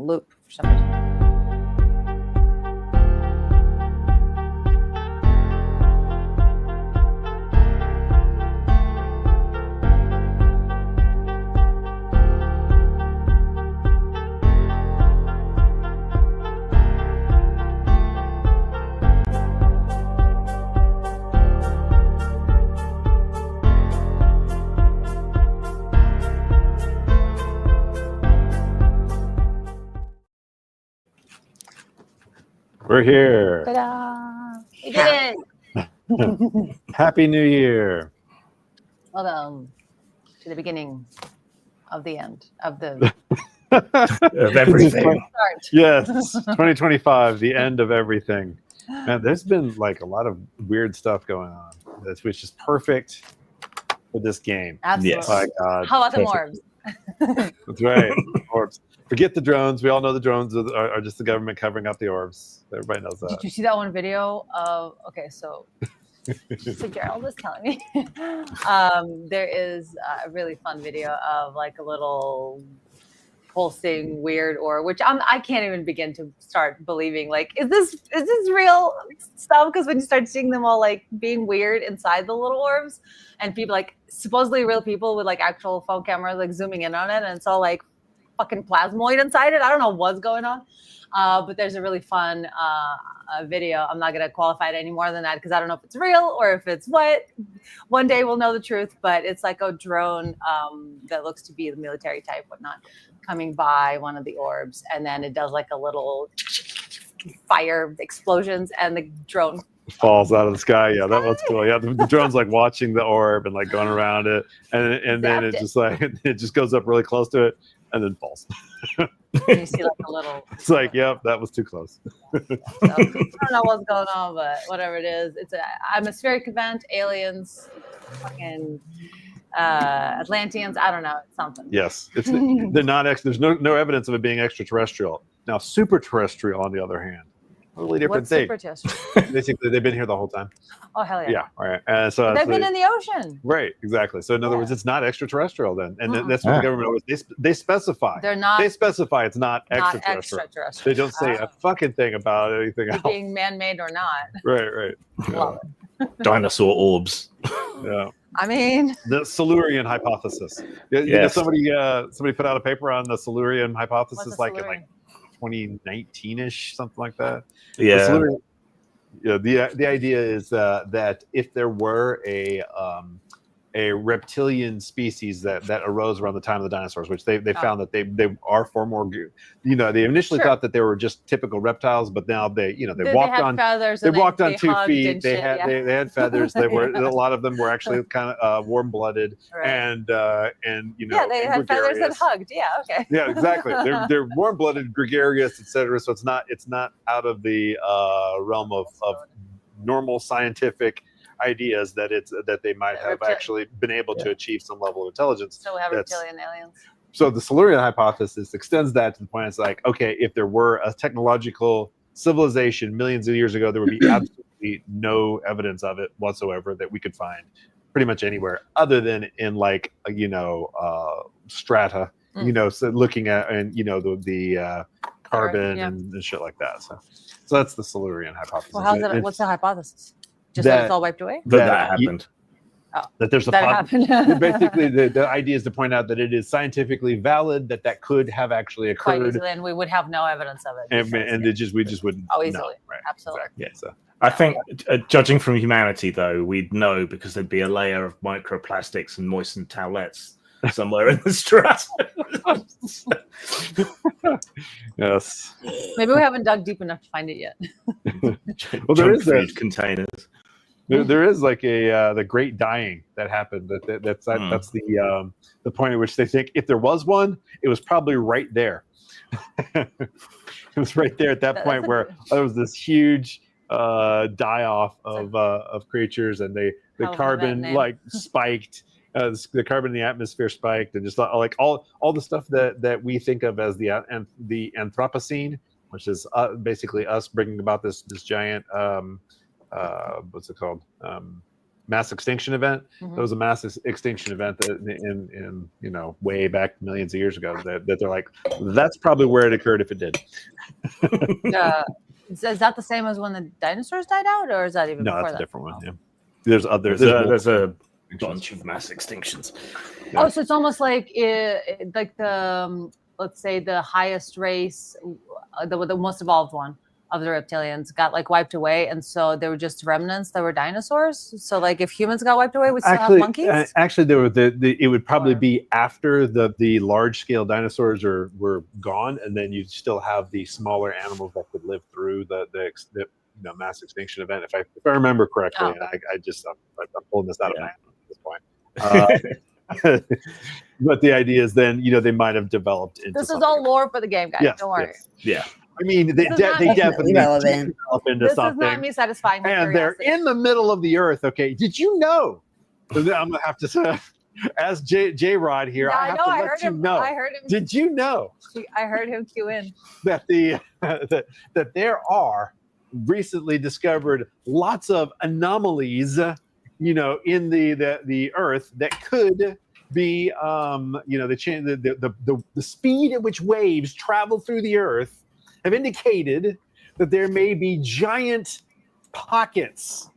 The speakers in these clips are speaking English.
loop for some reason. We're here. Ta-da! We did it! Happy New Year. Welcome to the beginning of the end of the Of everything. start. Yes, 2025, the end of everything. Man, there's been like a lot of weird stuff going on, which is perfect for this game. Absolutely. Yes. My God. How about the Perfect. orbs? That's right. Orbs. Forget the drones. We all know the drones are just the government covering up the orbs. Everybody knows that. Did you see that one video of? Okay, so Gerald was telling me there is a really fun video of like a little pulsing weird orb, which I can't even begin to start believing. Like, is this real stuff? Because when you start seeing them all like being weird inside the little orbs, and people like supposedly real people with like actual phone cameras like zooming in on it, and it's all like fucking plasmoid inside it. I don't know what's going on, but there's a really fun video. I'm not gonna qualify it any more than that because I don't know if it's real or if it's what. One day we'll know the truth, but it's like a drone that looks to be the military type, whatnot, coming by one of the orbs, and then it does like a little fire explosions, and the drone falls out of the sky. Yeah, that was cool. Yeah, the drone's like watching the orb and like going around it, and then it just like it just goes up really close to it and then falls. And you see like a little. It's like, yep, that was too close. So, I don't know what's going on, but whatever it is, it's an atmospheric event, aliens, fucking Atlanteans. I don't know, it's something. Yes, they're not. There's no evidence of it being extraterrestrial. Now, super terrestrial, on the other hand, totally different What's thing. super terrestrial? Basically, they've been here the whole time. Oh hell yeah! Yeah, all right. So They've been in the ocean. Right, exactly. So in other words, it's not extraterrestrial then, and that's what Ah. the government always they specify. They're not. They specify it's not Not extraterrestrial. extraterrestrial. They don't say a fucking thing about anything else. Being man-made or not. Right. Love it. Dinosaur orbs. Yeah. I mean, The Silurian hypothesis. You know, Yes. somebody put out a paper on the Silurian hypothesis, what's a like in Silurian? like 2019ish, something like that. Yeah. The Silurian, the idea is that if there were a reptilian species that arose around the time of the dinosaurs, which they found that they are far more, they initially Sure. thought that they were just typical reptiles, but now they walked had on feathers. they And walked on 2 hugged feet. and They shit, had yeah. they had feathers. They were a lot of them were actually kind of warm-blooded Right. and yeah, they and had feathers that gregarious. hugged. Yeah, okay. Yeah, exactly. They're warm-blooded, gregarious, etc. So it's not out of the realm of normal scientific ideas that they might have actually been able to achieve some level of intelligence. So we have That's- reptilian aliens. So the Silurian hypothesis extends that to the point it's like, okay, if there were a technological civilization millions of years ago, there would be absolutely no evidence of it whatsoever that we could find pretty much anywhere other than in like strata, so looking at and the carbon Yeah. and shit like that. So that's the Silurian hypothesis. Well, how's It's what's the hypothesis? Just that it's all wiped away? That happened. that there's a That happened. basically the idea is to point out that it is scientifically valid that could have actually Quite occurred, easily, and we would have no evidence of it. and we just wouldn't Oh, know. easily. Right, Absolutely. exactly. Yeah. So I think, judging from humanity, though, we'd know because there'd be a layer of microplastics and moistened towelettes somewhere in the strata. Yes. Maybe we haven't dug deep enough to find it yet. Well, there is food containers. there is like the great dying that happened. That's the point at which they think if there was one, it was probably right there. It was right there at that point where there was this huge die off of creatures, and the carbon like spiked. The carbon in the atmosphere spiked, and just like all the stuff that we think of as the Anthropocene, which is basically us bringing about this giant what's it called, mass extinction event. Mhm. There was a mass extinction event that in way back millions of years ago that they're like, that's probably where it occurred if it did. Is that the same as when the dinosaurs died out, or is that even No, before that's a that? different one. Yeah, there's There's a bunch of mass extinctions. Yeah. Oh, so it's almost like like the let's say the highest race, the most evolved one of the reptilians got like wiped away, and so there were just remnants that were dinosaurs. So like if humans got wiped away, we still have monkeys. Actually, there were it would probably Or- be after the large scale dinosaurs were gone, and then you'd still have the smaller animals that could live through the mass extinction event. If I remember correctly, Oh. I'm pulling this out of my head at this point. But the idea is then they might have developed into. This is all lore for the game, guys. Yes, Don't worry. yes. Yeah. I mean, they This is not- definitely Relevant. develop into This something. is not me satisfying my And they're curiosity. in the middle of the earth. Okay, did you know? I'm gonna have to say, as J Rod here, Yeah, I have know. to I let heard you him. know. I heard him. Did you know I heard him cue in. that that there are recently discovered lots of anomalies, in the Earth that could be, the speed at which waves travel through the Earth have indicated that there may be giant pockets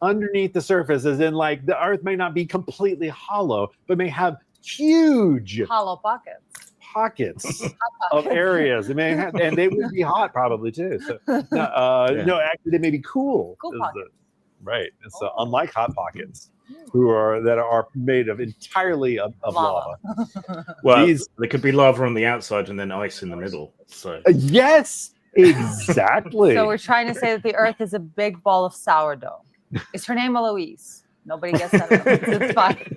underneath the surface, as in like the Earth may not be completely hollow, but may have huge Hollow pockets. pockets of areas. They may have, and they would be hot probably too. So no, actually they may be cool. Cool is pockets. right. And so unlike hot pockets, that are made of entirely of lava. Well, These- there could be lava on the outside and then ice in the middle. So Yes, exactly. So we're trying to say that the Earth is a big ball of sourdough. Is her name Eloise? Nobody gets that. It's fine.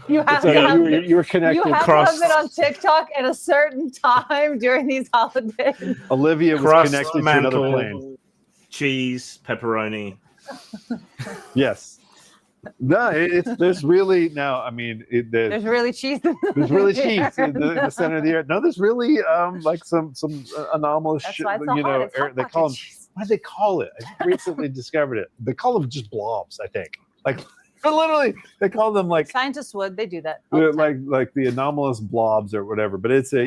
You have So to have you were connected. you have to Crust. have been on TikTok at a certain time during these holidays. Olivia was crust, connected to another mantle, plane. cheese, pepperoni. Yes. No, there's really no. I mean, There's really cheese. there's really cheese in the center of the earth. No, there's really like some anomalous That's shit. why it's so hot. It's hot They pocket call them. cheese. What do they call it? I recently discovered it. They call them just blobs. I think. Like literally, they call them like Scientists would. They do that. all the time. like the anomalous blobs or whatever. But it's there's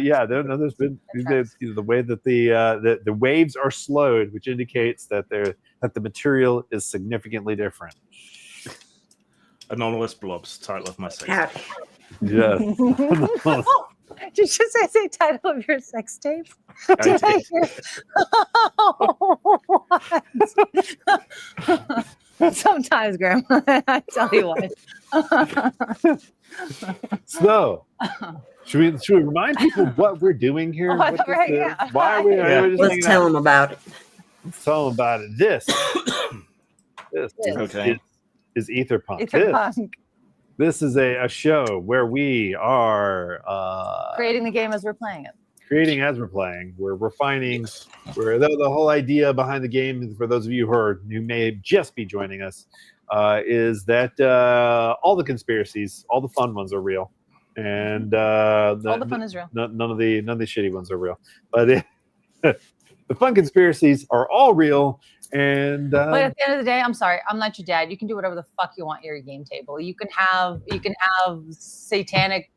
been the way that the waves are slowed, which indicates that the material is significantly different. Anomalous blobs, title of my sex. Howdy. Yes. Did you just say title of your sex tape? I Did I did. hear? What? Sometimes, Grandma, I tell you what. So, should we remind people what we're doing here? Oh, What this right, is? yeah. Why are we? Yeah. We're just Let's hanging tell out. them about it. Tell them about it. This Okay. is Aetherpunk. Aetherpunk. This is a show where we are Creating the game as we're playing it. creating as we're playing. We're refining. Where the whole idea behind the game, for those of you who may just be joining us, is that all the conspiracies, all the fun ones, are real, and All the fun is real. none of the shitty ones are real. But the fun conspiracies are all real, and But at the end of the day, I'm sorry, I'm not your dad. You can do whatever the fuck you want at your game table. You can have satanic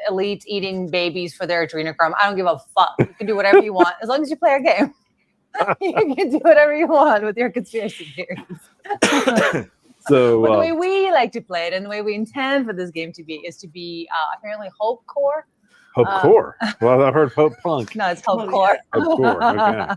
elites eating babies for their adrenochrome. I don't give a fuck. You can do whatever you want as long as you play our game. You can do whatever you want with your conspiracy theories. so But the way we like to play it and the way we intend for this game to be is to be apparently Hope Core. Hope Core. Well, I've heard Hope Punk. No, it's Hope Core. Hope Core. Okay.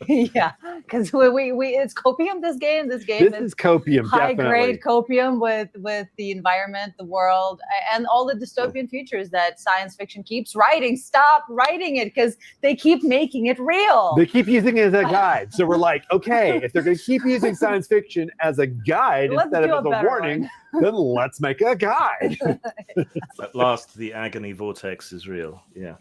Yeah, because we it's copium. This game This is is copium, high definitely. grade copium with the environment, the world, and all the dystopian futures that science fiction keeps writing. Stop writing it because they keep making it real. They keep using it as a guide. So we're like, okay, if they're going to keep using science fiction as a guide Let's instead do of a as a better warning, then let's make a guide. At last, the agony vortex is real. Yeah.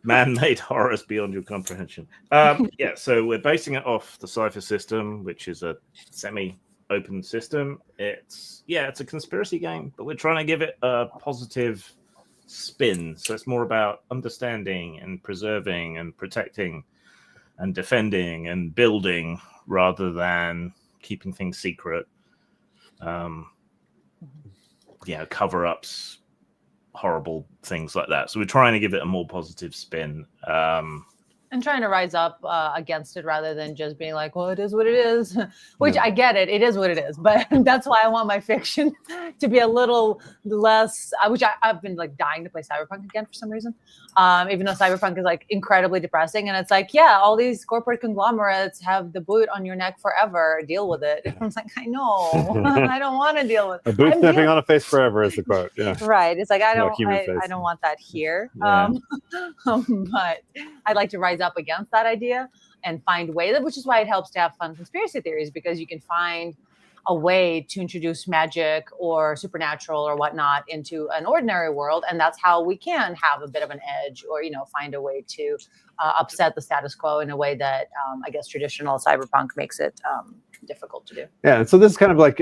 Man-made horrors beyond your comprehension. Yeah, so we're basing it off the Cypher system, which is a semi-open system. It's a conspiracy game, but we're trying to give it a positive spin. So it's more about understanding and preserving and protecting and defending and building rather than keeping things secret, cover-ups, horrible things like that. So we're trying to give it a more positive spin. And trying to rise up against it rather than just being like, well, it is what it is, which I get it. It is what it is. But that's why I want my fiction to be a little less, which I've been like dying to play Cyberpunk again for some reason. Even though Cyberpunk is like incredibly depressing. And it's like, yeah, all these corporate conglomerates have the boot on your neck forever. Deal with it. And I was like, I know. I don't want to deal with it. A boot sniffing on a face forever is the quote. Yeah. Right. It's like, I don't face. want that here. Yeah. But I'd like to rise up against that idea and find ways, which is why it helps to have fun conspiracy theories, because you can find a way to introduce magic or supernatural or whatnot into an ordinary world. And that's how we can have a bit of an edge, or, find a way to upset the status quo in a way that I guess traditional cyberpunk makes it difficult to do. Yeah, and so this is kind of like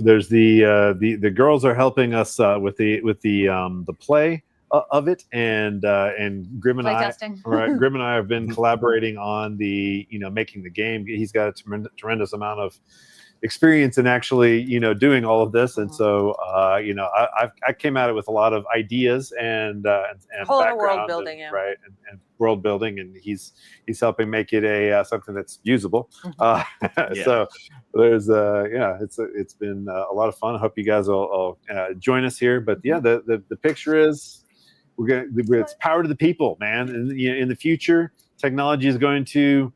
there's the girls are helping us with the play of it, and Grim and Grim and I have been collaborating on the making the game. He's got a tremendous amount of experience in actually doing all of this, and so I came at it with a lot of ideas and background, world building, and world building, and he's helping make it a something that's usable. So there's it's been a lot of fun. I hope you guys will join us here. But the picture is it's power to the people, man. And in the future, technology is going to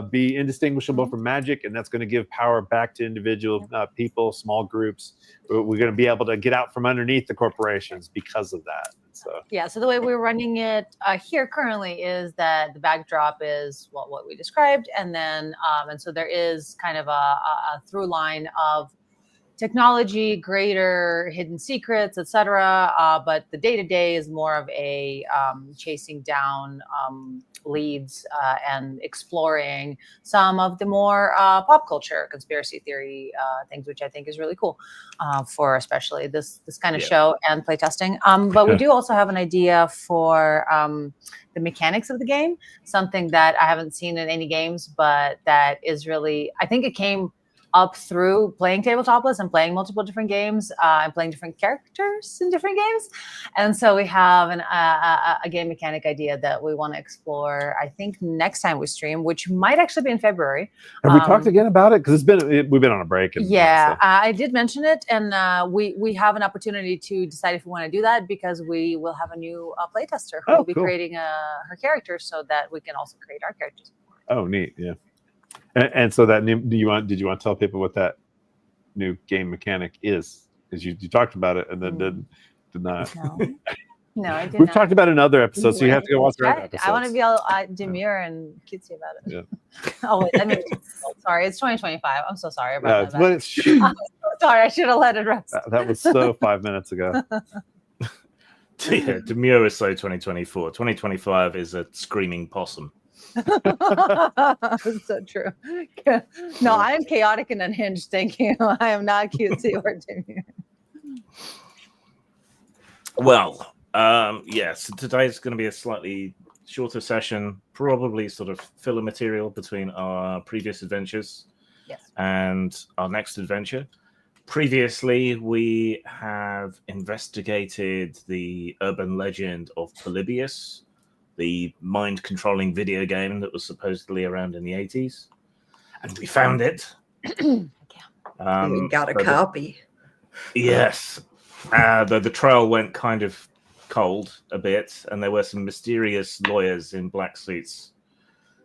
be indistinguishable from magic, and that's going to give power back to individual people, small groups. We're going to be able to get out from underneath the corporations because of that. So the way we're running it here currently is that the backdrop is what we described, and then and so there is kind of a through line of technology, greater hidden secrets, etc. But the day-to-day is more of a chasing down leads and exploring some of the more pop culture conspiracy theory things, which I think is really cool for especially this kind of show and playtesting. But we do also have an idea for the mechanics of the game, something that I haven't seen in any games, but that is really, I think it came up through playing Tabletopless and playing multiple different games and playing different characters in different games. And so we have a game mechanic idea that we want to explore, I think, next time we stream, which might actually be in February. Have we talked again about it? Because we've been on a break. I did mention it, and we have an opportunity to decide if we want to do that, because we will have a new playtester who will be creating her character, so that we can also create our characters. Oh, neat. Yeah. And so that did you want to tell people what that new game mechanic is? Because you talked about it and then did not. No, I did We've not. talked about it in other episodes, so you have to go watch the other episodes. I want to be all demure and cutesy about it. Yeah. Oh wait, sorry, it's 2025. I'm so sorry about that. But I'm so sorry. I should have let it rest. That was so 5 minutes ago. Demure is so 2024. 2025 is a screaming possum. So true. No, I am chaotic and unhinged. Thank you. I am not cutesy or demure. Well, so today's going to be a slightly shorter session, probably sort of filler material between our previous adventures and our next adventure. Previously, we have investigated the urban legend of Polybius, the mind-controlling video game that was supposedly around in the 80s. And we found it. We got a copy. Yes. The trail went kind of cold a bit, and there were some mysterious lawyers in black suits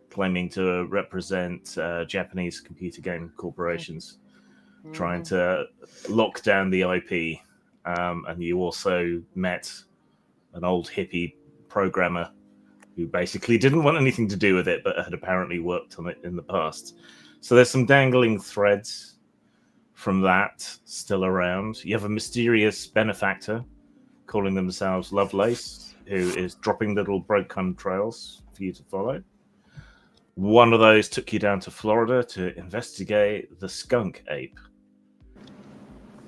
claiming to represent Japanese computer game corporations, trying to lock down the IP. And you also met an old hippie programmer who basically didn't want anything to do with it, but had apparently worked on it in the past. So there's some dangling threads from that still around. You have a mysterious benefactor calling themselves Lovelace, who is dropping little breadcrumb trails for you to follow. One of those took you down to Florida to investigate the skunk ape.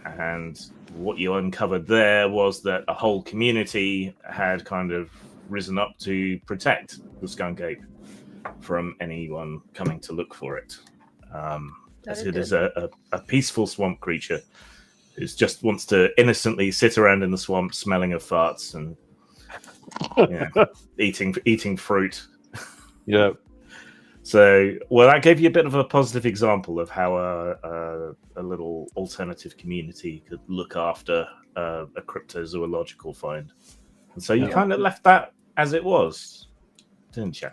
And what you uncovered there was that a whole community had kind of risen up to protect the skunk ape from anyone coming to look for it. As it is a peaceful swamp creature who just wants to innocently sit around in the swamp, smelling of farts and eating fruit. Yep. So, well, that gave you a bit of a positive example of how a little alternative community could look after a cryptozoological find. And so you kind of left that as it was, didn't you?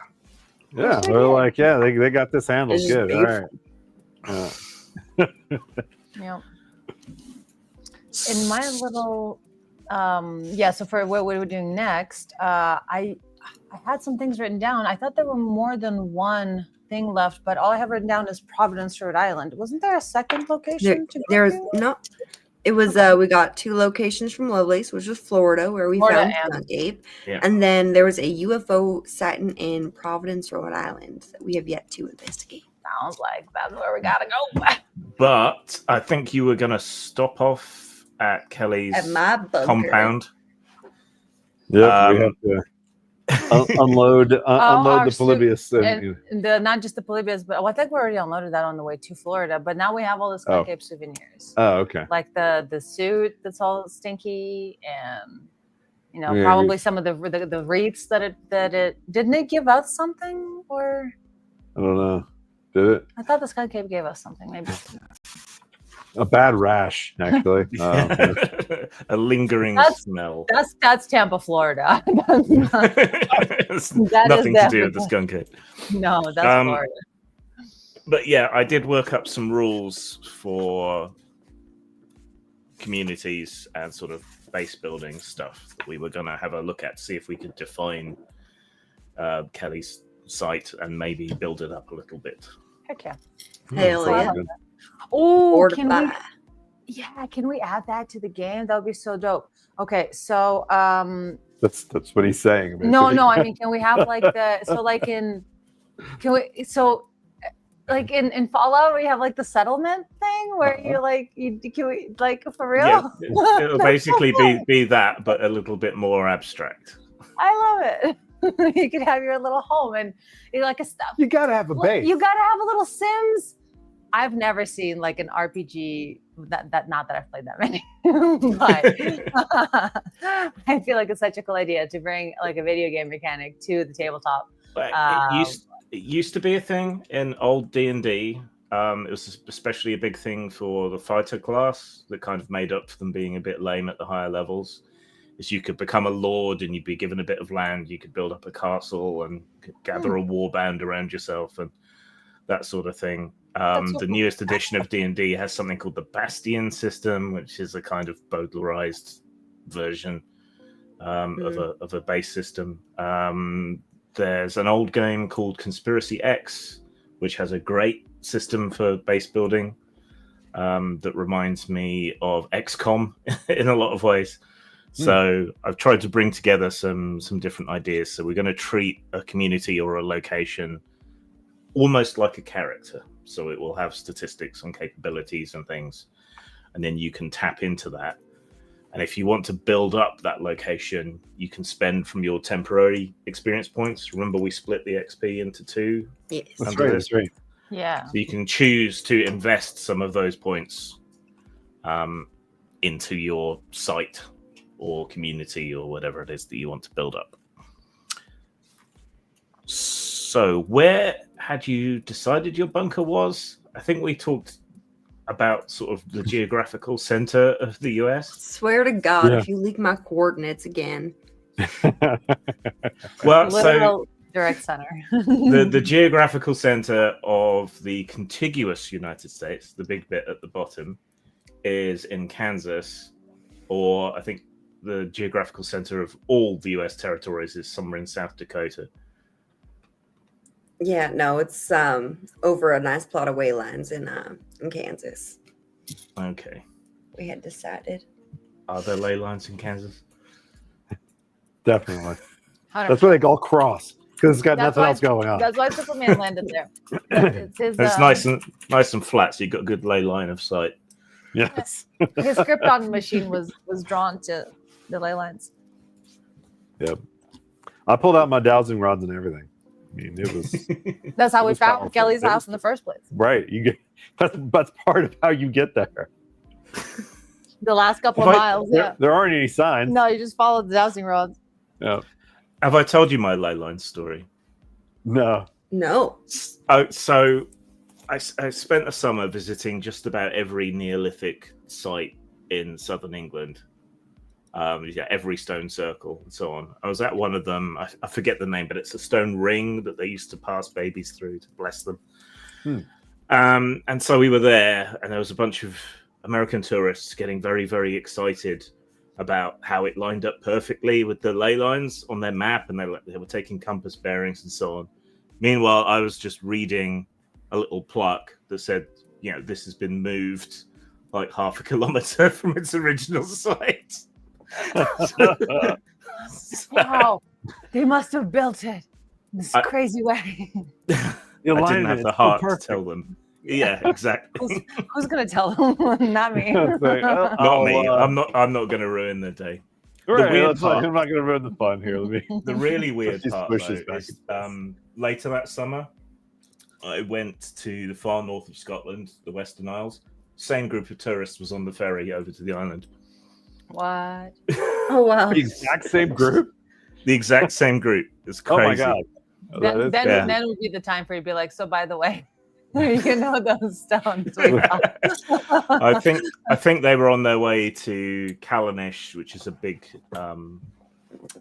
Yeah, they're like, they got this handled good. All right. Yeah. In my little, so for what we were doing next, I had some things written down. I thought there were more than one thing left, but all I have written down is Providence, Rhode Island. Wasn't there a second location? There's no. It was we got 2 locations from Lovelace, which was Florida, where we found Skunk Ape, and then there was a UFO sighting in Providence, Rhode Island that we have yet to investigate. Sounds like that's where we gotta go. But I think you were gonna stop off at Kelly's compound. Yep, we have to unload the Polybius. And not just the Polybius, but I think we already unloaded that on the way to Florida. But now we have all the Skunk Ape souvenirs. Oh, okay. Like the suit that's all stinky, and probably some of the wreaths that it didn't it give us something, or I don't know. Did it? I thought the Skunk Ape gave us something, maybe. A bad rash, actually. A lingering smell. That's Tampa, Florida. It's nothing to do with the Skunk Ape. No, that's Florida. But yeah, I did work up some rules for communities and sort of base building stuff that we were going to have a look at, see if we could define Kelly's site and maybe build it up a little bit. Heck yeah. Hell yeah. Oh, can we add that to the game? That would be so dope. Okay, so that's what he's saying. Basically. No, I mean, can we have like in Fallout we have like the settlement thing where can we for real? Yeah, it'll basically be that, but a little bit more abstract. I love it. You could have your little home and you like a stuff. You gotta have a base. You gotta have a little Sims. I've never seen like an RPG that not that I've played that many, but I feel like it's such a cool idea to bring like a video game mechanic to the tabletop. It used to be a thing in old D&D. It was especially a big thing for the fighter class that kind of made up for them being a bit lame at the higher levels. Is you could become a lord and you'd be given a bit of land. You could build up a castle and gather a war band around yourself and that sort of thing. The newest edition of D&D has something called the Bastion system, which is a kind of bowdlerized version of a base system. There's an old game called Conspiracy X, which has a great system for base building that reminds me of XCOM in a lot of ways. So I've tried to bring together some different ideas. So we're going to treat a community or a location almost like a character. So it will have statistics and capabilities and things. And then you can tap into that. And if you want to build up that location, you can spend from your temporary experience points. Remember, we split the XP into 2? Yes. That's right. Yeah. So you can choose to invest some of those points into your site or community or whatever it is that you want to build up. So where had you decided your bunker was? I think we talked about sort of the geographical center of the US. Swear to God, if you leak my coordinates again. Well, so direct center. the geographical center of the contiguous United States, the big bit at the bottom, is in Kansas, or I think the geographical center of all the US territories is somewhere in South Dakota. Yeah, no, it's over a nice plot of waylands in Kansas. Okay. We had decided. Are there ley lines in Kansas? Definitely. That's why they all cross, because it's got nothing else going on. That's why Superman landed there. It's nice and flat, so you've got a good ley line of sight. Yes. His Krypton machine was drawn to the ley lines. Yep. I pulled out my dowsing rods and everything. mean, it was That's how It we was found powerful. Kelly's It was- house in the first place. right. You get that's part of how you get there. The last couple of Right. miles. Yeah. There aren't any signs. No, you just follow the dowsing rods. No. Have I told you my ley line story? No. No. Oh, so I spent a summer visiting just about every Neolithic site in southern England. Every stone circle and so on. I was at one of them. I forget the name, but it's a stone ring that they used to pass babies through to bless them. And so we were there, and there was a bunch of American tourists getting very, very excited about how it lined up perfectly with the ley lines on their map, and they were taking compass bearings and so on. Meanwhile, I was just reading a little plaque that said, this has been moved like half a kilometer from its original site. Wow. They must have built it in this crazy way. I didn't have the heart to tell them. Yeah, exactly. Who's going to tell them? Not me. Not me. I'm not going to ruin the day. Right, weird part- I'm not going to ruin the fun here. The really weird Just part push though, this back is later that summer, I went to the far north of Scotland, the Western Isles. Same group of tourists was on the ferry over to the island. What? Oh wow. The exact same group. The exact same group. It's crazy. Oh my god. Then would be the time for you to be like, so by the way, you know those stones we found. I think they were on their way to Callanish, which is a big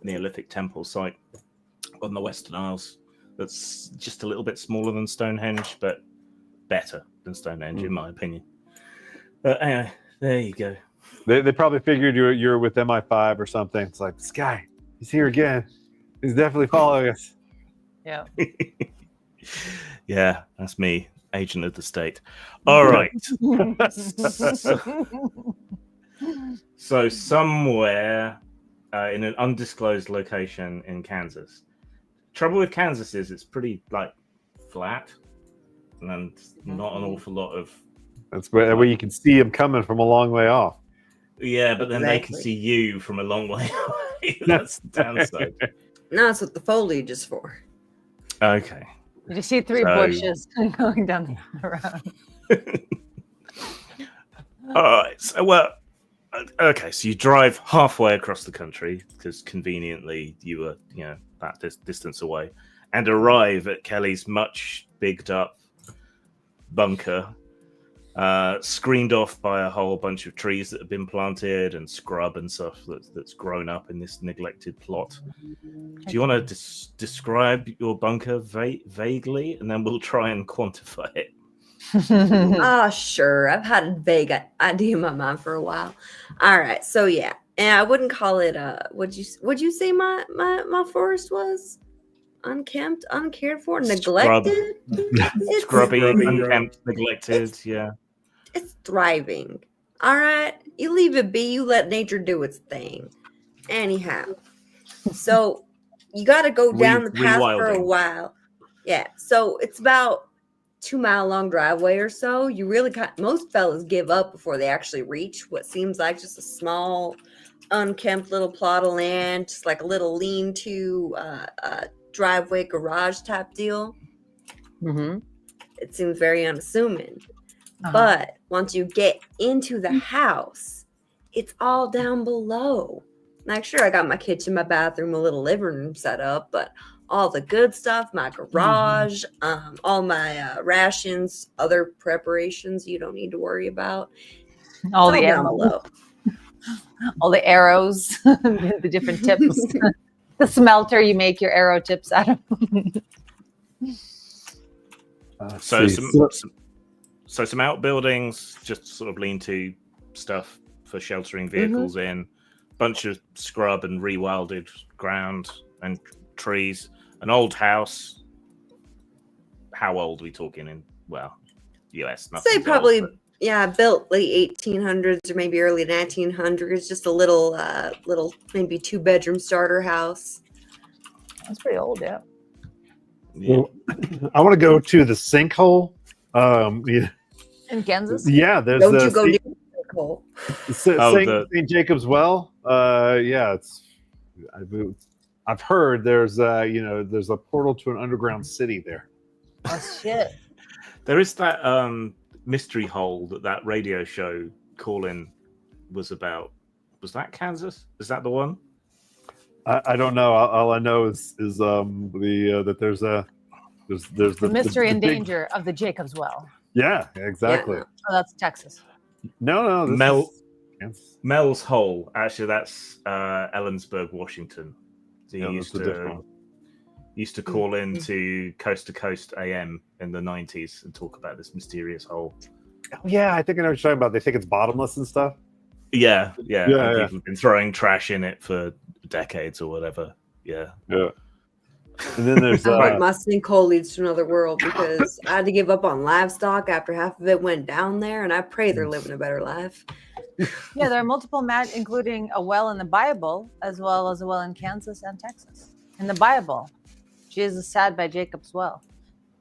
Neolithic temple site on the Western Isles. That's just a little bit smaller than Stonehenge, but better than Stonehenge, in my opinion. But anyway, there you go. They probably figured you're with MI5 or something. It's like, this guy, he's here again. He's definitely following us. Yeah. Yeah, that's me, agent of the state. All right. So somewhere in an undisclosed location in Kansas. Trouble with Kansas is it's pretty flat and not an awful lot of. That's where you can see him coming from a long way off. Yeah, but then they can see you from a long way away. That's the downside. No, that's what the foliage is for. Okay. You just see three bushes going down the road. All right. So, okay. So you drive halfway across the country because conveniently you were, that distance away, and arrive at Kelly's much bigged up bunker, screened off by a whole bunch of trees that have been planted and scrub and stuff that's grown up in this neglected plot. Do you want to describe your bunker vaguely, and then we'll try and quantify it? Sure. I've had a vague idea in my mind for a while. All right. So yeah, and I wouldn't call it would you say my forest was unkempt, uncared for, neglected? Scrubby, unkempt, neglected. Yeah. It's thriving. All right. You leave it be. You let nature do its thing. Anyhow, so you got to go down the path for a while. Yeah. So it's about 2 mile long driveway or so. You really most fellas give up before they actually reach what seems like just a small, unkempt little plot of land, just like a little lean-to driveway garage type deal. Mm-hmm. It seems very unassuming. But once you get into the house, it's all down below. Like, sure, I got my kitchen, my bathroom, a little living room set up, but all the good stuff, my garage, all my rations, other preparations you don't need to worry about. All the down below. All the arrows, the different tips. The smelter you make your arrow tips out of. So some outbuildings, just sort of lean-to stuff for sheltering vehicles in, bunch of scrub and rewilded ground and trees, an old house. How old are we talking in, US? Say probably, built late 1800s or maybe early 1900s, just a little maybe 2-bedroom starter house. That's pretty old, yeah. Well, I want to go to the sinkhole. In Kansas? Yeah, there's Don't you go near the sinkhole. St. Jacob's Well. Yeah, I've heard there's there's a portal to an underground city there. Oh shit! There is that mystery hole that radio show Call-In was about. Was that Kansas? Is that the one? I don't know. All I know is that there's the mystery and danger of the Jacob's Well. Yeah, exactly. Yeah. Oh, that's Texas. No, Mel's Hole. Actually, that's Ellensburg, Washington. So you used to call in to Coast AM in the 90s and talk about this mysterious hole. Yeah, I think I know what you're talking about. They think it's bottomless and stuff. Yeah. People have been throwing trash in it for decades or whatever. Yeah. And then there's my sinkhole leads to another world because I had to give up on livestock after half of it went down there, and I pray they're living a better life. Yeah, there are multiple including a well in the Bible, as well as a well in Kansas and Texas. In the Bible, Jesus sat by Jacob's well.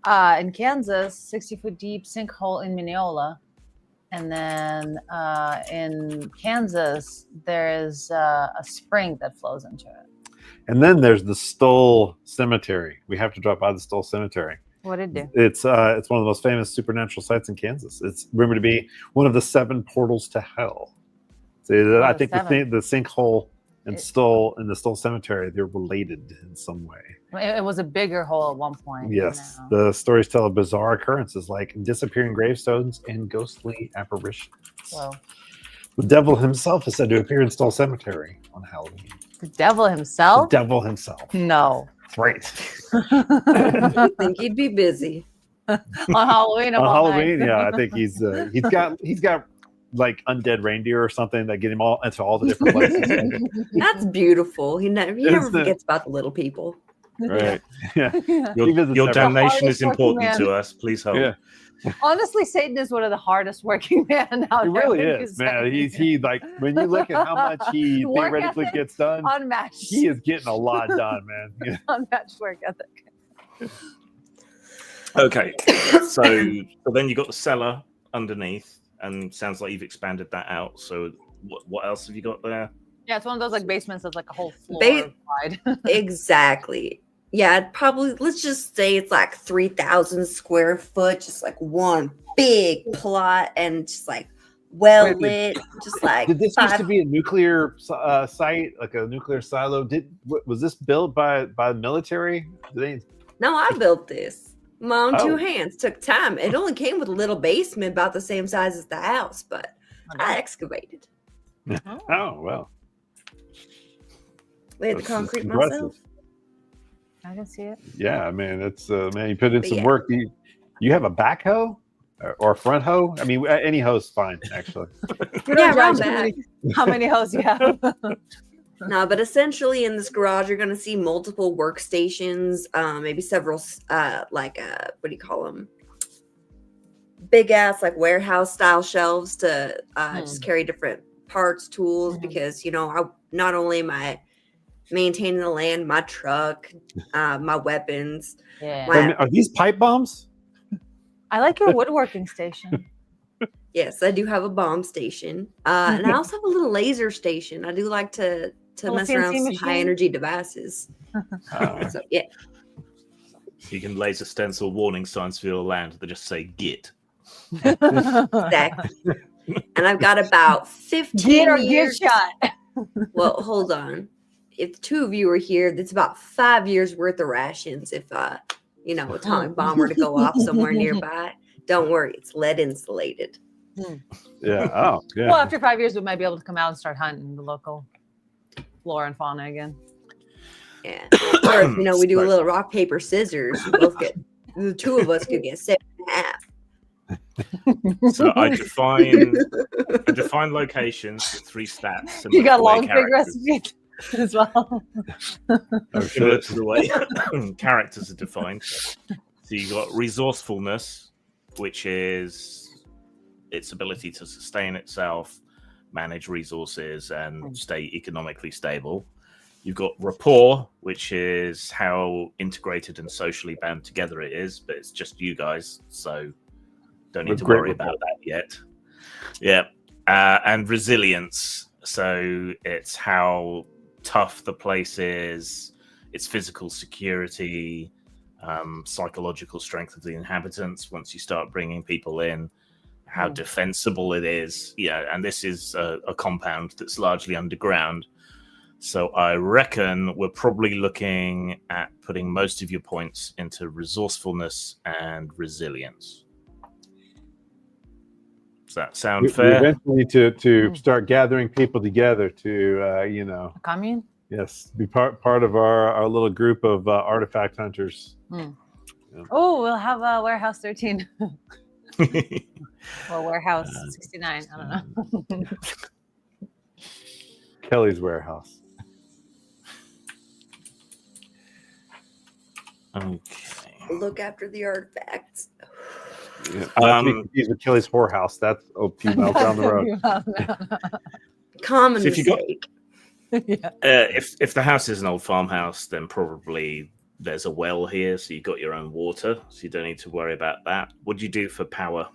In Kansas, 60-foot deep sinkhole in Mineola. And then in Kansas, there is a spring that flows into it. And then there's the Stoll Cemetery. We have to drop by the Stoll Cemetery. What did it do? It's one of the most famous supernatural sites in Kansas. It's rumored to be one of the 7 portals to hell. So I think the sinkhole and Stoll and the Stoll Cemetery, they're related in some way. It was a bigger hole at one point. Yes. The stories tell of bizarre occurrences like disappearing gravestones and ghostly apparitions. Whoa. The devil himself is said to appear in Stoll Cemetery on Halloween. The devil himself? The devil himself. No. That's right. I think he'd be busy. On Halloween. On Halloween, yeah. I think he's got like undead reindeer or something that get him all into all the different places. That's beautiful. He never forgets about the little people. Right. Yeah. Your damnation is important to us. Please help. Yeah. Honestly, Satan is one of the hardest working men out there. He really is, man. He like when you look at how much he theoretically gets done, unmatched. He is getting a lot done, man. Yeah. Unmatched work ethic. Okay, so then you got the cellar underneath, and sounds like you've expanded that out. So what else have you got there? Yeah, it's one of those like basements that's like a whole floor wide. Exactly. Yeah, probably, let's just say it's like 3,000 square foot, just like one big plot and just like lit. Just like did this used to be a nuclear site, like a nuclear silo? Was this built by the military? No, I built this. My own 2 hands. Took time. It only came with a little basement about the same size as the house, but I excavated. Oh, well. Laid the concrete myself. I can see it. Yeah, man, it's man. You put in some work. You have a backhoe or a front hoe? I mean, any hoe's fine, actually. Around back. How many hoes you have? No, but essentially in this garage, you're going to see multiple workstations, maybe several, what do you call them? Big ass, like warehouse style shelves to just carry different parts, tools, because, not only am I maintaining the land, my truck, my weapons. Yeah. Are these pipe bombs? I like your woodworking station. Yes, I do have a bomb station. And I also have a little laser station. I do like to mess around with some high energy devices. So, yeah. You can laser stencil warning signs for your land that just say "git." Exactly. And I've got about 15 years. Shot. Well, hold on. If 2 of you are here, that's about 5 years worth of rations. If atomic bomb were to go off somewhere nearby, don't worry, it's lead insulated. Yeah. Oh, yeah. Well, after 5 years, we might be able to come out and start hunting the local flora and fauna again. Yeah. Or if, we do a little rock, paper, scissors, the 2 of us could get 7.5. So I define locations with 3 stats. You got long fig recipe as well. Similar to the way characters are defined. So you got resourcefulness, which is its ability to sustain itself, manage resources, and stay economically stable. You've got rapport, which is how integrated and socially bound together it is, but it's just you guys, so don't need to worry about that yet. Yeah. And resilience. So it's how tough the place is, its physical security, psychological strength of the inhabitants once you start bringing people in, how defensible it is. Yeah, and this is a compound that's largely underground. So I reckon we're probably looking at putting most of your points into resourcefulness and resilience. Does that sound fair? Eventually to start gathering people together to, A commune? yes, be part of our little group of artifact hunters. Yeah. Oh, we'll have a Warehouse 13. Or Warehouse 69. I don't know. Kelly's warehouse. Okay. Look after the artifacts. Yeah. Not to be confused with Kelly's whorehouse. That's a few miles down the road. Common So if you got- mistake. If the house is an old farmhouse, then probably there's a well here, so you've got your own water, so you don't need to worry about that. What do you do for power?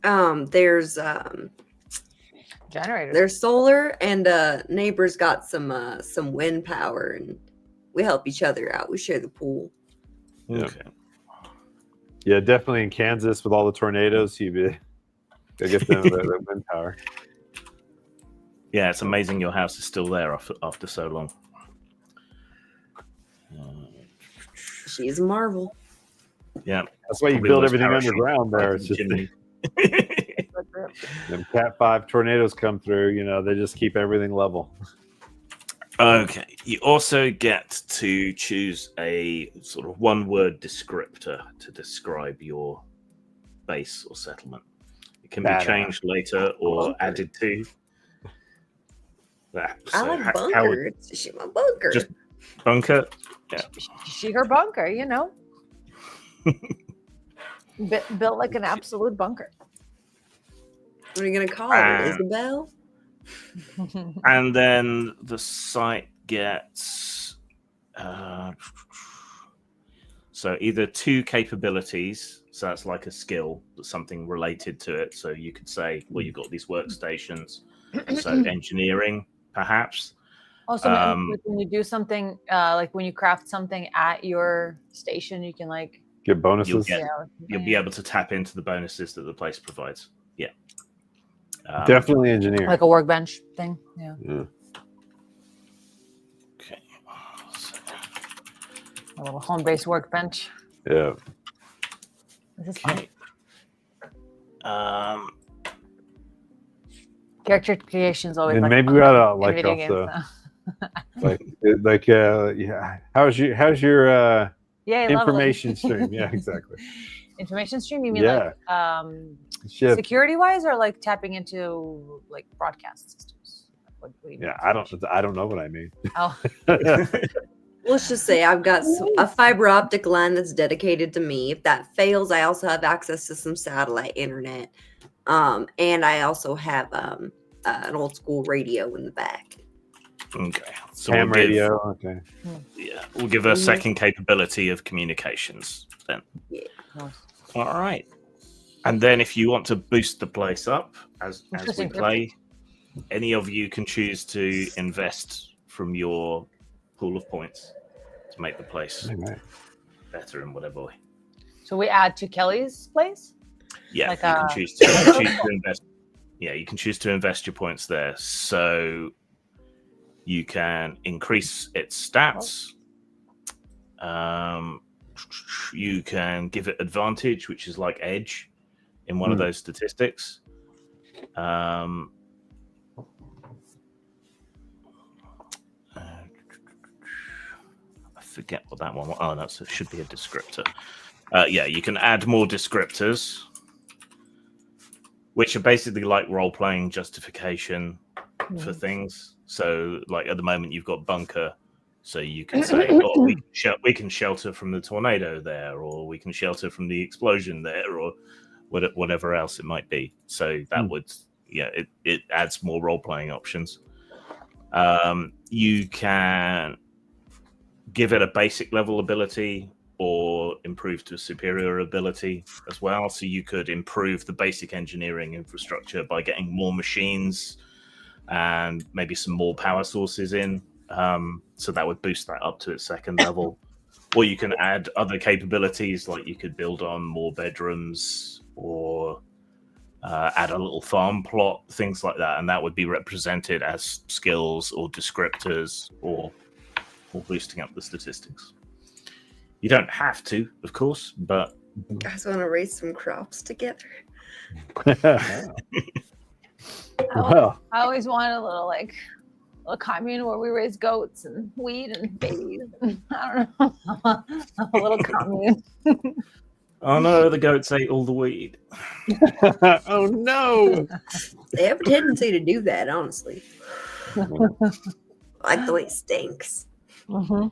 There's Generators. there's solar, and neighbors got some wind power, and we help each other out. We share the pool. Yeah. Okay. Yeah, definitely in Kansas with all the tornadoes, you gotta get them the wind power. Yeah, it's amazing your house is still there after so long. She's a marvel. Yeah. That's why you Probably build those everything parachute underground there. like It's just chimney. when Cat 5 tornadoes come through, they just keep everything level. Okay. You also get to choose a sort of one-word descriptor to describe your base or settlement. It can be Badass. changed later or Bunker. added to. That. I So like how bunker. would- She's my bunker. Just bunker? She her bunker, built like an absolute bunker. What are you gonna call her? Isabel? And then the site gets so either 2 capabilities, so that's like a skill, that's something related to it. So you could say, well, you've got these workstations, so engineering, perhaps. Also, like when you do something, like when you craft something at your station, you can like Get bonuses. You'll be able to tap into the bonuses that the place provides. Yeah. Definitely engineering. like a workbench thing. Yeah, Okay. a little home-based workbench. Yeah. This is fun. Okay. Character creation is always And like maybe fun we ought to in like video games, also so. yeah. How's your Yay, leveling. information stream? Yeah, exactly. Information stream? You mean Yeah. like Shit. security wise, or like tapping into like broadcast systems? What do you mean? Yeah, I don't know what I mean. Oh, Let's just say I've got a fiber optic line that's dedicated to me. If that fails, I also have access to some satellite internet. And I also have an old school radio in the back. Okay. So Ham we'll give- radio. Okay. Yeah, we'll give a second capability of communications then. Yeah. nice. All right. And then if you want to boost the place up as we Interesting. play, any of you can choose to invest from your pool of points to make the place Right. better in whatever way. So we add to Kelly's place. Yeah, Like you can choose to invest. Yeah, you can choose to invest your points there. So you can increase its stats. You can give it advantage, which is like edge in one of those statistics. I forget what that one was. Oh, that should be a descriptor. Yeah, you can add more descriptors, which are basically like role-playing justification for things. So, like at the moment, you've got bunker, so you can say, "Oh, we can shelter from the tornado there, or we can shelter from the explosion there, or whatever else it might be." So that would, yeah, it adds more role-playing options. You can give it a basic level ability or improve to a superior ability as well. So you could improve the basic engineering infrastructure by getting more machines and maybe some more power sources in. So that would boost that up to its second level. Or you can add other capabilities, like you could build on more bedrooms or add a little farm plot, things like that, and that would be represented as skills or descriptors or boosting up the statistics. You don't have to, of course, but You guys want to raise some crops together? Well, I always wanted a commune where we raise goats and wheat and babies. I don't know. A little commune. oh no, the goats ate all the weed. oh no! They have a tendency to do that, honestly. Like the way it stinks. Mm-hmm.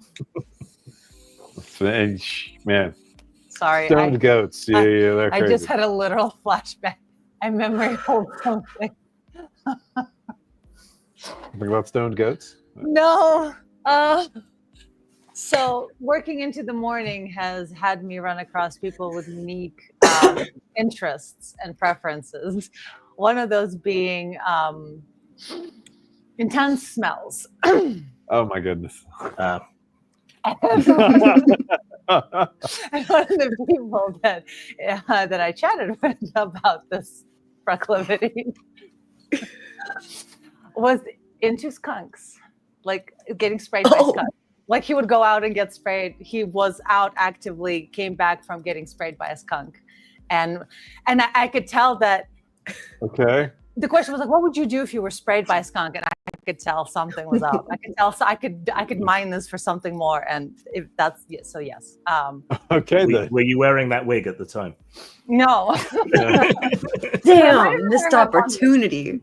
Man, Sorry, stoned goats. Yeah, they're I crazy. just had a literal flashback. I memory hold something. Think about stoned goats. No. So working into the morning has had me run across people with unique interests and preferences. One of those being intense smells. Oh my goodness. And one of the people that I chatted with about this proclivity was into skunks, like getting sprayed by skunks. Like he would go out and get sprayed. He was out actively, came back from getting sprayed by a skunk, and I could tell that. Okay. The question was like, what would you do if you were sprayed by a skunk? And I could tell something was up. I could tell, so I could mine this for something more. And if that's so, yes. Okay. Were you wearing that wig at the time? No. Damn, missed opportunity.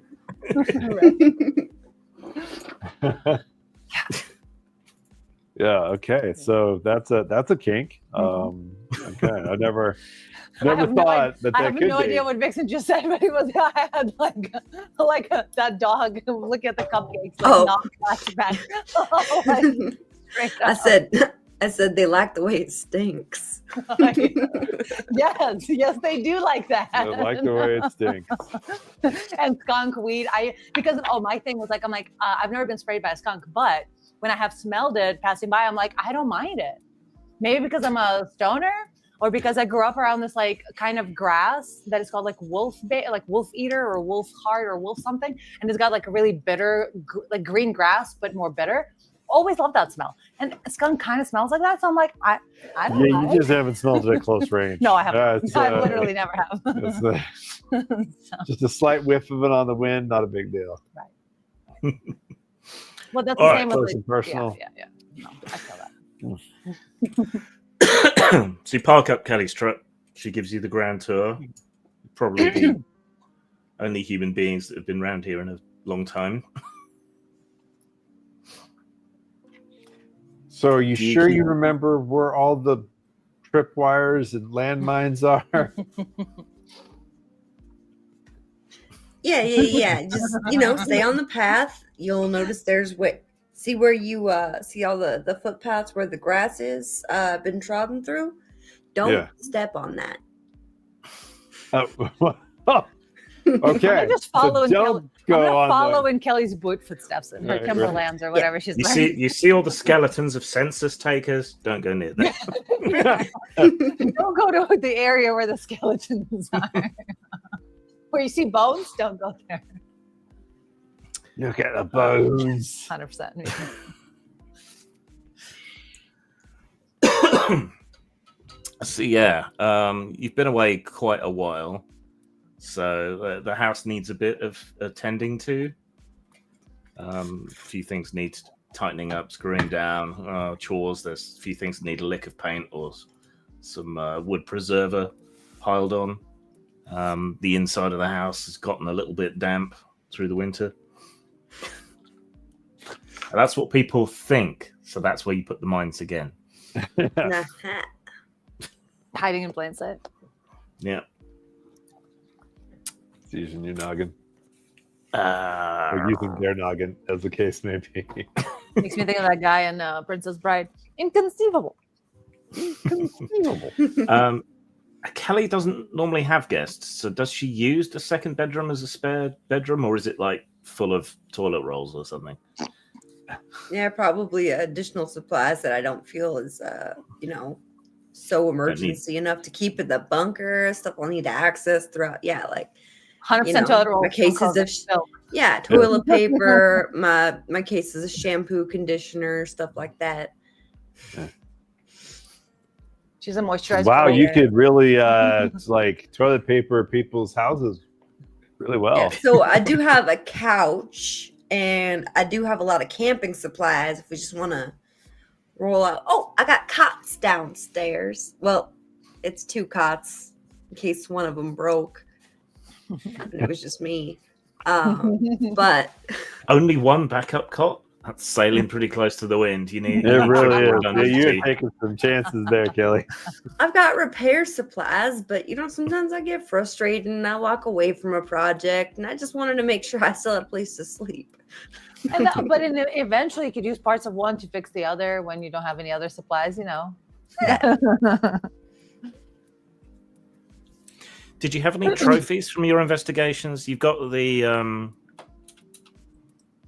Yeah. Okay. So that's a kink. Okay. I never thought that I that have could no be. idea what Vixen just said, but it was I had that dog look at the cupcakes, not flashback. I said they like the way it stinks. Yes, they do like that. I like the way it stinks. And skunk weed. My thing was like, I'm like, I've never been sprayed by a skunk, but when I have smelled it passing by, I'm like, I don't mind it. Maybe because I'm a stoner, or because I grew up around this like kind of grass that is called like wolf eater or wolf heart or wolf something, and it's got like a really bitter, like green grass but more bitter. Always love that smell, and skunk kind of smells like that. So I'm like, I don't. Yeah, you just haven't smelled it at close range. No, I haven't. I literally never have. Just a slight whiff of it on the wind, not a big deal. Right. Well, that's the same with close and personal. Yeah. No, I feel that. So you park up Kelly's truck. She gives you the grand tour. Probably the only human beings that have been around here in a long time. So are you sure you remember where all the tripwires and landmines are? Yeah. Just, stay on the path. You'll notice there's see where you see all the footpaths where the grass is been trodden through? Don't step on that. Okay. I'm just following, so Kelly's boot footsteps in her Timberlands or whatever she's wearing. You see all the skeletons of census takers? Don't go near them. Don't go to the area where the skeletons are. Where you see bones, don't go there. Look at the bones. 100%. So you've been away quite a while, so the house needs a bit of attending to. A few things need tightening up, screwing down, chores. There's a few things that need a lick of paint or some wood preserver piled on. The inside of the house has gotten a little bit damp through the winter. And that's what people think, so that's where you put the mines again. Hiding in plain sight. Yeah. It's using your noggin. Or using their noggin, as the case may be. Makes me think of that guy in Princess Bride. Inconceivable. Kelly doesn't normally have guests, so does she use the second bedroom as a spare bedroom, or is it like full of toilet rolls or something? Yeah, probably additional supplies that I don't feel is, so emergency enough to keep in the bunker. Stuff I'll need to access throughout. Yeah, like 100% toilet roll. my cases of toilet paper, my cases of shampoo, conditioner, stuff like that. She's a moisturizer. Wow, you could really like toilet paper people's houses really well. Yeah, so I do have a couch, and I do have a lot of camping supplies if we just want to roll out. Oh, I got cots downstairs. Well, it's 2 cots in case one of them broke. It was just me. But only one backup cot? That's sailing pretty close to the wind. You need it really is. Yeah, you're taking some chances there, Kelly. I've got repair supplies, but sometimes I get frustrated and I walk away from a project, and I just wanted to make sure I still had a place to sleep. But eventually, you could use parts of one to fix the other when you don't have any other supplies. Yeah. Did you have any trophies from your investigations? You've got the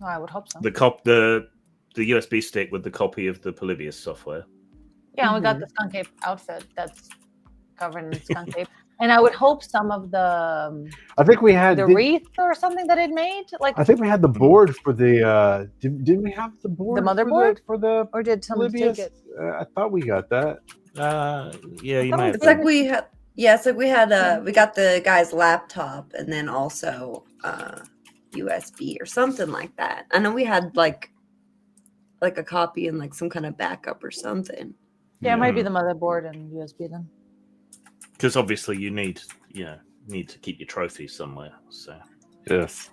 I would hope so. The USB stick with the copy of the Polybius software. Yeah, we got the skunk ape outfit that's covered in skunk ape. And I would hope some of the I think we had the wreath or something that it made. Like I think we had the board for the didn't we have the board? The motherboard for the or did someone take it? I thought we got that. Yeah, you may have. It's like we had we got the guy's laptop and then also USB or something like that. I know we had like a copy and like some kind of backup or something. Yeah, it might be the motherboard and USB then. Because obviously you need to keep your trophies somewhere. So yes,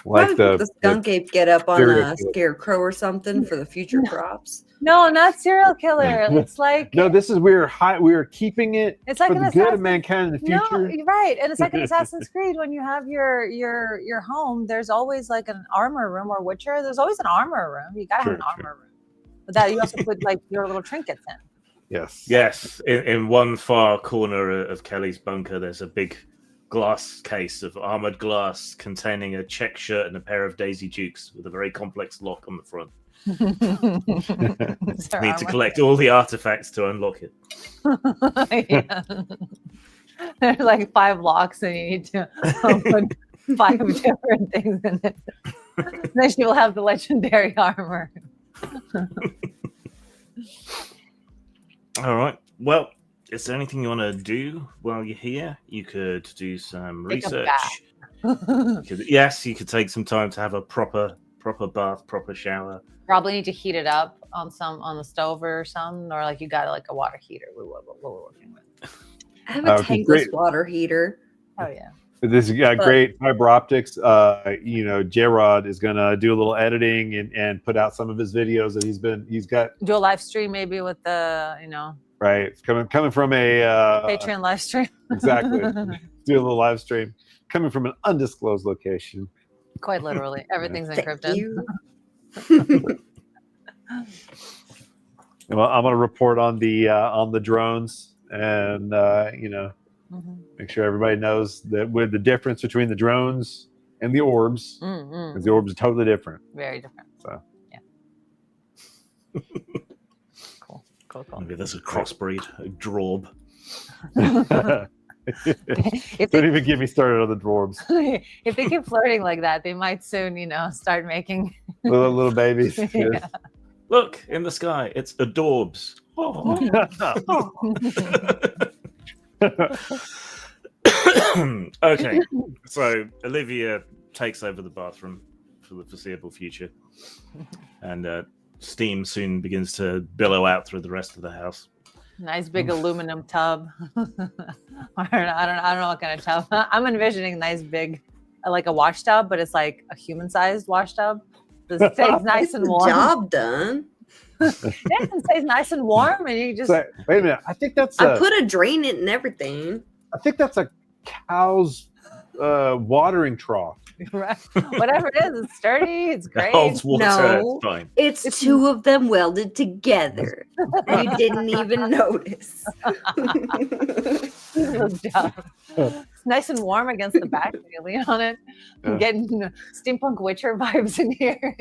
like the skunk ape get up on a scarecrow or something for the future crops. No, not serial killer. It's like no. This is we're keeping it. It's like for the good of mankind in the future. No, right, and it's like in Assassin's Creed when you have your home. There's always like an armor room, or Witcher. There's always an armor room. You gotta have an armor room, but that you also put like your little trinkets in. Yes. In one far corner of Kelly's bunker, there's a big glass case of armored glass containing a check shirt and a pair of Daisy Dukes with a very complex lock on the front. Need to collect all the artifacts to unlock it. Yeah. There's like 5 locks, and you need to put 5 different things in it. Then she will have the legendary armor. All right. Well, is there anything you want to do while you're here? You could do some research. You could take some time to have a proper bath, proper shower. Probably need to heat it up on the stove or something, or like you got like a water heater. What we're working with. I have a tankless water heater. Oh yeah. This is great fiber optics. J-Rod is gonna do a little editing and put out some of his videos that he's got. Do a live stream maybe with the right coming from a Patreon live stream. Exactly. Do a little live stream coming from an undisclosed location. Quite literally, everything's encrypted. Well, I'm gonna report on the drones and make sure everybody knows that with the difference between the drones and the orbs, because the orbs are totally different. Very different. So yeah. Cool. Maybe there's a crossbreed, a drob. Don't even get me started on the dwarves. If they keep flirting like that, they might soon, start making little babies. Yeah. Yes. Look in the sky, it's adorbs. Oh. Okay, so Olivia takes over the bathroom for the foreseeable future, and steam soon begins to billow out through the rest of the house. Nice big aluminum tub. I don't know what kind of tub. I'm envisioning nice big, like a wash tub, but it's like a human-sized wash tub. It stays nice and warm. Job done. It stays nice and warm, and you just wait a minute. I think that's I put a drain in and everything. I think that's a cow's watering trough. Right. Whatever it is, it's sturdy. It's great. Holds water, No, it's fine. It's 2 of them welded together. You didn't even notice. Good job. It's nice and warm against the back. You lean on it. I'm getting steampunk Witcher vibes in here.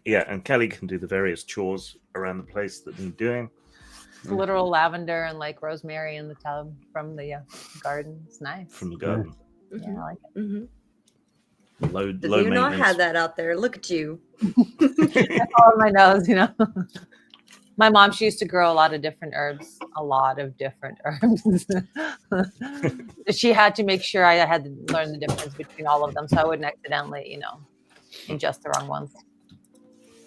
Yeah, and Kelly can do the various chores around the place that I'm doing. Literal lavender and like rosemary in the tub from the garden. It's nice. From the garden. Yeah, I like it. Mm-hmm. Low You not maintenance. had that out there. Look at you. I fall on my nose, you know. My mom, she used to grow a lot of different herbs. She had to make sure I had to learn the difference between all of them, so I wouldn't accidentally, you know, ingest the wrong ones.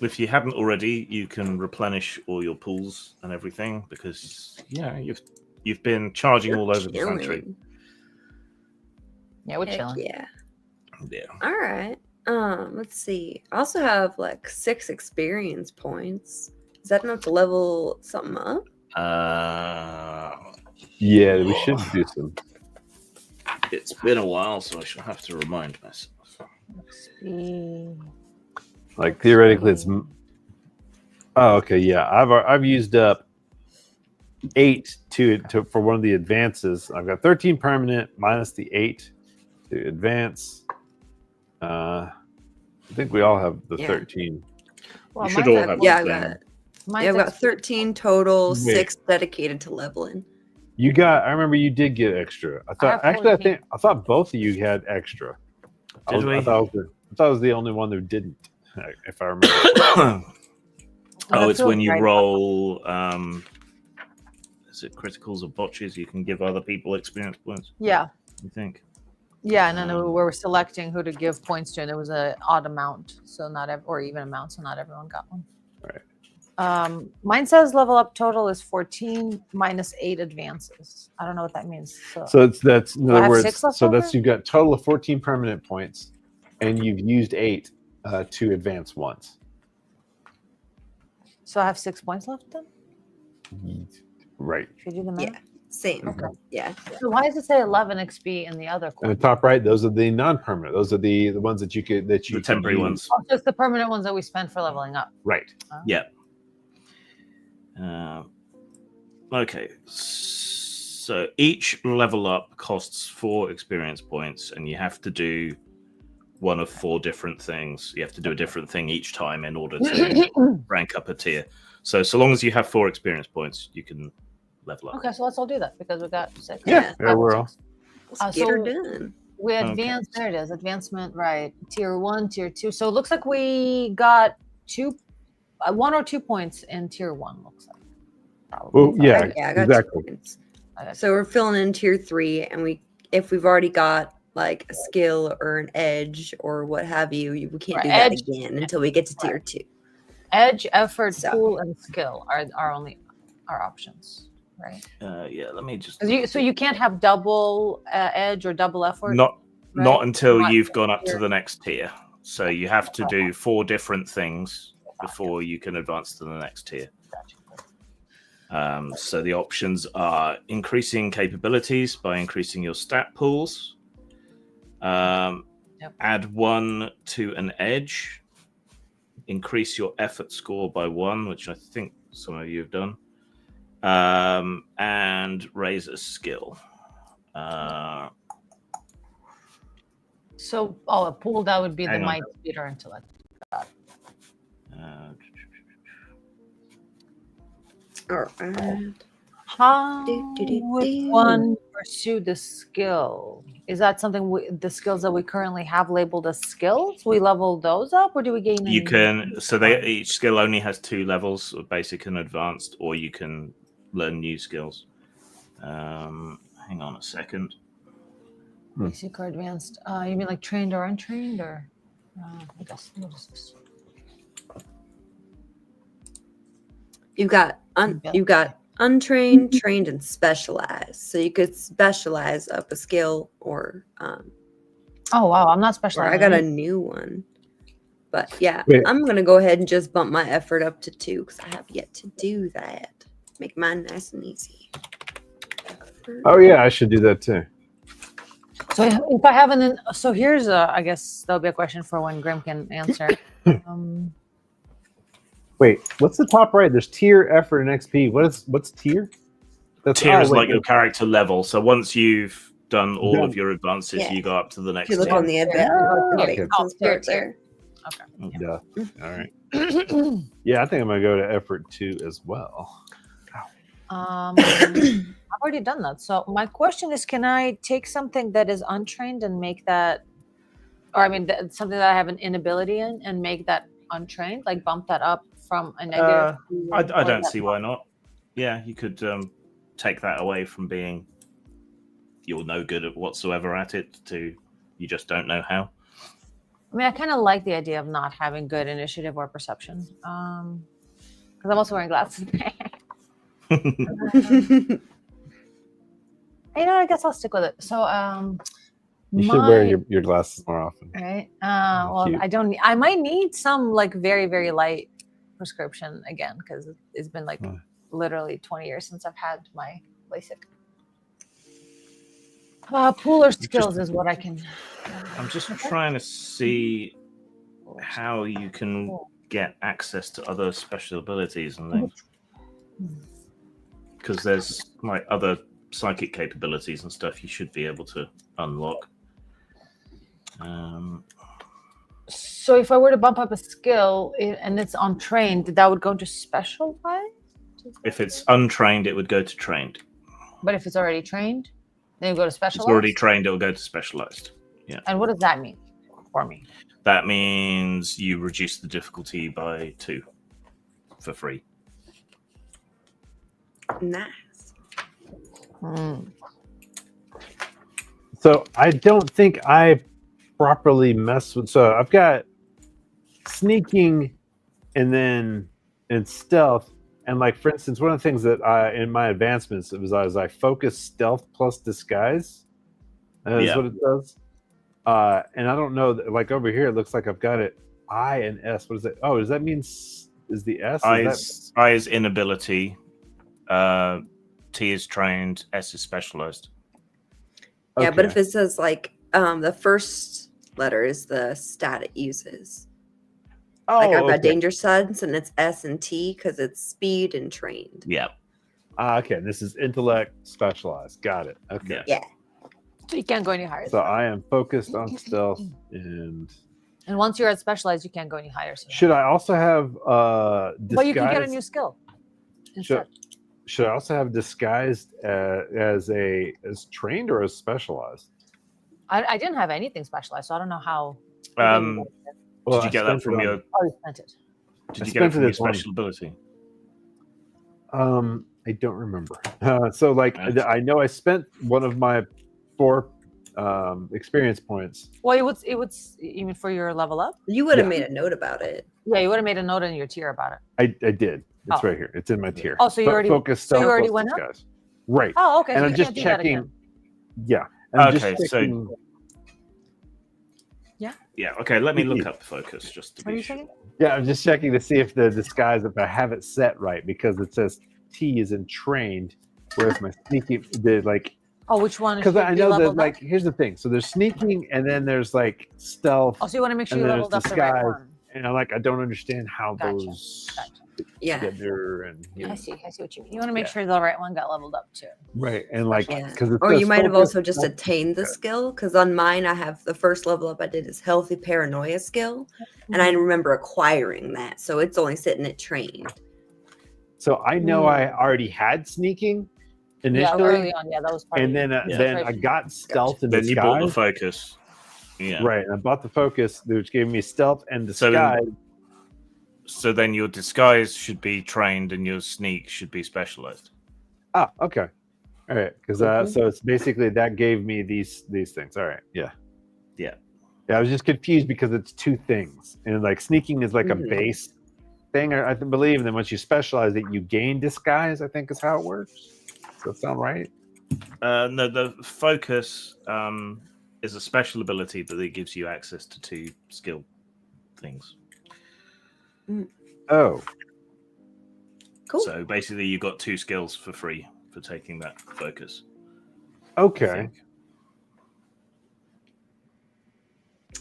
If you haven't already, you can replenish all your pools and everything because you've been charging all over the country. Yeah, we're Heck chilling. yeah. Yeah. All right. Let's see. I also have like 6 experience points. Is that enough to level something up? Yeah, we should do some. It's been a while, so I shall have to remind myself. Like theoretically, it's. Oh, okay. Yeah, I've used up 8 to for one of the advances. I've got 13 permanent minus the 8 to advance. I think we all have the 13. Well, you should all have. Yeah, I got it. I've got 13 total, 6 dedicated to leveling. You got. I remember you did get extra. I thought both of you had extra. Did we? I thought I was the only one who didn't. If I remember. It's when you roll. Is it criticals or botches? You can give other people experience points. Yeah. You think? Yeah, and then we were selecting who to give points to, and it was an odd amount, so or even amount, so not everyone got one. Right. Mine says level up total is 14 minus 8 advances. I don't know what that means. So that's in other words. So that's you've got total of 14 permanent points, and you've used 8 to advance once. So I have 6 points left then? Right. Should we do the math? Yeah, same. Okay. Yeah. So why does it say 11 XP in the other In corner? the top right, those are the non-permanent. Those are the ones that you The temporary ones. Oh, just the permanent ones that we spend for leveling up. Right. Yeah. Okay. So each level up costs 4 experience points, and you have to do one of 4 different things. You have to do a different thing each time in order to rank up a tier. So long as you have 4 experience points, you can level up. Okay, so let's all do that because we got 6. Yeah, we're all. Let's get her done. We advanced. Okay. There it is. Advancement, right? Tier 1, tier 2. So it looks like we got 1 or 2 points in tier 1. Looks like. Probably. Well, yeah, I got exactly. 2 points. So we're filling in tier 3, and if we've already got like a skill or an edge or what have you, we can't do that again until we get to tier 2. Edge, effort, tool, and skill are only our options, right? Yeah, let me just. So you can't have double edge or double effort. Not until you've gone up to the next tier. So you have to do 4 different things before you can advance to the next tier. So the options are increasing capabilities by increasing your stat pools. Add 1 to an edge. Increase your effort score by 1, which I think some of you have done. And raise a skill. So, a pool that would be the might, speed, or intellect. All right. How would one pursue the skill? Is that something the skills that we currently have labeled as skills? We level those up, or do we gain? You can. So each skill only has 2 levels of basic and advanced, or you can learn new skills. Hang on a second. Basic or advanced? You mean like trained or untrained, or? I guess what is this? You've got untrained, trained, and specialized. So you could specialize up a skill or. Oh wow, I'm not specialized. I got a new one, but yeah, I'm gonna go ahead and just bump my effort up to 2 because I have yet to do that. Make mine nice and easy. Oh yeah, I should do that too. So if I haven't, so here's I guess that'll be a question for when Grim can answer. Wait, what's the top right? There's tier, effort, and XP. What's tier? Tier is like your character level. So once you've done all of your advances, Yeah. you go up to the next If you look tier. on the advanced part tier. there. Yeah. All right. Yeah, I think I'm gonna go to effort 2 as well. I've already done that. So my question is, can I take something that is untrained and make that, or I mean, something that I have an inability in and make that untrained, like bump that up from a negative? I don't see why not. Yeah, you could take that away from being you're no good at whatsoever at it to you just don't know how. I mean, I kind of like the idea of not having good initiative or perception, because I'm also wearing glasses. You know, I guess I'll stick with it. So, you should wear your glasses more often, right? Well, I don't. I might need some like very, very light prescription again because it's been like literally 20 years since I've had my LASIK. Pooler skills is what I can. I'm just trying to see how you can get access to other special abilities and things. Because there's like other psychic capabilities and stuff you should be able to unlock. So if I were to bump up a skill and it's untrained, that would go to specialized? If it's untrained, it would go to trained. But if it's already trained, then you go to specialized? If it's already trained, it'll go to specialized. Yeah. And what does that mean for me? That means you reduce the difficulty by 2 for free. Nice. So I don't think I properly mess with. So I've got sneaking, and then stealth, and like for instance, one of the things that in my advancements it was I focus stealth plus disguise. That's what it does. And I don't know. Like over here, it looks like I've got it I and S. What is it? Oh, does that mean is the S? I is inability. T is trained. S is specialized. Yeah, but if it says like the first letter is the stat it uses. Oh, like I've got danger sense and it's S and T because it's speed and trained. Yeah. Okay. This is intellect specialized. Got it. Okay. Yeah. So you can't go any higher. So I am focused on stealth and once you're at specialized, you can't go any higher. So should I also have disguise? But you can get a new skill. Should I also have disguised as trained or as specialized? I didn't have anything specialized, so I don't know how. Did you get that from your? Oh, you spent it. Did you get it from your special ability? I don't remember. So like I know I spent one of my 4 experience points. Well, it would even for your level up. You would have made a note about it. Yeah, you would have made a note in your tier about it. I did. It's right here. It's in my tier. Oh, so you already focused. So you already went up. Guys. Right. Oh, okay. And so I'm just checking. Yeah. So. Yeah. Okay. Let me look up focus just to be sure. Yeah, I'm just checking to see if the disguise, if I have it set right, because it says T is in trained, whereas my sneaking did like. Oh, which one? Because I know that like here's the thing. So there's sneaking, and then there's like stealth. Oh, so you want to make sure you leveled up the right one. And I don't understand how those together. And I see what you mean. You want to make sure the right one got leveled up too. Right, and like because or you might have also just attained the skill. Because on mine, I have the first level up I did is healthy paranoia skill, and I remember acquiring that, so it's only sitting at trained. So I know I already had sneaking initially. Yeah, early on, that was part. And then I got stealth and disguise. Then you bought the focus. Yeah. Right, and I bought the focus, which gave me stealth and disguise. So then your disguise should be trained, and your sneak should be specialized. Ah, okay, all right. Because so it's basically that gave me these things. All right, yeah. I was just confused because it's 2 things, and like sneaking is like a base thing, I believe, and then once you specialize it, you gain disguise. I think is how it works. Does that sound right? No, the focus is a special ability that it gives you access to 2 skill things. Oh, cool. So basically, you got 2 skills for free for taking that focus. Okay.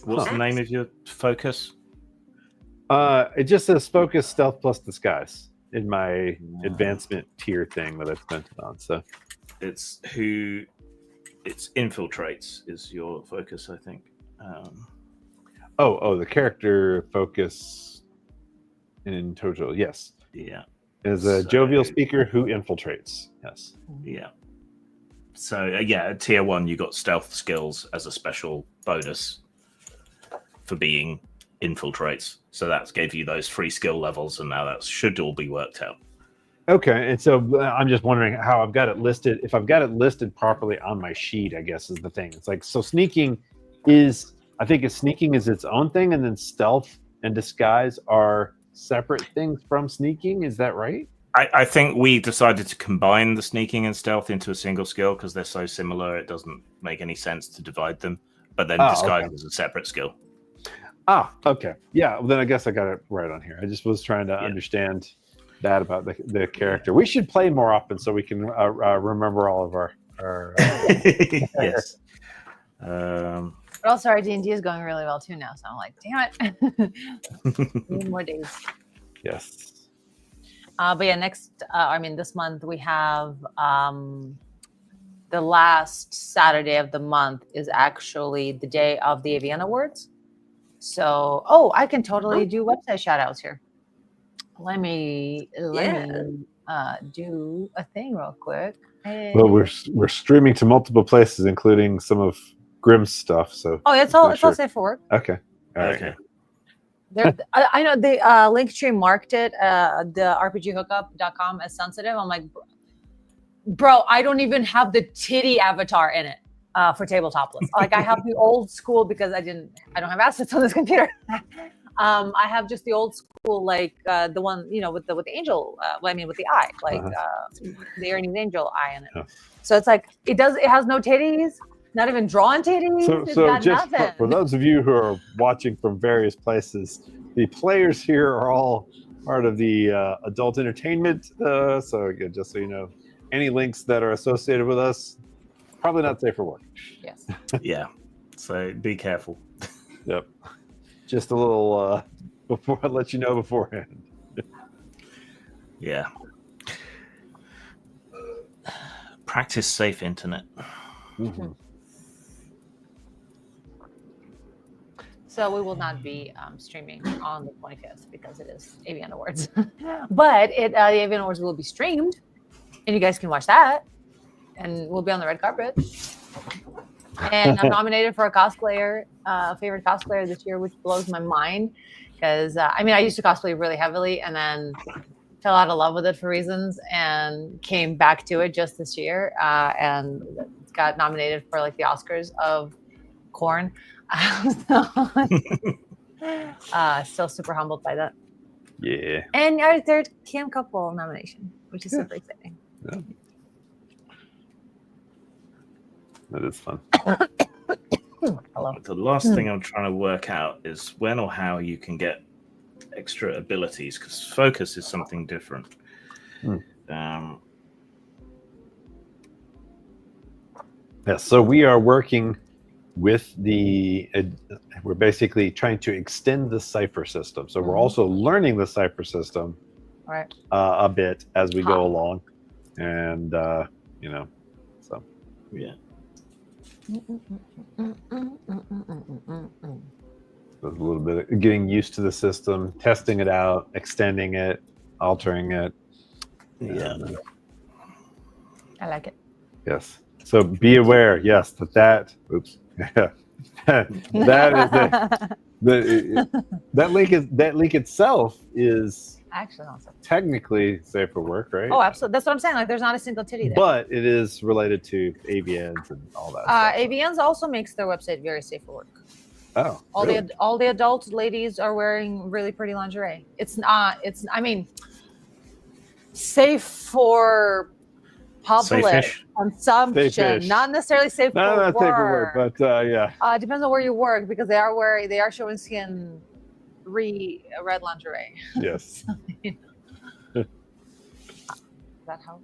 What's the name of your focus? It just says focus, stealth plus disguise in my advancement tier thing that I spent it on. So it's infiltrates is your focus, I think. the character focus in total, yes. Yeah. Is a jovial speaker who infiltrates. Yes. Yeah. So at tier 1 you got stealth skills as a special bonus for being infiltrates. So that gave you those 3 skill levels, and now that should all be worked out. Okay, and so I'm just wondering how I've got it listed. If I've got it listed properly on my sheet, I guess is the thing. It's like, so sneaking is, I think sneaking is its own thing, and then stealth and disguise are separate things from sneaking. Is that right? I think we decided to combine the sneaking and stealth into a single skill because they're so similar. It doesn't make any sense to divide them. But then disguise is a separate skill. Okay. Yeah, well, then I guess I got it right on here. I just was trying to understand that about the character. We should play more often so we can remember all of our yes. But also our D&D is going really well too now, so I'm like, damn it. Need more days. Yes. But yeah, this month we have the last Saturday of the month is actually the day of the AVN Awards. So, I can totally do website shout outs here. Let me do a thing real quick. Hey. Well, we're streaming to multiple places, including some of Grimm's stuff. So it's all safe for work. Okay. All right. Okay. I know the Linktree marked it, the RPGhookup.com as sensitive. I'm like, bro, I don't even have the titty avatar in it for Tabletopless. Like, I have the old school because I don't have assets on this computer. I have just the old school, like the one with the angel. With the eye, like the Ernie's angel eye in it. So it's like it has no titties. Not even drawn titties. So just for those of you who are watching from various places, the players here are all part of the adult entertainment. So again, just so you know, any links that are associated with us, probably not safe for work. Yes. Yeah. So be careful. Yep. Just a little before I let you know beforehand. Yeah. Practice safe internet. Mm-hmm. So we will not be streaming on the 25th because it is AVN Awards. But the AVN Awards will be streamed, and you guys can watch that, and we'll be on the red carpet. And I'm nominated for a favorite cosplayer this year, which blows my mind because I used to cosplay really heavily and then fell out of love with it for reasons and came back to it just this year and got nominated for like the Oscars of Corn. Still super humbled by that. Yeah. And our third Cam Couple nomination, which is super exciting. Yeah. That is fun. Hello. The last thing I'm trying to work out is when or how you can get extra abilities, because focus is something different. So we are working with we're basically trying to extend the cipher system. So we're also learning the cipher system a bit as we go along. And, so. Yeah. A little bit of getting used to the system, testing it out, extending it, altering it. Yeah. I like it. Yes. So be aware, yes, that that link itself is actually awesome. Technically safe for work, right? Oh, absolutely. That's what I'm saying. Like, there's not a single titty there. But it is related to AVNs and all that. AVNs also makes their website very safe for work. Oh, all the adult ladies are wearing really pretty lingerie. It's not. Safe for public consumption, not necessarily safe for work. Not safe for work, but yeah. It depends on where you work because they are showing skin red lingerie. Yes. Does that help?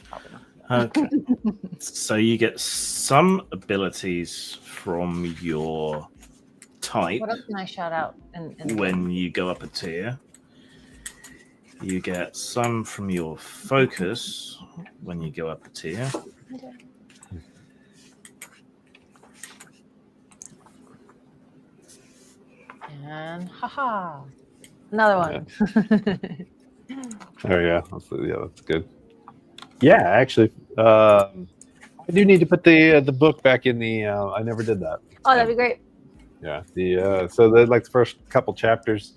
Probably not. Okay. So you get some abilities from your type. What else can I shout out? When you go up a tier, you get some from your focus when you go up a tier. Okay. And haha, another one. Oh yeah, that's good. Yeah, actually, I do need to put the book back in the. I never did that. Oh, that'd be great. Yeah, so the first couple chapters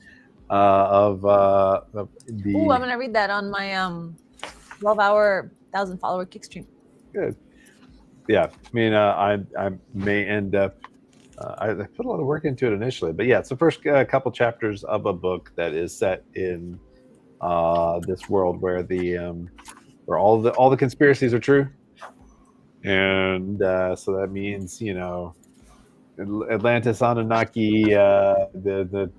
of the. Ooh, I'm gonna read that on my 12-hour 1,000-follower kick stream. Good. Yeah, I mean, I may end up. I put a lot of work into it initially, but yeah, it's the first couple chapters of a book that is set in this world where where all the conspiracies are true, and so that means Atlantis, Anunnaki, the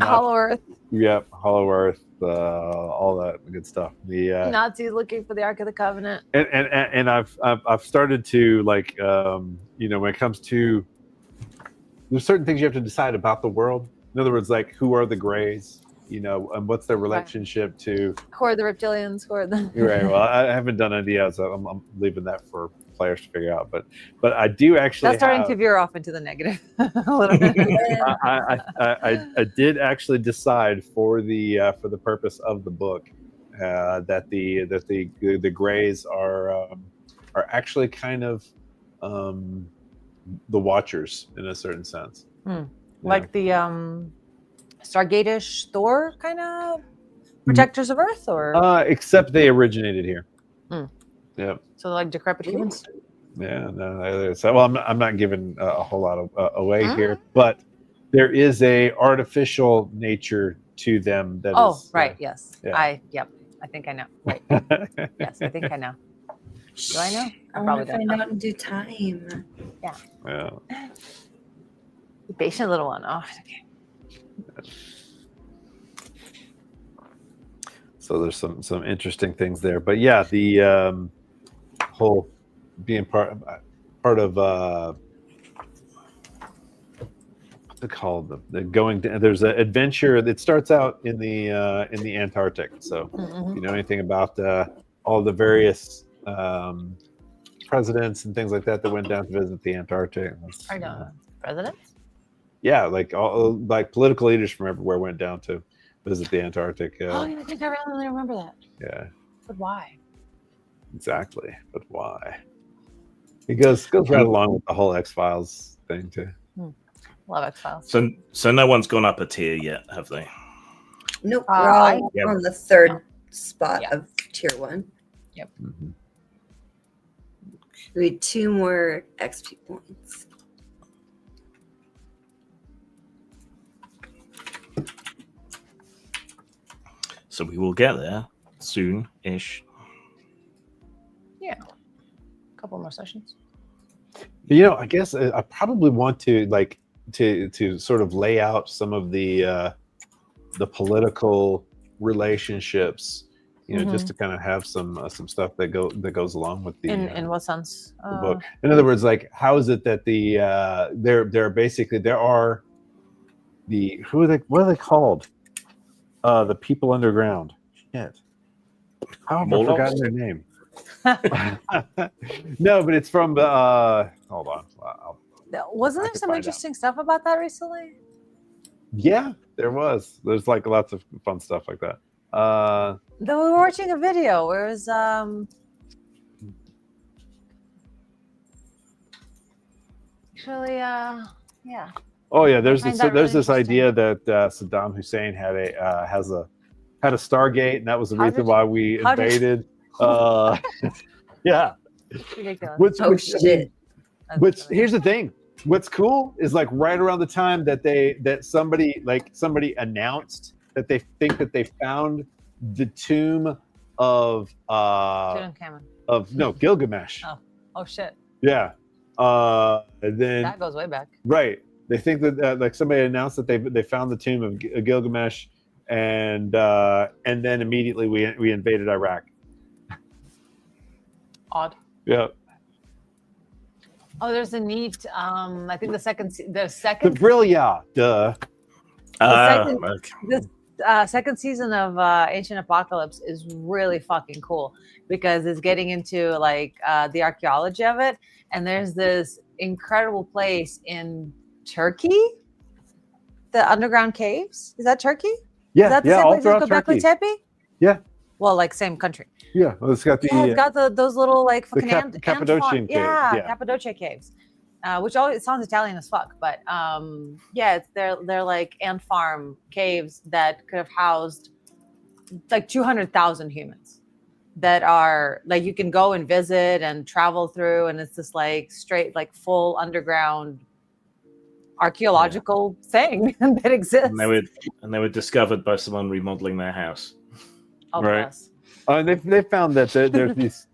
Hollow Earth. Yep, Hollow Earth, all that good stuff. The Nazis looking for the Ark of the Covenant. And I've started to when it comes to, there's certain things you have to decide about the world. In other words, like, who are the Greys? And what's their relationship to? Who are the reptilians? Who are the? Right. Well, I haven't done any yet, so I'm leaving that for players to figure out. But I do actually. That's starting to veer off into the negative a little bit. I did actually decide for the purpose of the book that the Greys are actually kind of the Watchers in a certain sense. Like the Stargate-ish Thor kind of protectors of Earth, or except they originated here. Yeah. So like decrepit humans. Yeah. No. So, well, I'm not giving a whole lot of away here, but there is a artificial nature to them. That is, right. Yes. Yeah. I think I know. Right. Yes, I think I know. Do I know? I want to find out in due time. Yeah. Yeah. Be patient, little one. Oh, okay. So there's some interesting things there, but yeah, the whole being part of what's it called? The going to, there's an adventure that starts out in the Antarctic. So if you know anything about all the various presidents and things like that went down to visit the Antarctic. I know. Presidents? Yeah, like political leaders from everywhere went down to visit the Antarctic. I think I really remember that. Yeah. But why? Exactly. But why? It goes right along with the whole X-Files thing too. Love X-Files. So no one's gone up a tier yet, have they? Nope. We're all on the third spot of tier 1. Yep. Mm-hmm. We need 2 more XP points. So we will get there soon-ish. Yeah. A couple more sessions. I guess I probably want to to sort of lay out some of the political relationships, just to kind of have some stuff that goes along with the in what sense? The book. In other words, like, how is it that there are what are they called? The people underground. Shit. How have I forgotten their name? No, but it's from hold on. Wasn't there some interesting stuff about that recently? Yeah, there was. There's like lots of fun stuff like that. We were watching a video where it was actually yeah. Oh yeah, there's this idea that Saddam Hussein had a Stargate, and that was the reason why we invaded. Yeah. Ridiculous. Shit. Which here's the thing. What's cool is, like, right around the time that somebody announced that they think that they found the tomb of Gilgamesh. Oh shit. Yeah. And then that goes way back. Right. They think that somebody announced that they found the tomb of Gilgamesh, and then immediately we invaded Iraq. Odd. Yeah. Oh, there's a neat. I think the second. The The second. Brillia, duh. second- Okay. This second season of Ancient Apocalypse is really fucking cool because it's getting into like the archaeology of it, and there's this incredible place in Turkey, the underground caves. Is that Turkey? Yeah, Is that the yeah, same all place as throughout Göbekli Turkey. Tepe? Yeah. Well, like same country. Yeah, well, it's got the Yeah, it's got those little like the fucking Cappadocian caves. yeah, Yeah. Cappadocia caves, which always sounds Italian as fuck, but yeah, it's they're like ant farm caves that could have housed like 200,000 humans that are like you can go and visit and travel through, and it's this like straight like full underground archaeological thing that exists. And they were discovered by someone remodeling their house. Oh, Right. bless. They found that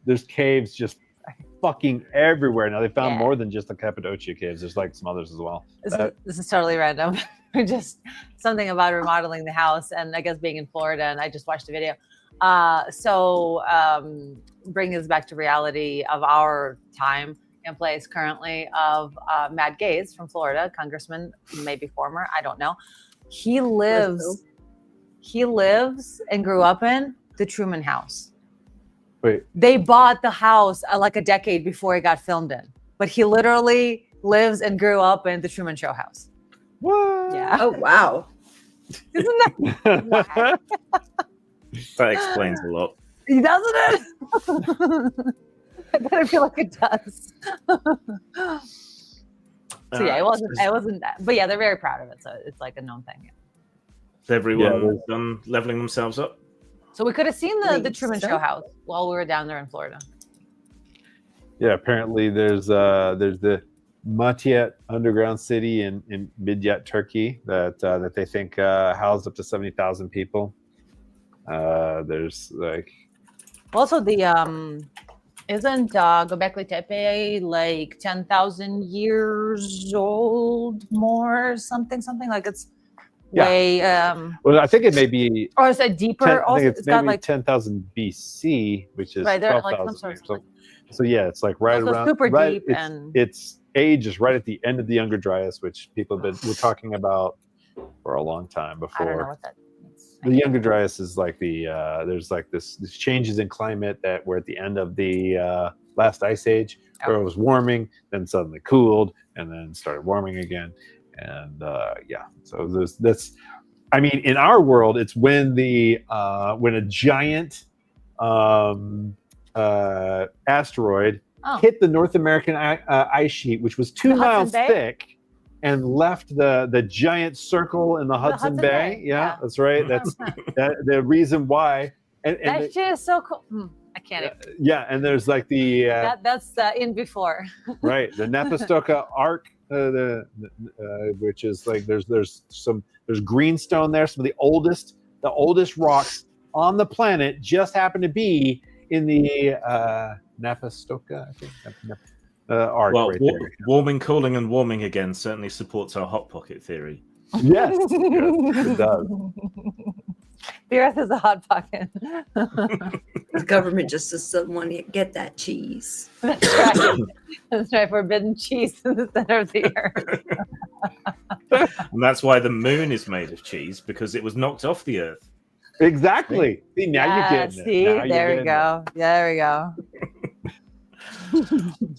there's caves just fucking everywhere now. They found Yeah. more than just the Cappadocia caves. There's like some others as well. This is totally random. Just something about remodeling the house, and I guess being in Florida, and I just watched the video. Bringing us back to reality of our time and place currently of Matt Gaetz from Florida, congressman, maybe former, I don't know. He lives and grew up in the Truman House. Wait, They bought the house like a decade before it got filmed in, but he literally lives and grew up in the Truman Show house. what? Yeah. Oh wow. Isn't that whack? That explains a lot. Doesn't it? I feel like it does. So yeah, it wasn't that, but yeah, they're very proud of it. So it's like a known thing. Is everyone Yeah, done leveling themselves up? So we could have seen I the think Truman so. Show house while we were down there in Florida. Yeah, apparently there's the Matiat underground city in Midyat, Turkey that they think housed up to 70,000 people. There's like Also, the isn't Göbekli Tepe like 10,000 years old more, something like it's Yeah. way well, I think it may be or is it deeper? I think it's It's got maybe like 10,000 BC, which is right there, like 12,000 some years. sort of So yeah, it's like right also around super right, deep, it's, and its age is right at the end of the Younger Dryas, which people have been talking about for a long time I don't know before. what that means. The Younger Dryas is like the there's like this changes in climate that were at the end of the last ice age, where it was warming, then suddenly cooled, and then started warming again, and yeah. So that's I mean, in our world, it's when when a giant asteroid hit the North American ice sheet, which was 2 miles thick, and left the giant circle in the Hudson Bay. Yeah, that's right. That's the reason why. And that shit is so cool. I can't. Yeah, and there's like the that's in before. right, the Napastoka Arc, which is like there's greenstone there. Some of the oldest rocks on the planet just happen to be in the Napastoka, I think. Arc. Well, right there. warming, cooling, and warming again certainly supports our hot pocket theory. Yes, it does. The Earth is a hot pocket. The government just doesn't want to get that cheese. That's right. That's right. Forbidden cheese in the center of the Earth. And that's why the moon is made of cheese, because it was knocked off the Earth. Exactly. See, now you're getting it. See, Now there we go. There we go.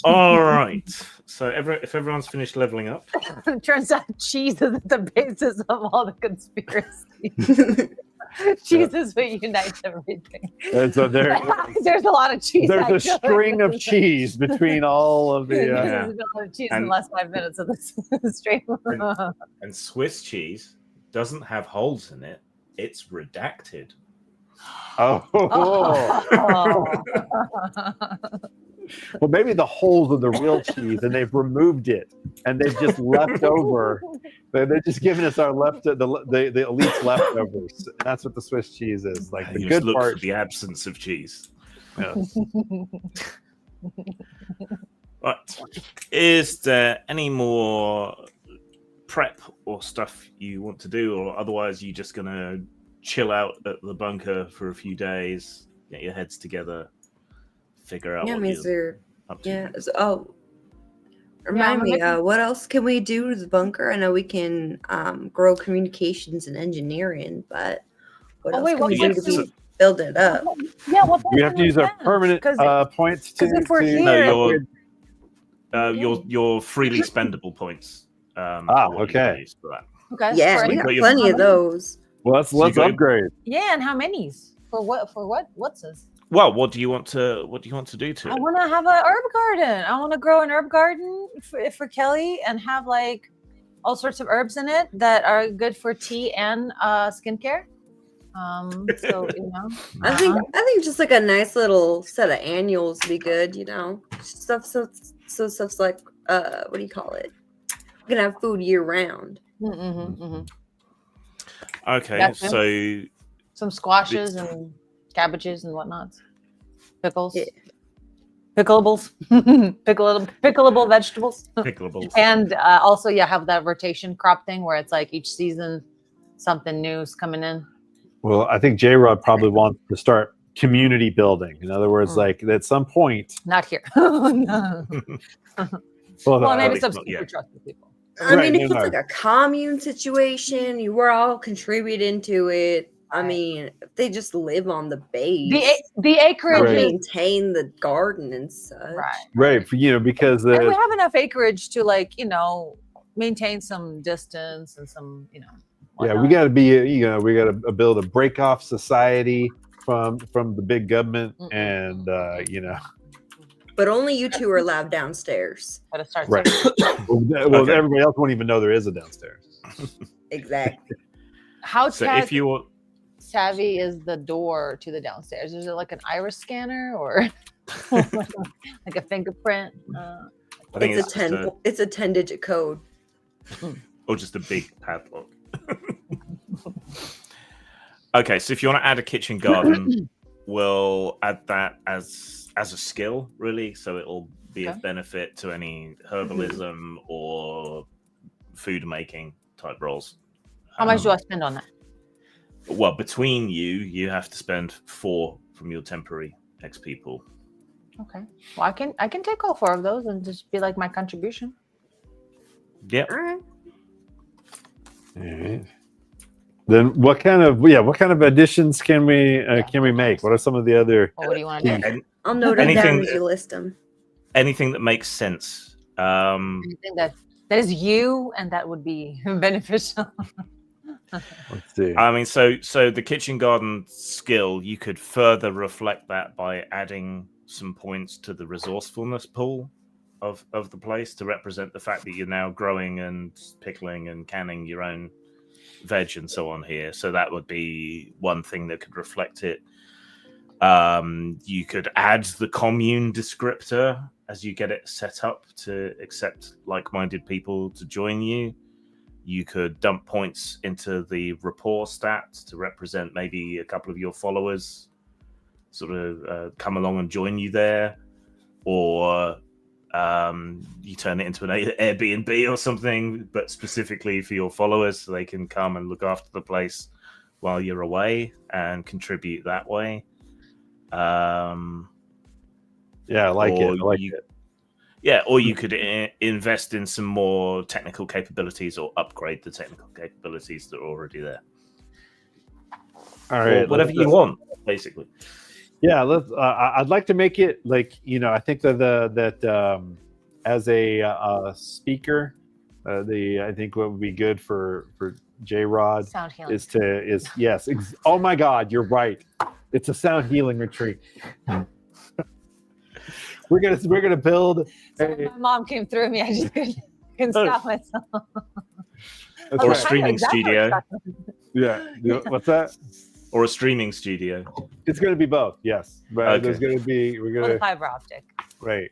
All right. So if everyone's finished leveling up, Turns out cheese is at the basis of all the conspiracy. Cheese is what unites everything. And so there's a lot of cheese. There's a string of cheese between all of the. There's a lot of cheese in the last 5 minutes of this stream. And Swiss cheese doesn't have holes in it. It's redacted. Oh. Well, maybe the holes are the real cheese, and they've removed it, and they've just left over. They're just giving us our the elite's leftovers. That's what the Swiss cheese is. Like the You good just look part. for the absence of cheese. Yes. Right. Is there any more prep or stuff you want to do, or otherwise you just gonna chill out at the bunker for a few days, get your heads together, figure out Yeah, I what mean, you're up to? yeah. So, Remind me, maybe- what else can we do to the bunker? I know we can grow communications and engineering, but what else wait, can what we do points? to build it up? Yeah, what We have to use our permanent points to. if we're to No, here- your freely spendable points. Okay. You can use for that. Okay. Yeah, for we any- got got your- plenty of those. Well, let's So you got- upgrade. Yeah, and how many's? For what? What's this? Well, what do you want to do to I it? want to have an herb garden. I want to grow an herb garden for Kelly and have like all sorts of herbs in it that are good for tea and skincare. So I think just like a nice little set of annuals would be good, you know. Stuff's like what do you call it? We can have food year round. Okay, Gotcha. so some squashes and cabbages and whatnots, pickles, Yeah. pickleables, pickleable vegetables, pickleables. and also have that rotation crop thing where it's like each season something new is coming in. Well, I think J-Rod probably wants to start community building. In other words, like at some point. Not here. No. Well, maybe some super trusted people. I mean, if no, it's no. like a commune situation, you were all contributing to it. I mean, if they just live on the base, The acreage Right. is maintain the garden and such. right. Right, because And we have enough acreage to maintain some distance and some we whatnot. got to be we got to build a break off society from the big government, and But only you two are allowed downstairs. Gotta start right. Well, Okay. everybody else won't even know there is a downstairs. Exactly. How So if you savvy is the door to the downstairs? Is it like an iris scanner or like a fingerprint? I think It's a 10-digit code. or just a big padlock. Okay, so if you want to add a kitchen garden, we'll add that as a skill, really. So it'll be of benefit to any herbalism or food making type roles. How much do I spend on that? Well, between you have to spend 4 from your temporary XP pool. Okay. Well, I can take all 4 of those and just be like my contribution. Yep. All right. All right. Then what kind of additions can we make? What are some of the other? Well, what do you want to do? And I'll note them Anything- down as you list them. anything that makes sense. Anything that is you and that would be beneficial. Let's see. I mean, so the kitchen garden skill, you could further reflect that by adding some points to the resourcefulness pool of the place to represent the fact that you're now growing and pickling and canning your own veg and so on here. So that would be one thing that could reflect it. You could add the commune descriptor as you get it set up to accept like-minded people to join you. You could dump points into the rapport stats to represent maybe a couple of your followers sort of come along and join you there. Or you turn it into an Airbnb or something, but specifically for your followers so they can come and look after the place while you're away and contribute that way. Yeah, I like it. I like it. Yeah, or you could invest in some more technical capabilities or upgrade the technical capabilities that are already there. All right, Or whatever you want, basically. Yeah, let's. I'd like to make it like I think that as a speaker, I think what would be good for J-Rod Sound healing. Oh my God, you're right. It's a sound healing retreat. We're gonna build. Sorry, my mom came through me. I just couldn't stop myself. Or a right. streaming studio. Yeah. What's that? Or a streaming studio. It's going to be both. Yes, but Okay. there's going to be With a fiber optic. right.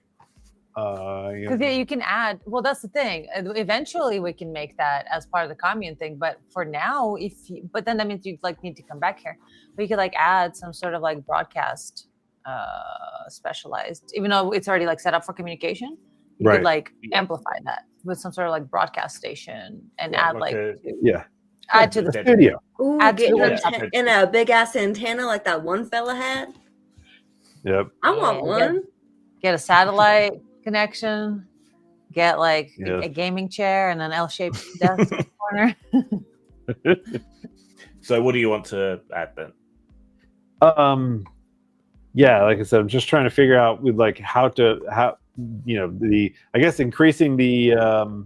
Because you can add. Well, that's the thing. Eventually, we can make that as part of the commune thing. But for now, but then that means you need to come back here. But you could add some sort of broadcast specialized, even though it's already set up for communication. You could amplify that with some sort of broadcast station and add add to the studio. Ooh, Add to get in a big ass antenna like that one fella had. Yep. I want one. Get a satellite connection. Get like a gaming chair and an L-shaped desk in the corner. So what do you want to add then? Yeah, like I said, I'm just trying to figure out with like how I guess increasing the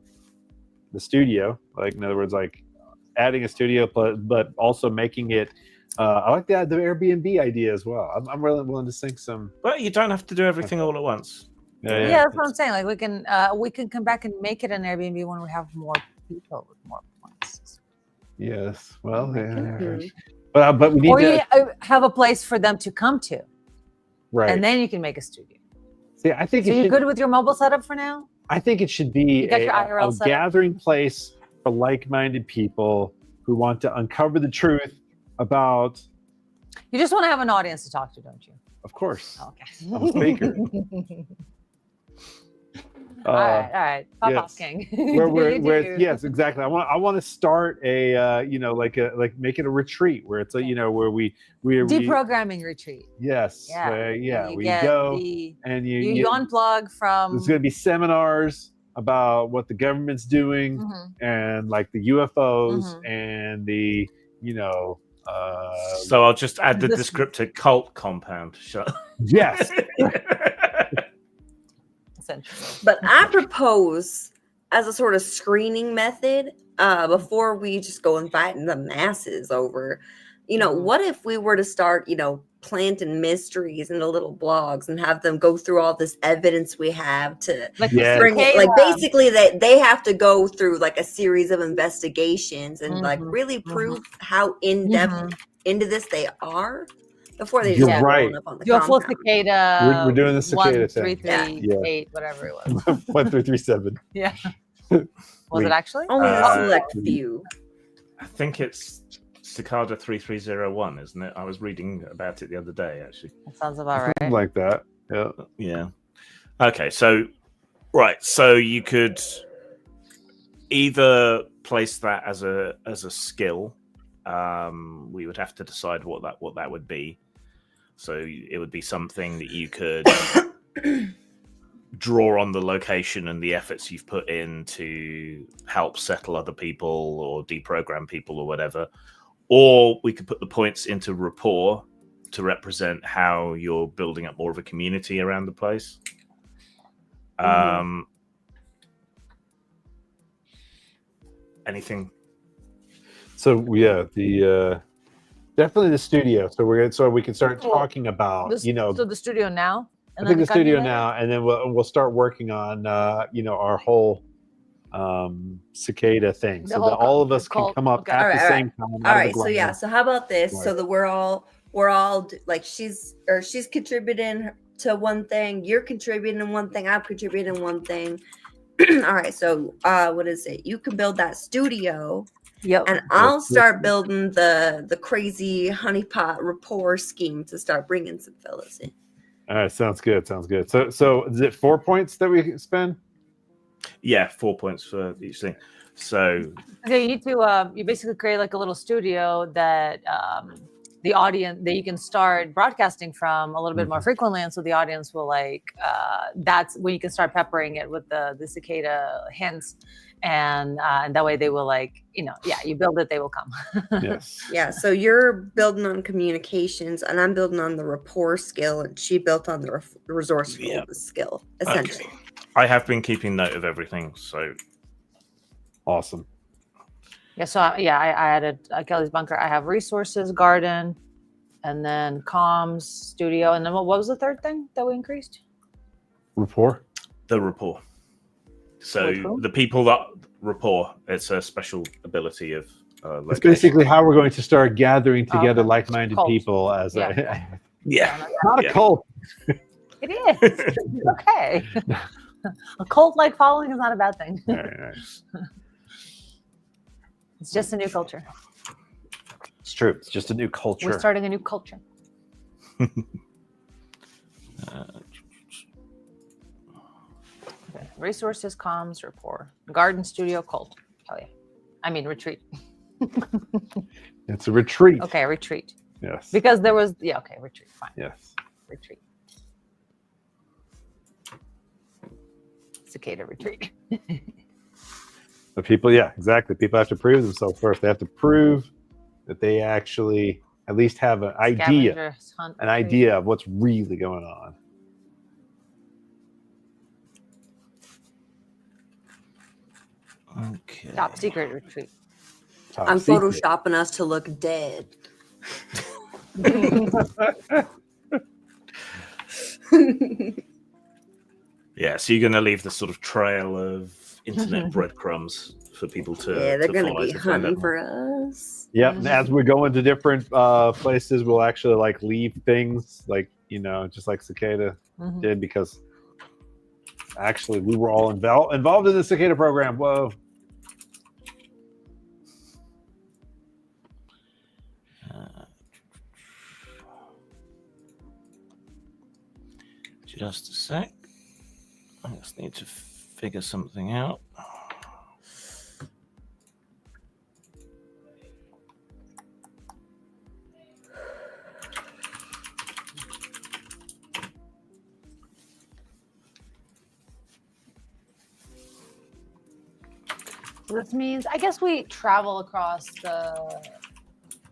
studio, like in other words, like adding a studio, but also making it. I like the Airbnb idea as well. I'm really willing to sink some. But you don't have to do everything all at once. Yeah, that's what I'm saying. Like we can come back and make it an Airbnb when we have more people with more points. Yes, well, but we need to have a place for them to come to, right? And then you can make a studio. See, I think you're good with your mobile setup for now. I think it should be a gathering place for like-minded people who want to uncover the truth about. You just want to have an audience to talk to, don't you? Of course. Okay. I'm a speaker. All right. Pop King. Yes, exactly. I want to start a make it a retreat where it's where we deprogramming retreat. Yes. Yeah. We go and you unplug from. There's going to be seminars about what the government's doing and like the UFOs and the So I'll just add the descriptor cult compound. Yes. But I propose as a sort of screening method, before we just go inviting the masses over, what if we were to start, planting mysteries into little blogs and have them go through all this evidence we have to bring it, like basically they have to go through like a series of investigations and like really prove how in-depth into this they are. Before they just right. up on the full cicada. We're doing the cicada 1338, whatever it was. 1337. Yeah. Was it actually? Only a select few. I think it's Cicada 3301, isn't it? I was reading about it the other day, actually. That sounds about right. Something like that. Yeah. Yeah. Okay, so you could either place that as a skill. We would have to decide what that would be. So it would be something that you could draw on the location and the efforts you've put in to help settle other people or deprogram people or whatever. Or we could put the points into rapport to represent how you're building up more of a community around the place. Anything? So yeah, the definitely the studio. So we can start talking about So the studio now. I think the studio now, and then we'll start working on our whole cicada thing, so that all of us can come up at the same time. All right. So how about this? Right. So that we're all like she's contributing to one thing, you're contributing one thing, I'm contributing one thing. All right. So what is it? You can build that studio. Yep. And I'll start building the crazy honeypot rapport scheme to start bringing some fellas in. All right, sounds good. So is it 4 points that we spend? Yeah, 4 points for each thing. So okay, you need to you basically create like a little studio that the audience that you can start broadcasting from a little bit more frequently, and so the audience will that's when you can start peppering it with the cicada hints. And that way they will you build it, they will come. Yes. Yeah. So you're building on communications, and I'm building on the rapport skill, and she built on the resourceful skill, essentially. Okay. I have been keeping note of everything, so awesome. Yeah. So I added Kelly's bunker. I have resources, garden, and then comms, studio, and then what was the third thing that we increased? Rapport. The rapport. So the people that rapport, it's a special ability of it's basically how we're going to start gathering together like-minded people as not a cult. It is. Okay. A cult-like following is not a bad thing. Right. It's just a new culture. It's true. It's just a new culture. We're starting a new culture. Resources, comms, rapport, garden, studio, cult. Oh yeah, I mean retreat. It's a retreat. Okay, retreat. Yes. Because there was retreat. Fine. Yes. Retreat. cicada retreat. But people, yeah, exactly. People have to prove themselves first. They have to prove that they actually at least have an idea of what's really going on. Okay. Top secret retreat. I'm photoshopping us to look dead. Yeah, so you're going to leave the sort of trail of internet breadcrumbs for people to yeah, they're going to follow be hunting for us. Yep. And as we go into different places, we'll actually like leave things like, you know, just like Cicada did, because actually we were all involved in the Cicada program. Whoa. Just a sec. I just need to figure something out. This means, I guess we travel across the.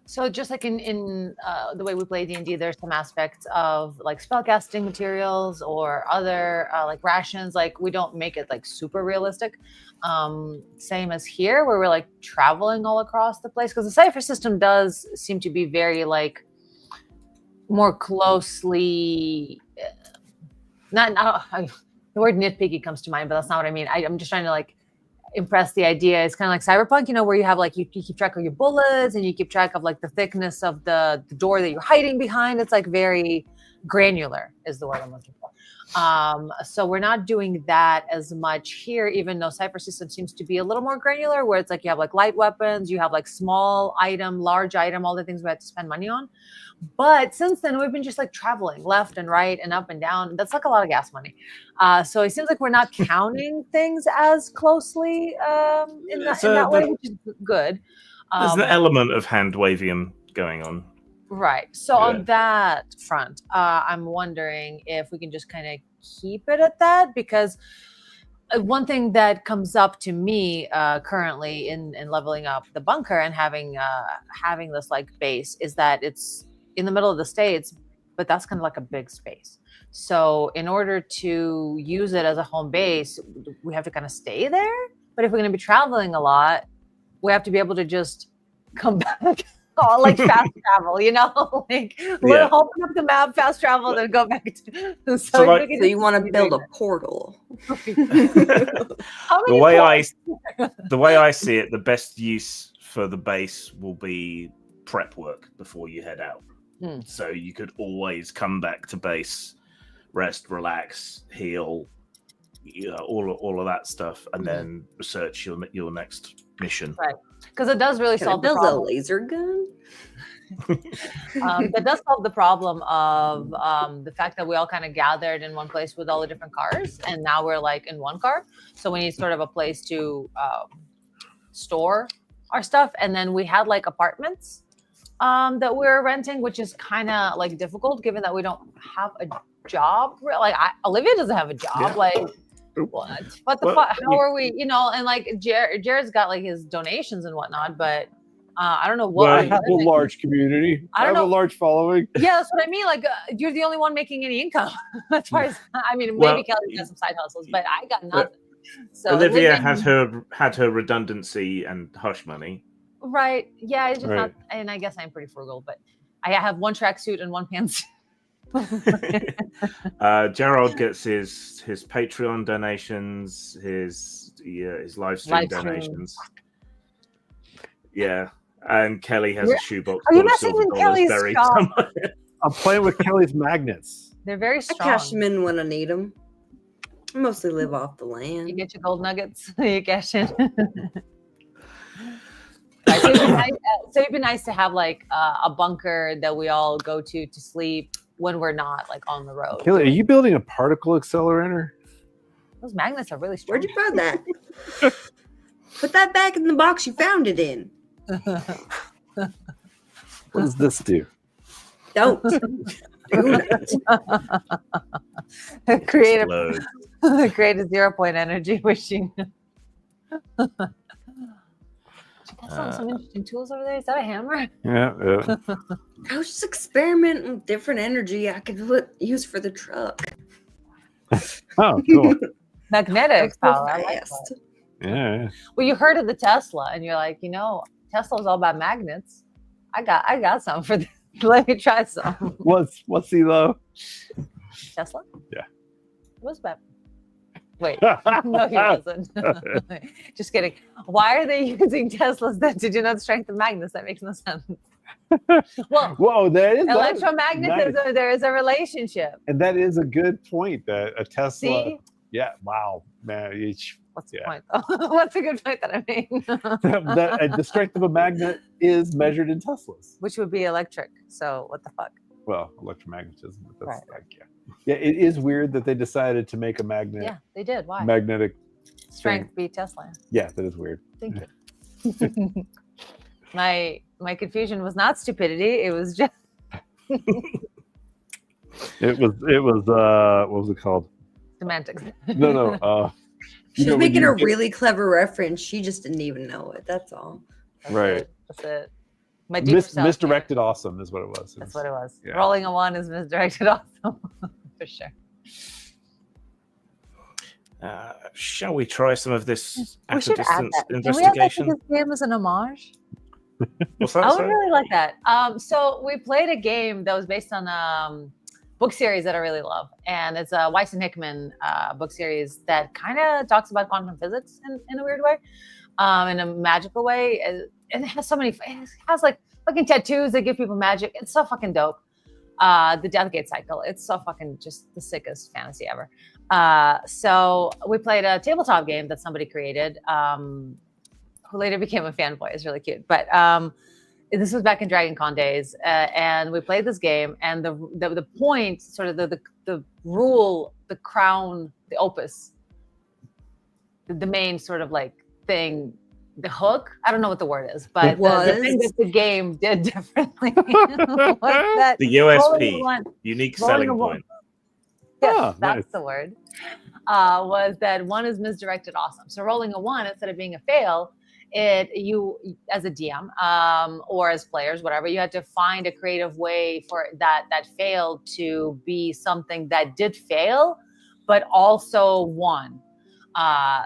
So just like in the way we play D&D, there's some aspects of like spellcasting materials or other like rations. Like we don't make it like super realistic. Same as here, where we're like traveling all across the place, because the cipher system does seem to be very like more closely. The word nitpicky comes to mind, but that's not what I mean. I'm just trying to like impress the idea. It's kind of like Cyberpunk, you know, where you have like you keep track of your bullets and you keep track of like the thickness of the door that you're hiding behind. It's like very granular is the word I'm looking for. So we're not doing that as much here, even though Cypher System seems to be a little more granular, where it's like you have like light weapons, you have like small item, large item, all the things we have to spend money on. But since then, we've been just like traveling left and right and up and down. That's like a lot of gas money. So it seems like we're not counting things as closely in that way, which is good. There's an element of hand wavium going on. Right. So on that front, I'm wondering if we can just kind of keep it at that, because one thing that comes up to me currently in leveling up the bunker and having this like base is that it's in the middle of the States, but that's kind of like a big space. So in order to use it as a home base, we have to kind of stay there. But if we're going to be traveling a lot, we have to be able to just come back. Oh, like fast travel, you know, like we'll open up the map, fast travel, then go back to. So you want to build a portal. The way I see it, the best use for the base will be prep work before you head out. So you could always come back to base, rest, relax, heal, all of that stuff, and then research your next mission. Right. Because it does really solve the problem. A laser gun? That does solve the problem of the fact that we all kind of gathered in one place with all the different cars, and now we're like in one car. So we need sort of a place to store our stuff. And then we had like apartments that we were renting, which is kind of like difficult given that we don't have a job. Like Olivia doesn't have a job. Like, what the fuck? How are we? You know, and like Jared's got like his donations and whatnot, but I don't know what. I have a large community. I have a large following. Yeah, that's what I mean. Like you're the only one making any income. As far as I mean, maybe Kelly's got some side hustles, but I got nothing. So Olivia had her redundancy and hush money. Right. Yeah, it's just not. And I guess I'm pretty frugal, but I have one tracksuit and one pants. Gerald gets his Patreon donations, his live stream donations. Yeah, and Kelly has a shoebox. Are you messing with Kelly's shop? I'm playing with Kelly's magnets. They're very strong. I cash them in when I need them. I mostly live off the land. You get your gold nuggets. You cash in. Right, so it'd be nice to have like a bunker that we all go to sleep when we're not like on the road. Kelly, are you building a particle accelerator? Those magnets are really strong. Where'd you find that? Put that back in the box you found it in. What does this do? Don't. Creative. Create a 0-point energy wishing. Some interesting tools over there. Is that a hammer? Yeah. I was just experimenting with different energy I could use for the truck. Oh, cool. Magnetics So power. I like fast. that. Yeah. Well, you heard of the Tesla, and you're like, Tesla's all about magnets. I got some for this. Let me try some. What's he though? Tesla? Yeah. It was bad. Wait, no, he wasn't. Just kidding. Why are they using Teslas then? Did you know the strength of magnets? That makes no sense. Well, whoa, there is electromagnetism. There is a relationship. And that is a good point. That a Tesla. See? Yeah. Wow, man. What's the point, though? What's a good point that I made? The strength of a magnet is measured in Teslas. Which would be electric. So what the fuck? Well, electromagnetism. But that's Right. Yeah, it is weird that they decided to make a magnet. Yeah, they did. Why? Magnetic Strength be Tesla. Yeah, that is weird. Thank you. My confusion was not stupidity. It was just. It was what was it called? Semantics. No. She's making a really clever reference. She just didn't even know it. That's all. Right. That's it. My deeper self misdirected awesome is what it was. That's what it was. Yeah. Rolling a 1 is misdirected awesome. For sure. Shall we try some of this We at a should add distance that. Can we add that to investigation? this game as an homage? What's that? I would Sorry? really like that. So we played a game that was based on a book series that I really love, and it's a Weiss and Hickman book series that kind of talks about quantum physics in a weird way, in a magical way. And it has so many. It has like fucking tattoos that give people magic. It's so fucking dope. The Deathgate cycle. It's so fucking just the sickest fantasy ever. So we played a tabletop game that somebody created. Who later became a fanboy. It's really cute. But this was back in Dragon Con days, and we played this game. And the point, sort of the rule, the crown, the opus, the main sort of like thing, the hook. I don't know what the word is, but the thing that the game did differently was that the USP, unique selling point. Yes, that's the word. Was that 1 is misdirected awesome. So rolling a 1 instead of being a fail. You as a DM or as players, whatever, you had to find a creative way for that fail to be something that did fail, but also won.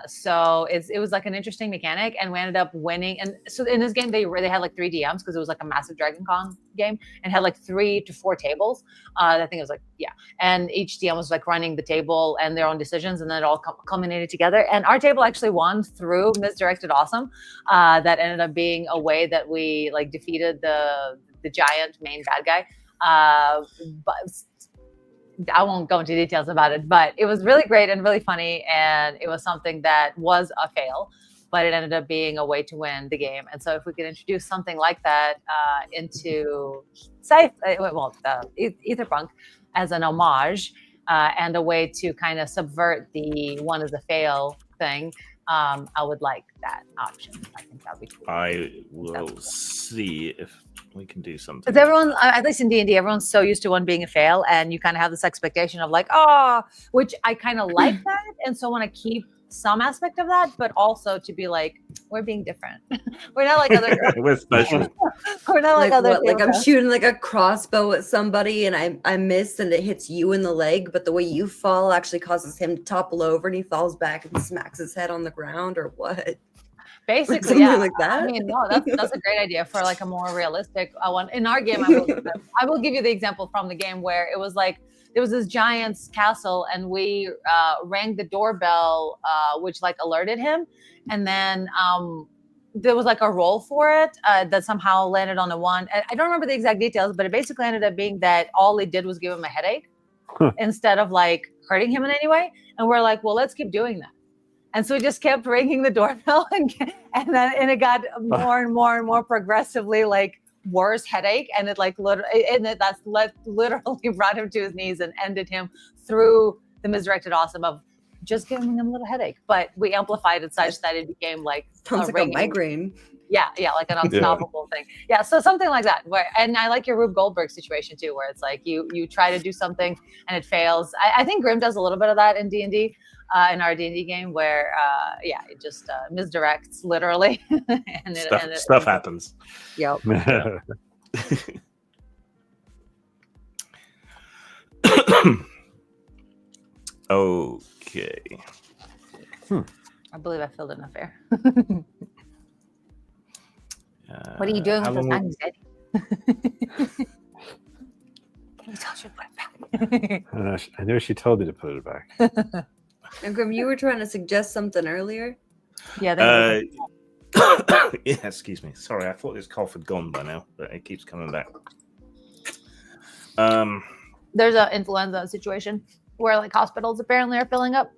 So it was like an interesting mechanic, and we ended up winning. And so in this game, they had like 3 DMs because it was like a massive Dragon Con game and had like 3 to 4 tables. I think it was like, yeah. And each DM was like running the table and their own decisions, and then it all culminated together. And our table actually won through Misdirected Awesome. That ended up being a way that we like defeated the giant main bad guy. But I won't go into details about it, but it was really great and really funny. And it was something that was a fail, but it ended up being a way to win the game. And so if we could introduce something like that into Aetherpunk as an homage and a way to kind of subvert the 1 is a fail thing, I would like that option. I think that'd be cool. I will see if we can do something. Because everyone, at least in D&D, everyone's so used to 1 being a fail, and you kind of have this expectation of like, which I kind of like that, and so want to keep some aspect of that, but also to be like, we're being different. We're not like other girls. We're special. We're not like other. Like I'm shooting like a crossbow at somebody and I miss and it hits you in the leg, but the way you fall actually causes him to topple over and he falls back and smacks his head on the ground, or what? Basically, something yeah. like that. I mean, no, that's a great idea for like a more realistic one. In our game, I will give you the example from the game where it was like there was this giant's castle, and we rang the doorbell, which like alerted him, and then there was like a roll for it that somehow landed on a 1. I don't remember the exact details, but it basically ended up being that all it did was give him a headache instead of like hurting him in any way. And we're like, well, let's keep doing that. And so we just kept ringing the doorbell, and it got more and more and more progressively like worse headache, and it like literally brought him to his knees and ended him through the Misdirected Awesome of just giving him a little headache. But we amplified it such that it became like sounds like a migraine. Yeah, like an unstoppable thing. Yeah, so something like that. And I like your Rube Goldberg situation too, where it's like you try to do something and it fails. I think Grim does a little bit of that in D&D, in our D&D game, where it just misdirects literally, and stuff happens. Yep. Yeah. Okay. I believe I filled in a fair. What are you doing with those magnets, Eddie? Can you tell she put it back? I know she told me to put it back. And Grim, you were trying to suggest something earlier. Yeah. Yeah, excuse me. Sorry, I thought this cough had gone by now, but it keeps coming back. There's an influenza situation where like hospitals apparently are filling up,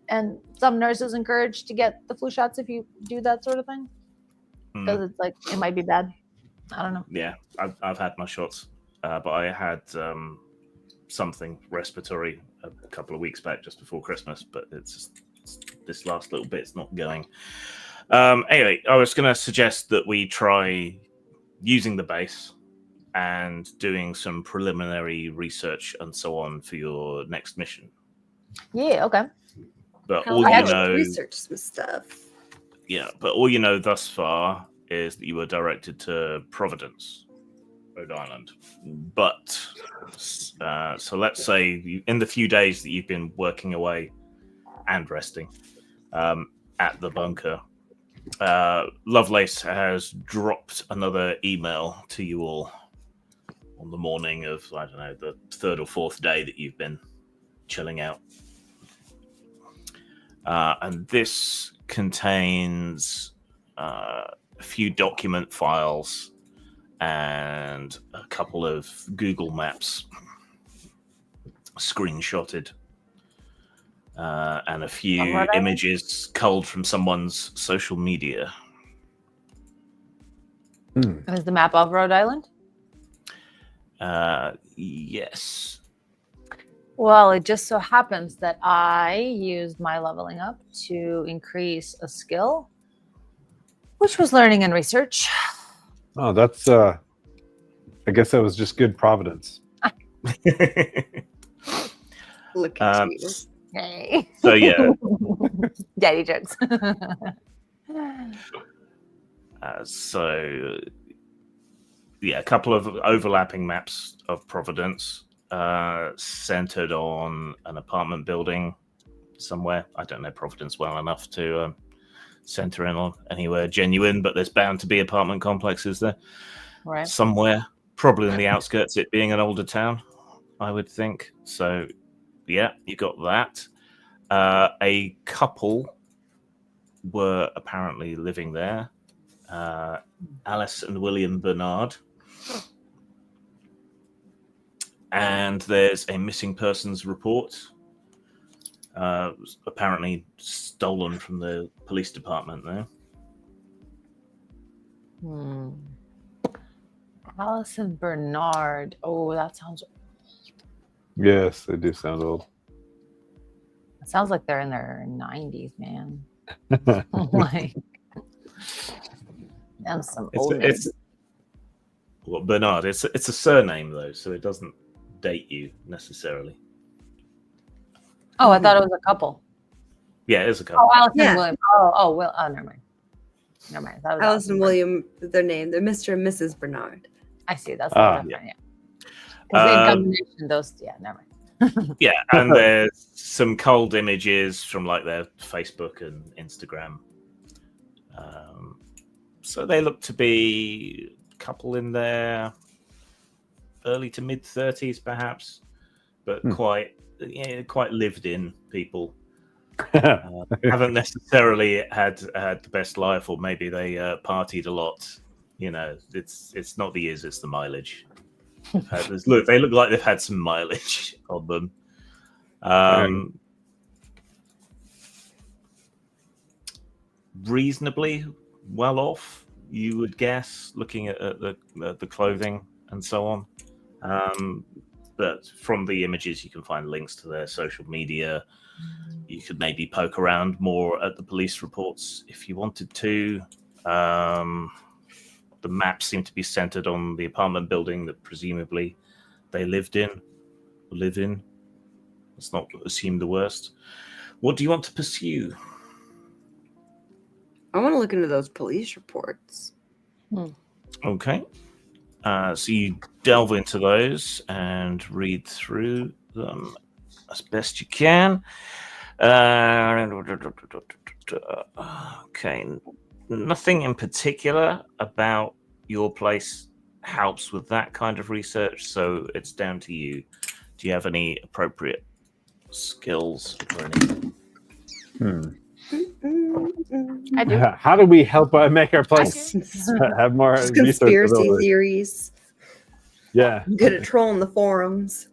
and some nurses encouraged to get the flu shots if you do that sort of thing, because it's like it might be bad. I don't know. Yeah, I've had my shots, but I had something respiratory a couple of weeks back just before Christmas, but it's this last little bit's not going. Anyway, I was going to suggest that we try using the base and doing some preliminary research and so on for your next mission. Yeah, okay. But all you know, research some stuff. Yeah, but all you know thus far is that you were directed to Providence, Rhode Island. But so let's say in the few days that you've been working away and resting at the bunker, Lovelace has dropped another email to you all on the morning of, I don't know, the third or fourth day that you've been chilling out. And this contains a few document files and a couple of Google Maps screenshotted, and a few images culled from someone's social media. Is the map of Rhode Island? Yes. Well, it just so happens that I used my leveling up to increase a skill, which was learning and research. Oh, that's I guess that was just good providence. Look at you. Hey. So yeah. Daddy jokes. So yeah, a couple of overlapping maps of Providence, centered on an apartment building somewhere. I don't know Providence well enough to center in on anywhere genuine, but there's bound to be apartment complexes there, right? Somewhere, probably in the outskirts, it being an older town, I would think. So yeah, you got that. A couple were apparently living there. Alice and William Bernard. And there's a missing persons report, apparently stolen from the police department there. Alice and Bernard. Oh, that sounds... Yes, they do sound old. It sounds like they're in their 90s, man. Like, them some old... Well, Bernard, it's a surname, though, so it doesn't date you necessarily. Oh, I thought it was a couple. Yeah, it is a couple. Oh, Alice and William. Oh, never mind. Never mind. That was Alice and William, their name. They're Mr. and Mrs. Bernard. I see. That's different. Yeah. In combination, those. Yeah, never mind. Yeah, and there's some cold images from like their Facebook and Instagram. So they look to be a couple in their early to mid 30s, perhaps, but quite lived-in people. Haven't necessarily had the best life, or maybe they partied a lot. You know, it's not the years, it's the mileage. They look like they've had some mileage on them. Reasonably well off, you would guess, looking at the clothing and so on. But from the images, you can find links to their social media. You could maybe poke around more at the police reports if you wanted to. The map seemed to be centered on the apartment building that presumably they live in. Let's not assume the worst. What do you want to pursue? I want to look into those police reports. Okay. So you delve into those and read through them as best you can. Okay. Nothing in particular about your place helps with that kind of research, so it's down to you. Do you have any appropriate skills or anything? I do. How do we help make our place have more Just research conspiracy ability? theories. Yeah. I'm good at trolling the forums.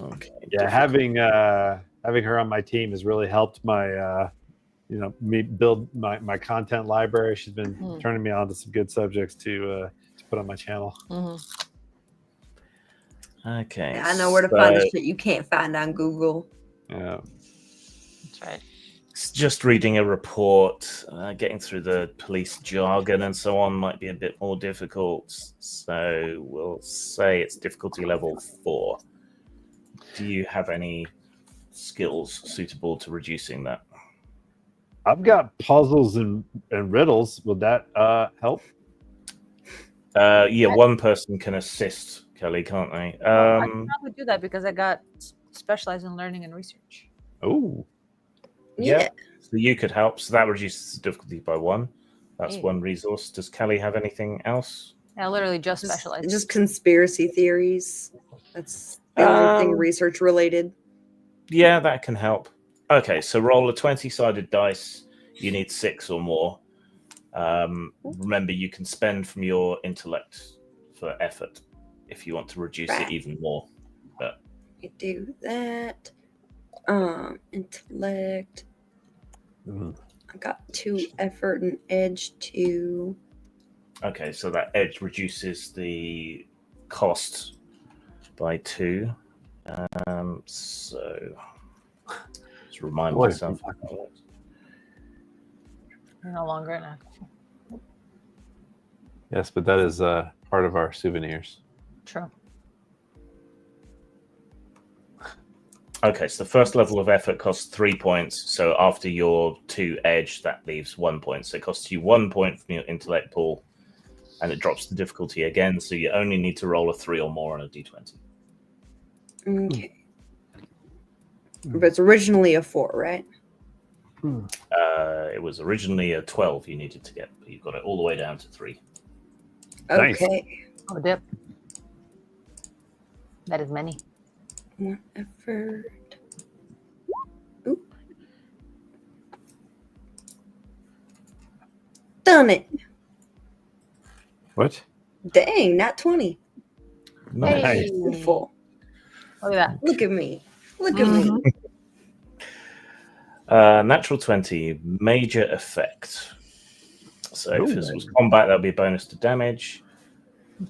Okay. Yeah, having her on my team has really helped my me build my content library. She's been turning me on to some good subjects to put on my channel. Okay. Yeah, I know where to find the shit you can't find on Google. Yeah. That's right. It's just reading a report, getting through the police jargon and so on might be a bit more difficult. So we'll say it's difficulty level 4. Do you have any skills suitable to reducing that? I've got puzzles and riddles. Would that help? Yeah, one person can assist Kelly, can't they? I can probably do that because I got specialized in learning and research. Oh. Yeah. So you could help. So that reduces the difficulty by 1. That's one resource. Does Kelly have anything else? I literally just specialized. Just conspiracy theories. That's the only thing research related. Yeah, that can help. Okay, so roll a 20-sided dice. You need 6 or more. Remember, you can spend from your intellect for effort if you want to reduce it even more. But you do that. Intellect. I got 2 effort and edge 2. Okay, so that edge reduces the cost by 2. So just remind myself. No longer an actor. Yes, but that is part of our souvenirs. True. Okay, so the first level of effort costs 3 points. So after your 2 edge, that leaves 1 point. So it costs you 1 point from your intellect pool, and it drops the difficulty again. So you only need to roll a 3 or more on a d20. Okay. But it's originally a 4, right? It was originally a 12 you needed to get, but you got it all the way down to 3. Okay. Nice. Oh, dip. That is many. 1 effort. Oop. Done it. What? Dang, not 20. Nice. Beautiful. Look at that. Look at me. Look at me. Natural 20, major effect. So if this was combat, that would be a bonus to damage,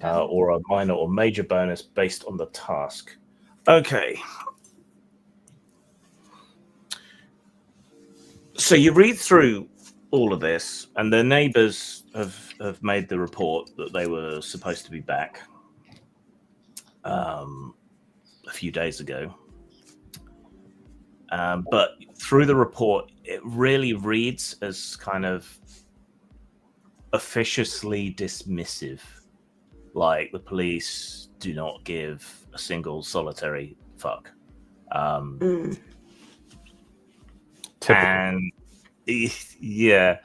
or a minor or major bonus based on the task. Okay. So you read through all of this, and the neighbors have made the report that they were supposed to be back a few days ago. But through the report, it really reads as kind of officiously dismissive. Like the police do not give a single solitary fuck. And yeah,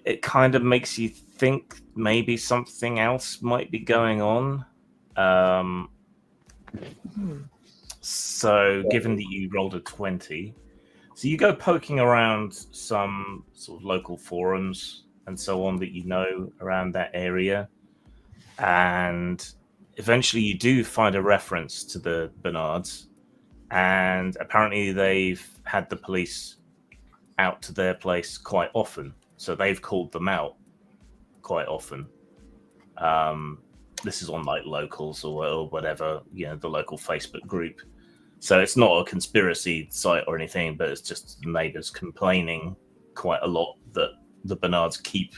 it kind of makes you think maybe something else might be going on. So given that you rolled a 20, so you go poking around some sort of local forums and so on that you know around that area, and eventually you do find a reference to the Bernards, and apparently they've had the police out to their place quite often, so they've called them out quite often. This is on like locals or whatever, the local Facebook group. So it's not a conspiracy site or anything, but it's just neighbors complaining quite a lot that the Bernards keep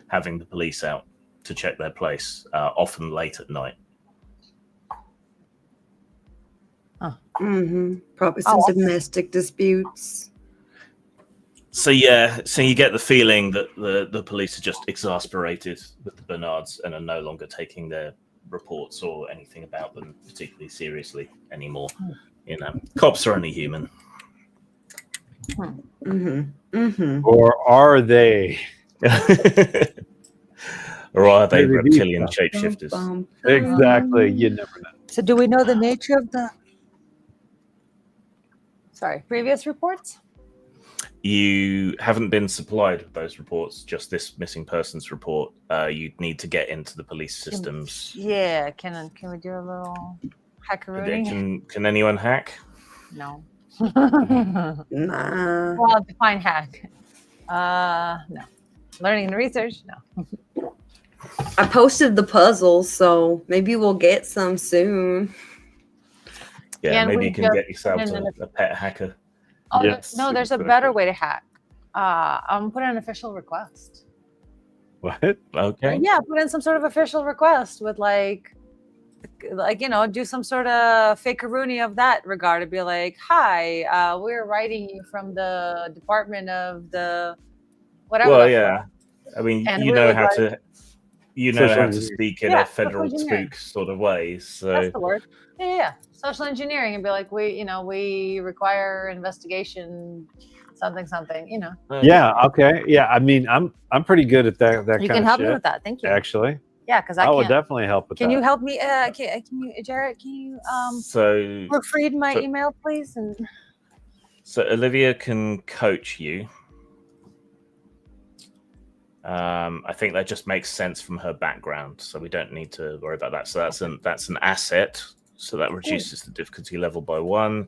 having the police out to check their place, often late at night. Probably some domestic disputes. So you get the feeling that the police are just exasperated with the Bernards and are no longer taking their reports or anything about them particularly seriously anymore. You know, cops are only human. Or are they? Or are they Maybe reptilian these shapeshifters? Exactly. You never know. So do we know the nature of the previous reports? You haven't been supplied with those reports, just this missing persons report. You'd need to get into the police systems. Yeah, can we do a little hackaroonie? Can anyone hack? No. Nah. Well, define hack. No. Learning and research? No. I posted the puzzles, so maybe we'll get some soon. Yeah, Can maybe we you can just get yourself put in a pet hacker. Oh, Yes, no, there's a exactly. better way to hack. I'm put in an official request. What? Okay. Yeah, put in some sort of official request with like do some sort of fakeroony of that regard. To be like, hi, we're writing you from the Department of the whatever. Well, yeah. I mean, And you we know would how like- to Social how to engineering. speak in Yeah, a federal social engineering. spook sort of way. So That's the word. Yeah. Social engineering and be like, we require investigation, something. Yeah. Okay. Yeah. I mean, I'm pretty good at that You kind can of help shit. me with that. Thank you. Actually, Yeah, because I I would can't. definitely help with Can that. you help me? Can you, Jarrett? Can you so proofread my so- email, please? And so Olivia can coach you. I think that just makes sense from her background, so we don't need to worry about that. So that's an asset. So that reduces the difficulty level by 1.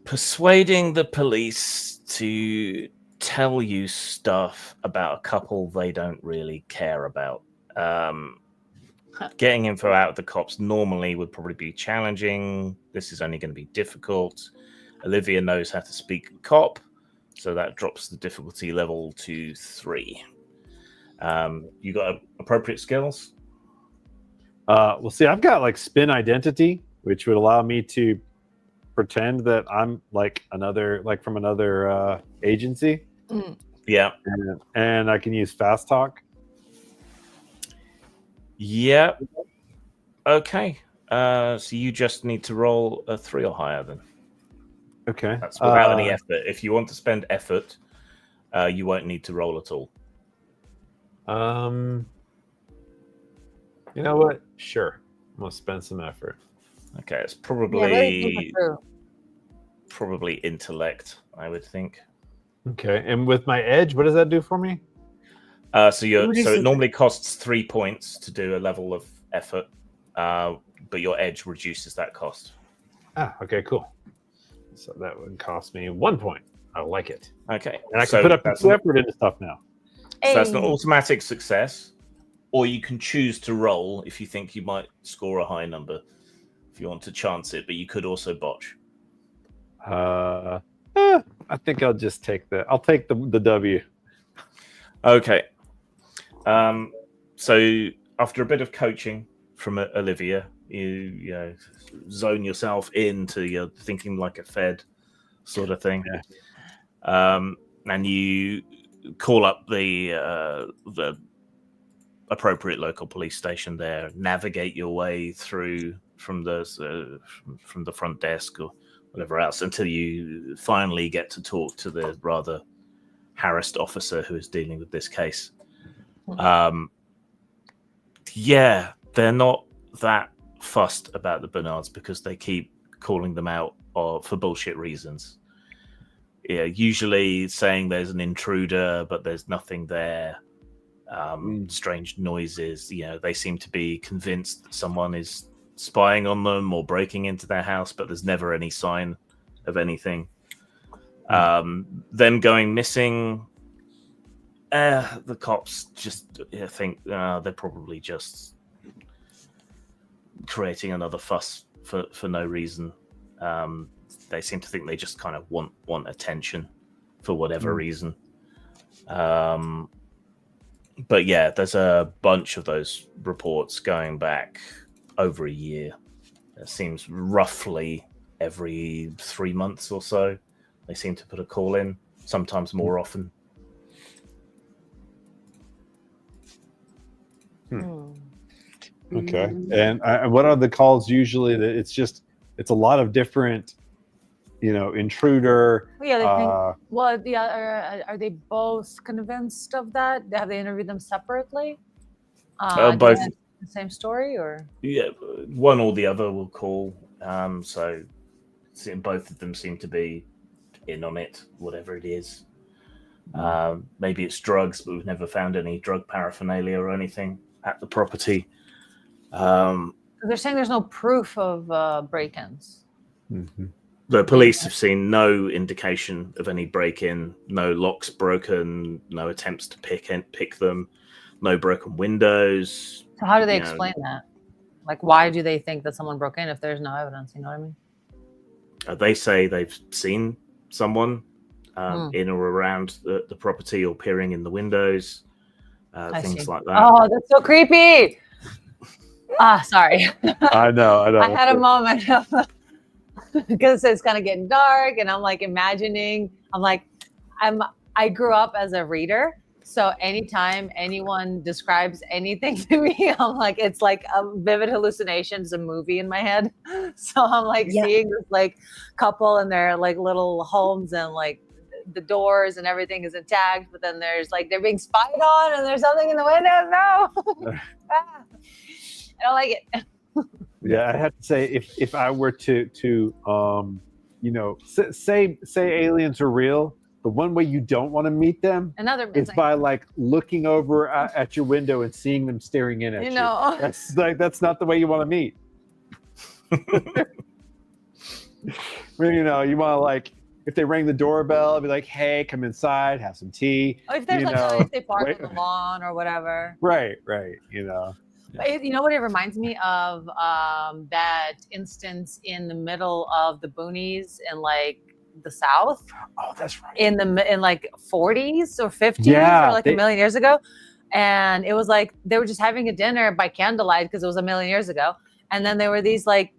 Persuading the police to tell you stuff about a couple they don't really care about. Getting info out of the cops normally would probably be challenging. This is only going to be difficult. Olivia knows how to speak cop, so that drops the difficulty level to 3. You got appropriate skills? Well, see, I've got like spin identity, which would allow me to pretend that I'm like from another agency. Yeah. And I can use fast talk. Yeah. Okay. So you just need to roll a 3 or higher then. Okay. That's without any effort. If you want to spend effort, you won't need to roll at all. You know what? Sure. I'm gonna spend some effort. Okay, it's probably intellect, I would think. Okay. And with my edge, what does that do for me? So it normally costs 3 points to do a level of effort, but your edge reduces that cost. Okay, cool. So that would cost me 1 point. I like it. Okay. And I can put up some effort into stuff now. So that's an automatic success, or you can choose to roll if you think you might score a high number, if you want to chance it, but you could also botch. I think I'll just take I'll take the W. Okay. So after a bit of coaching from Olivia, you zone yourself into your thinking like a Fed sort of thing. Yeah. And you call up the appropriate local police station there, navigate your way through from the front desk or whatever else until you finally get to talk to the rather harassed officer who is dealing with this case. Yeah, they're not that fussed about the Bernards because they keep calling them out for bullshit reasons. Yeah, usually saying there's an intruder, but there's nothing there. Strange noises. They seem to be convinced that someone is spying on them or breaking into their house, but there's never any sign of anything. Them going missing. The cops just think they're probably just creating another fuss for no reason. They seem to think they just kind of want attention for whatever reason. But yeah, there's a bunch of those reports going back over a year. It seems roughly every 3 months or so they seem to put a call in, sometimes more often. Okay. And what are the calls usually? That it's a lot of different, intruder. Yeah, they think. Well, yeah. Are they both convinced of that? Have they interviewed them separately? Both. The same story, or yeah, one or the other will call. So both of them seem to be in on it, whatever it is. Maybe it's drugs, but we've never found any drug paraphernalia or anything at the property. They're saying there's no proof of break-ins. Mm-hmm. The police have seen no indication of any break-in, no locks broken, no attempts to pick them, no broken windows. So how do they explain that? Like, why do they think that someone broke in if there's no evidence? You know what I mean? They say they've seen someone in or around the property or peering in the windows, things like that. Oh, that's so creepy. Sorry. I know. I had a moment because it's kind of getting dark, and I'm like imagining. I grew up as a reader, so anytime anyone describes anything to me, I'm like, it's like a vivid hallucination. It's a movie in my head. So I'm like seeing this like couple in their like little homes, and like the doors and everything is intact, but then there's like they're being spied on, and there's something in the window. No. I don't like it. Yeah, I have to say, if I were to say aliens are real, the one way you don't want to meet them is by like looking over at your window and seeing them staring in at you. That's not the way you want to meet. You want to like, if they ring the doorbell, be like, "Hey, come inside, have some tea." Or if there's if they park on the lawn or whatever. Right. But you know what it reminds me of? That instance in the middle of the boonies in like the South. Oh, that's right. In like 40s or 50s or like a million years ago. And it was like they were just having a dinner by candlelight because it was a million years ago. And then there were these like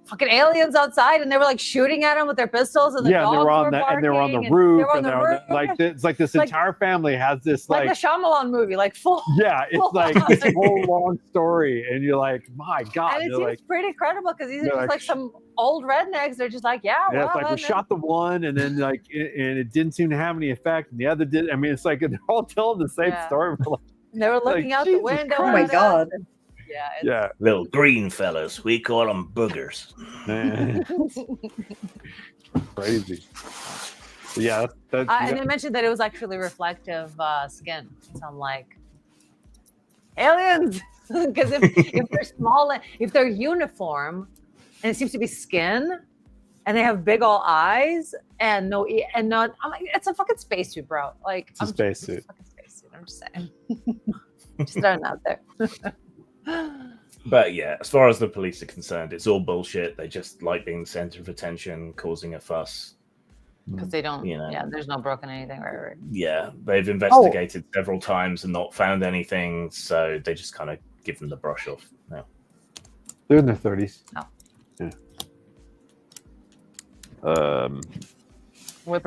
fucking aliens outside, and they were like shooting at them with their pistols, and the dogs were barking, and they were on the roof, roof. It's like this entire family has this like the Shyamalan movie, like full. Yeah, it's like this whole long story, and you're like, my God. And it seems pretty credible because these are just like some old rednecks. They're just like, it's like we shot the one, and then like, and it didn't seem to have any effect, and the other did. I mean, it's like they're all telling the same story. They were looking out the window. Oh my God. Yeah, little green fellas. We call them boogers. Crazy. Yeah, and they mentioned that it was actually reflective skin. So I'm like, aliens, because if they're small, if they're uniform, and it seems to be skin, and they have big old eyes and not. I'm like, it's a fucking spacesuit, bro. Like, it's a spacesuit. Fucking spacesuit. I'm just saying. Just throwing out there. But yeah, as far as the police are concerned, it's all bullshit. They just like being the center of attention, causing a fuss. Because they don't, there's no broken anything, right? Yeah, they've investigated several times and not found anything, so they just kind of give them the brush off now. They're in their 30s. Oh. Yeah.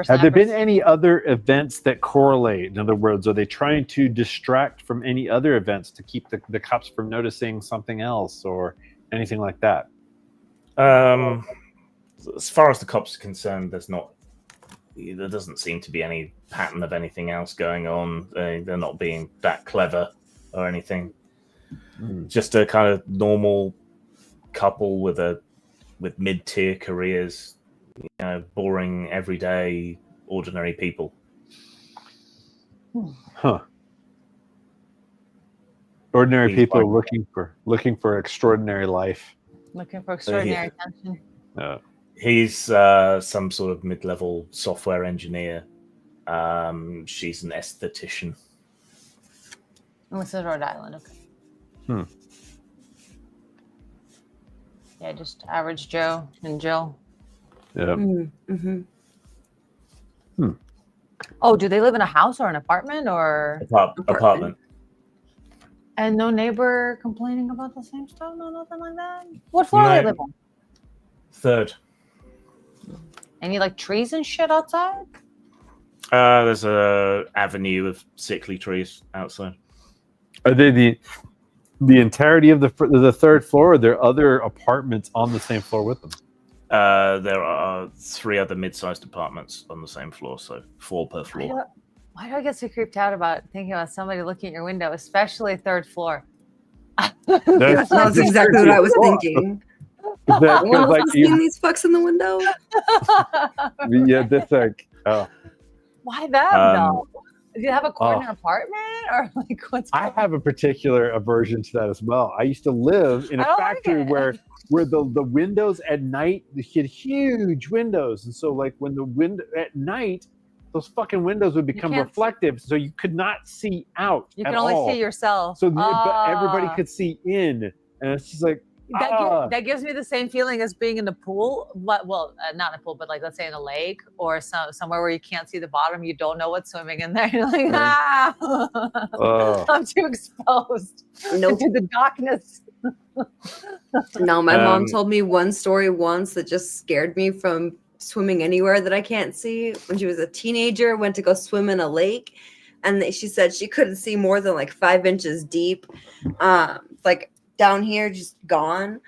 Have there been any other events that correlate? In other words, are they trying to distract from any other events to keep the cops from noticing something else or anything like that? As far as the cops are concerned, there doesn't seem to be any pattern of anything else going on. They're not being that clever or anything. Just a kind of normal couple with mid-tier careers. Boring, everyday, ordinary people. Huh. Ordinary people looking for extraordinary life. Looking for extraordinary attention. He's some sort of mid-level software engineer. She's an esthetician. And this is Rhode Island, okay. Yeah, just average Joe and Jill. Yeah. Mm-hmm. Oh, do they live in a house or an apartment or Apartment. and no neighbor complaining about the same stuff? No, nothing like that. What floor do they live on? 3rd. Any like trees and shit outside? There's a avenue of sickly trees outside. Are they the entirety of the 3rd floor, or are there other apartments on the same floor with them? There are 3 other mid-sized apartments on the same floor, so 4 per floor. Why do I get so creeped out about thinking about somebody looking at your window, especially 3rd floor? That's exactly what I was thinking. Like seeing these fucks in the window. Yeah, that's like, oh. Why that though? Do you have a corner apartment or like what's? I have a particular aversion to that as well. I used to live in a factory where the windows at night, they had huge windows, and so like when the window at night, those fucking windows would become reflective, so you could not see out. You can only see yourself. So but everybody could see in, and it's just like. That gives me the same feeling as being in the pool, but not in a pool, but like let's say in a lake or somewhere where you can't see the bottom, you don't know what's swimming in there. You're like, I'm too exposed to the darkness. No, my mom told me one story once that just scared me from swimming anywhere that I can't see. When she was a teenager, went to go swim in a lake, and she said she couldn't see more than like 5 inches deep. Like down here, just gone.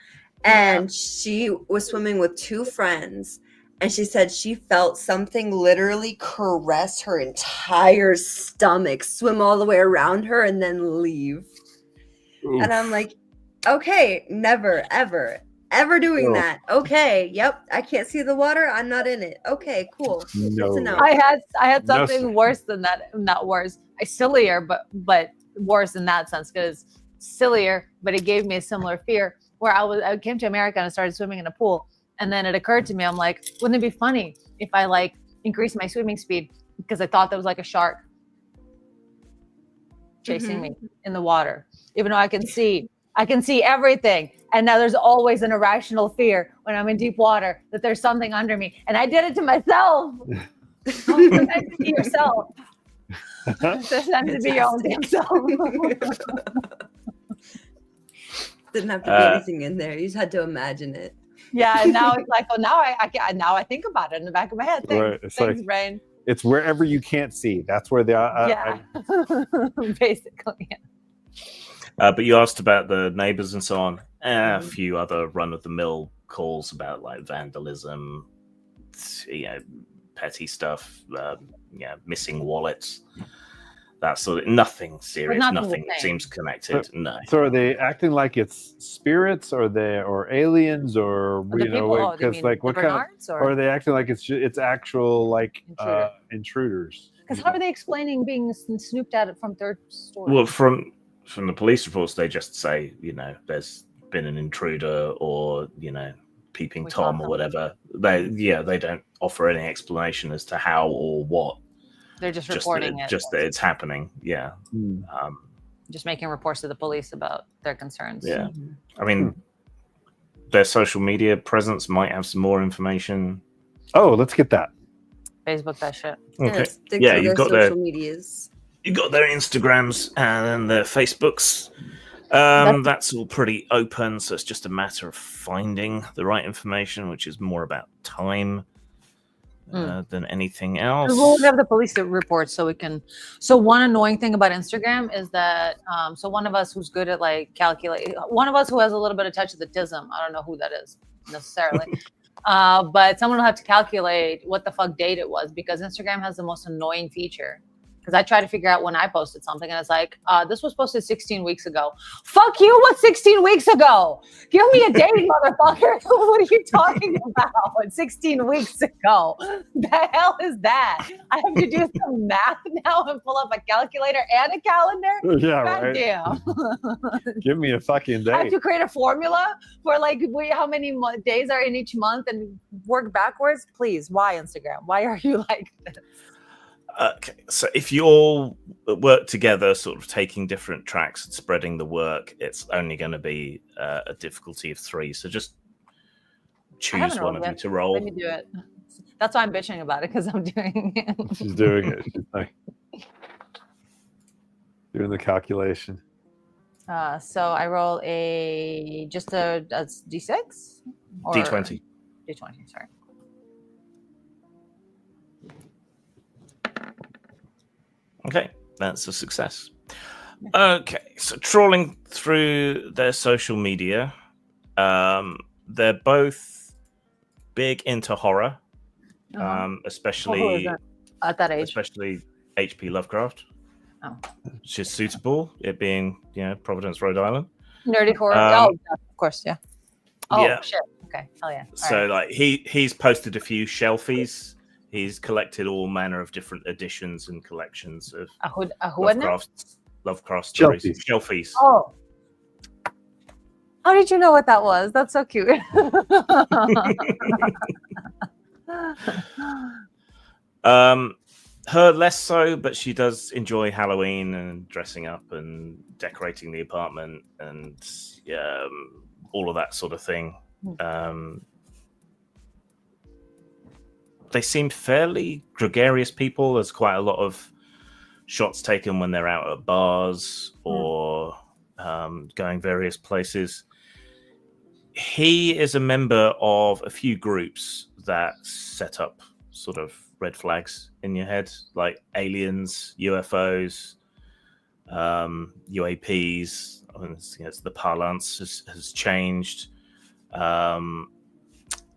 And she was swimming with 2 friends, and she said she felt something literally caress her entire stomach, swim all the way around her, and then leave. Oof. And I'm like, okay, never, ever doing that. Okay, yep, I can't see the water, I'm not in it. Okay, cool. No. Good to know. I had something worse than that. Not worse, sillier, but worse in that sense, because sillier, but it gave me a similar fear where I came to America and I started swimming in a pool, and then it occurred to me, I'm like, wouldn't it be funny if I like increased my swimming speed, because I thought there was like a shark chasing me in the water, even though I can see everything, and now there's always an irrational fear when I'm in deep water that there's something under me, and I did it to myself. Don't pretend to be yourself. Pretend to be your own damn self. Didn't have to be anything in there. You just had to imagine it. Yeah, and now it's like, oh, now I think about it in the back of my head. Thanks, like, brain. It's wherever you can't see. That's where they are. Yeah, basically. Yeah. But you asked about the neighbors and so on. A few other run-of-the-mill calls about like vandalism, petty stuff, missing wallets. That sort of nothing serious, nothing seems connected. No. So are they acting like it's spirits, or aliens, or because like what kind of, or are they acting like it's actual like intruders? Because how are they explaining being snooped at from 3rd story? Well, from the police reports, they just say there's been an intruder, or peeping Tom or whatever. They don't offer any explanation as to how or what. They're just reporting it. Just that it's happening. Yeah. Just making reports to the police about their concerns. Yeah. I mean, their social media presence might have some more information. Oh, let's get that. Facebook, that shit. Okay. Yeah, you've got their social medias. You've got their Instagrams and their Facebooks. That's all pretty open, so it's just a matter of finding the right information, which is more about time than anything else. We'll have the police reports so we can. So one annoying thing about Instagram is that so one of us who's good at like calculating, one of us who has a little bit of touch of the tism, I don't know who that is necessarily, but someone will have to calculate what the fuck date it was, because Instagram has the most annoying feature. Because I try to figure out when I posted something, and it's like, this was posted 16 weeks ago. Fuck you, what's 16 weeks ago? Give me a date, motherfucker. What are you talking about? 16 weeks ago. The hell is that? I have to do some math now and pull up a calculator and a calendar? Yeah, God right. Damn. Give me a fucking date. I have to create a formula for like how many days are in each month and work backwards? Please, why Instagram? Why are you like this? Okay, so if you all work together, sort of taking different tracks and spreading the work, it's only going to be a difficulty of 3. So just choose one of you to roll. Let me do it. That's why I'm bitching about it, because I'm doing it. She's doing it. She's like doing the calculation. So I roll just a D6? Or D20. D20, sorry. Okay, that's a success. Okay, so trawling through their social media, they're both big into horror, especially at that age, especially H.P. Lovecraft. Oh, which is suitable. It being Providence, Rhode Island. Nerdy horror. Of course, yeah. Oh yeah. Shit. Okay, hell yeah. So like he's posted a few shelfies. He's collected all manner of different editions and collections of Lovecraft stories. Shelfies. Oh. How did you know what that was? That's so cute. Her less so, but she does enjoy Halloween and dressing up and decorating the apartment and all of that sort of thing. They seem fairly gregarious people. There's quite a lot of shots taken when they're out at bars or going various places. He is a member of a few groups that set up sort of red flags in your head, like aliens, UFOs, UAPs. I mean, the parlance has changed.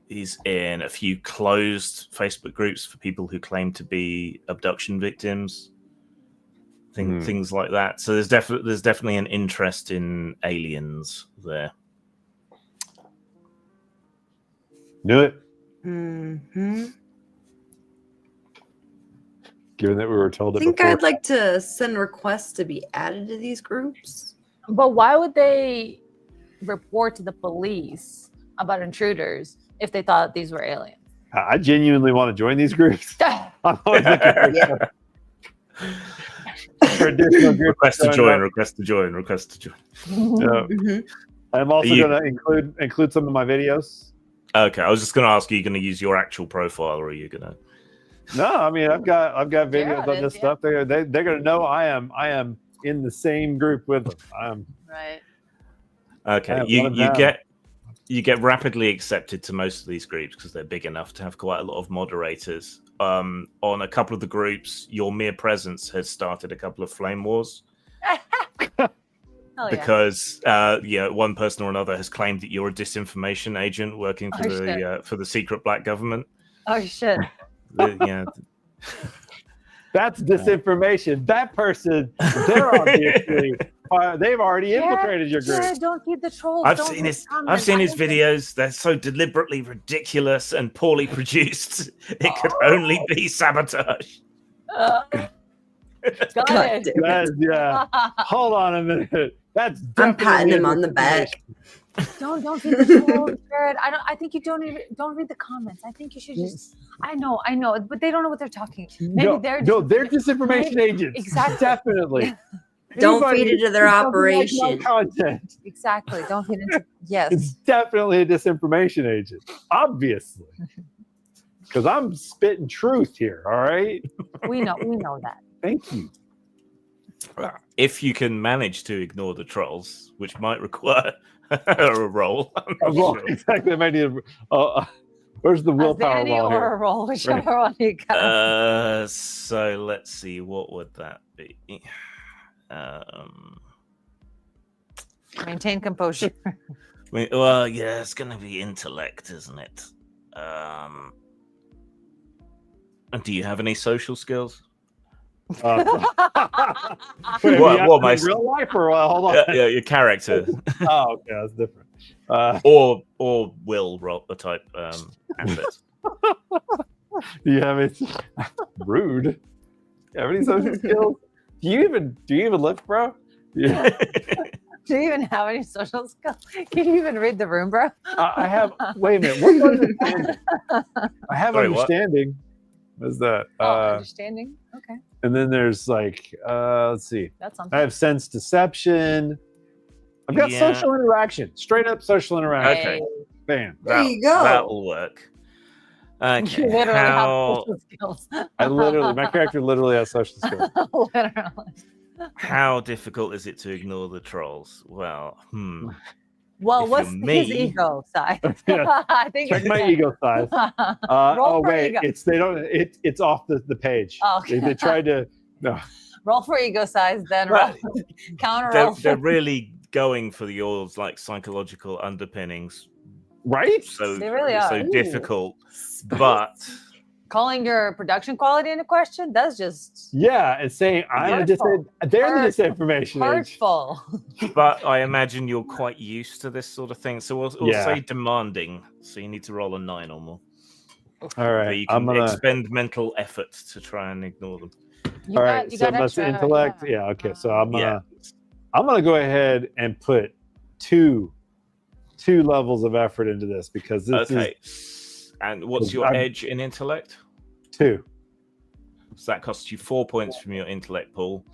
He's in a few closed Facebook groups for people who claim to be abduction victims, things like that. So there's definitely an interest in aliens there. Knew it. Mm-hmm. Given that we were told it I think before. I'd like to send requests to be added to these groups. But why would they report to the police about intruders if they thought these were aliens? I genuinely want to join these groups. I'm always looking for additional groups. Request to join. I'm also going to include some of my videos. Okay, I was just going to ask, are you going to use your actual profile, or are you going to? No, I mean I've got videos on this stuff. They're going to know I am in the same group with them. Right. Okay, you get rapidly accepted to most of these groups because they're big enough to have quite a lot of moderators. On a couple of the groups, your mere presence has started a couple of flame wars. Because one person or another has claimed that you're a disinformation agent working for the secret black government. Oh shit. That's disinformation. That person, they're obviously they've already infiltrated your group. Don't feed the trolls. I've seen his videos. They're so deliberately ridiculous and poorly produced. It could only be sabotage. Got it. Yeah. Hold on a minute. That's I'm patting him on the back. Don't feed the trolls, Jared. I think you don't read the comments. I think you should just. I know, but they don't know what they're talking. Maybe they're disinformation agents. Exactly. Definitely. Don't feed into their operation. Content. Exactly. Don't feed into. Yes. It's definitely a disinformation agent. Obviously. Because I'm spitting truth here. All right. We know that. Thank you. If you can manage to ignore the trolls, which might require a roll. Exactly. I might need where's the willpower roll here? Or a roll, whichever one you got. So let's see. What would that be? Maintain composure. Well, yeah, it's going to be intellect, isn't it? And do you have any social skills? Wait, what my real life or hold on? Yeah, your character. Oh, okay, that's different. Or will roll the type assets. Do you have any rude? Do you have any social skills? Do you even lift, bro? Yeah. Do you even have any social skills? Can you even read the room, bro? I have. Wait a minute. What's understanding? I have understanding. What is that? Understanding. Okay. And then there's like, let's see. That's something. I have sense deception. I've got social interaction. Straight up social interaction. Okay. Bam. There you go. That'll work. Okay. You literally have How, social skills. My character literally has social skills. Literally. how difficult is it to ignore the trolls? Well, Well, If what's you're his me- ego size? Yeah. I think Check it's my ten. ego size. Roll for wait, ego. it's off the page. Oh, okay. They tried to no. Roll for ego size, then roll. Right. Counter roll. they're really going for yours like psychological underpinnings. Right? So They really are. so Ooh. difficult, but Calling your production quality into question, that's just Yeah, and saying I'm Hurtful. there's the disinformation age. hurtful. but I imagine you're quite used to this sort of thing. So we'll Yeah. say demanding. So you need to roll a 9 or more. All So right, you I'm can gonna. expend mental effort to try and ignore them. All right, so that's extra, intellect. yeah. Yeah, okay. So I'm Yeah. gonna go ahead and put two levels of effort into this because this Okay. And what's your I'm- edge in intellect? is 2. So that costs you 4 points from your intellect pool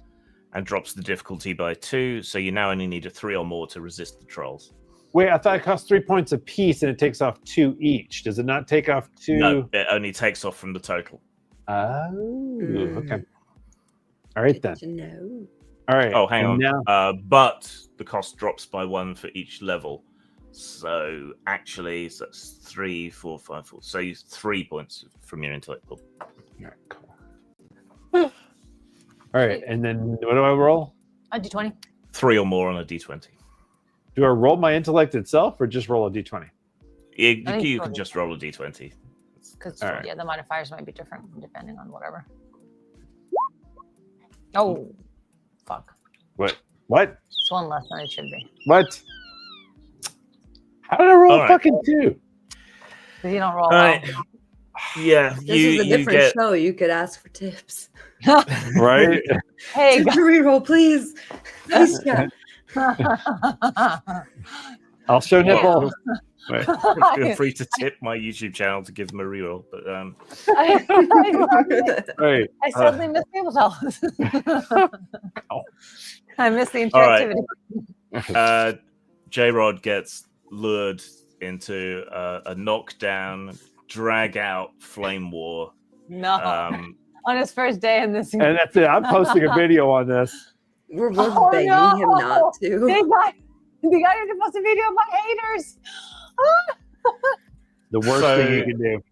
and drops the difficulty by 2. So you now only need a 3 or more to resist the trolls. Wait, I thought it cost 3 points a piece and it takes off 2 each. Does it not take off 2? No, it only takes off from the total. Oh, okay. All right then. Good to know. All right. Oh, hang and on. Now, But the cost drops by 1 for each level. So actually, so that's 3, 4, 5, 4. So you 3 points from your intellect pool. all right, cool. All right, and then what do I roll? A D20. 3 or more on a d20. Do I roll my intellect itself or just roll a d20? You I think can probably- just roll a d20. Because All right. yeah, the modifiers might be different depending on whatever. Oh, fuck! What? It's one less than it should be. What? How did I roll All a right. fucking 2? Because you don't roll. All right. Yeah, This you is a different get show. You could ask for tips. Right? Hey, Tip to reroll, please. Please, chat. I'll show Yeah. nipple. Wait. feel free to tip my YouTube channel to give them a reroll. But Right. I suddenly miss table tennis. I miss the All right. interactivity. J-Rod gets lured into a knockdown, drag out flame war. No, Um, on his first day in this. And that's it. I'm posting a video on this. We're both Oh, begging no. him not They to. got to post a video of my haters. The worst So- thing you can do.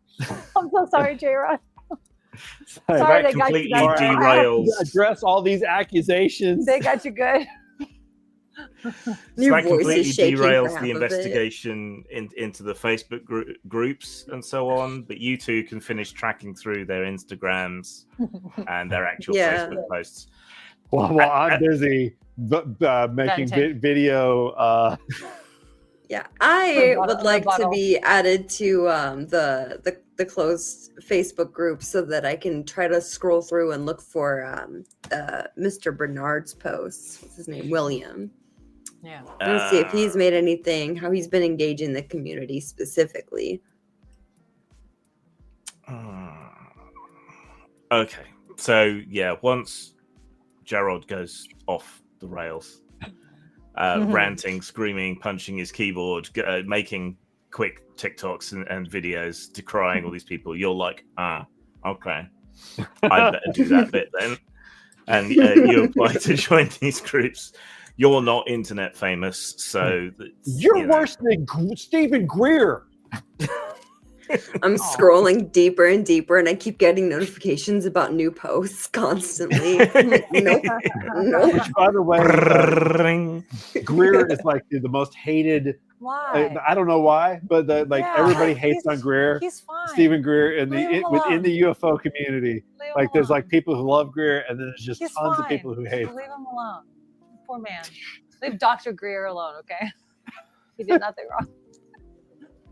I'm so sorry, J-Rod. Sorry, Sorry, that they got you completely guys. derails. address all these accusations. They got you good. So Your that voice completely is shaking for derails half the of it. investigation into the Facebook groups and so on. But you two can finish tracking through their Instagrams and their actual Yeah. Facebook posts. Well, I'm busy making Venting. video. Yeah, I Rebuttal- would like to rebuttal. be added to the closed Facebook group so that I can try to scroll through and look for Mr. Bernard's posts. What's his name? William. Yeah. And see if he's made anything, how he's been engaging the community specifically. Okay, so yeah, once Gerald goes off the rails, ranting, screaming, punching his keyboard, making quick TikToks and videos decrying all these people, you're like, okay, I better do that bit then. And you apply to join these groups. You're not internet famous, so You're worse than Stephen Greer. I'm scrolling deeper and deeper, and I keep getting notifications about new posts constantly. I'm like, nope, nope. Which, by the way, Greer is like the most hated. Why? I don't know why, but Yeah, everybody hates he's- on Greer. He's fine. Stephen Greer in Leave him within alone. the UFO community. Leave him Like there's alone. like people who love Greer, and then there's just He's tons of fine. people who hate. Leave him alone. Poor man. Leave Dr. Greer alone, okay? He did nothing wrong.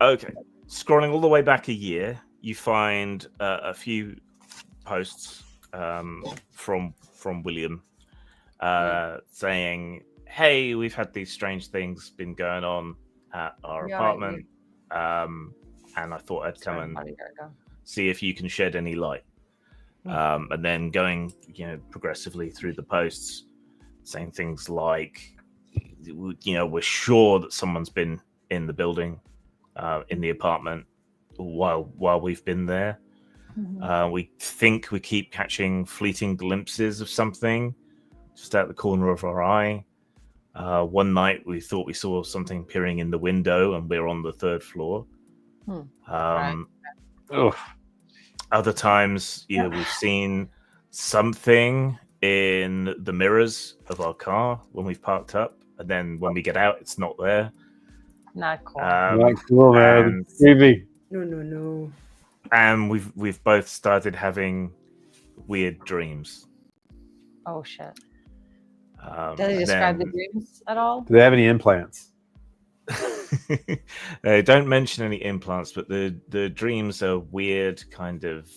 Okay. Scrolling all the way back a year, you find a few posts from William saying, "Hey, we've had these strange things been going on at our Yeah, apartment, and I thought I'd come and About a year ago. see if you can shed any light." And then going, progressively through the posts, saying things like, we're sure that someone's been in the building. in the apartment while we've been there. We think we keep catching fleeting glimpses of something just out the corner of our eye. One night we thought we saw something peering in the window, and we're on the 3rd floor. Right. Other times, we've seen something in the mirrors of our car when we've parked up, and then when we get out, it's not there. Not cool. Not cool, man. Creepy. No. And we've both started having weird dreams. Oh shit. Does he describe the dreams at all? Do they have any implants? They don't mention any implants, but the dreams are weird kind of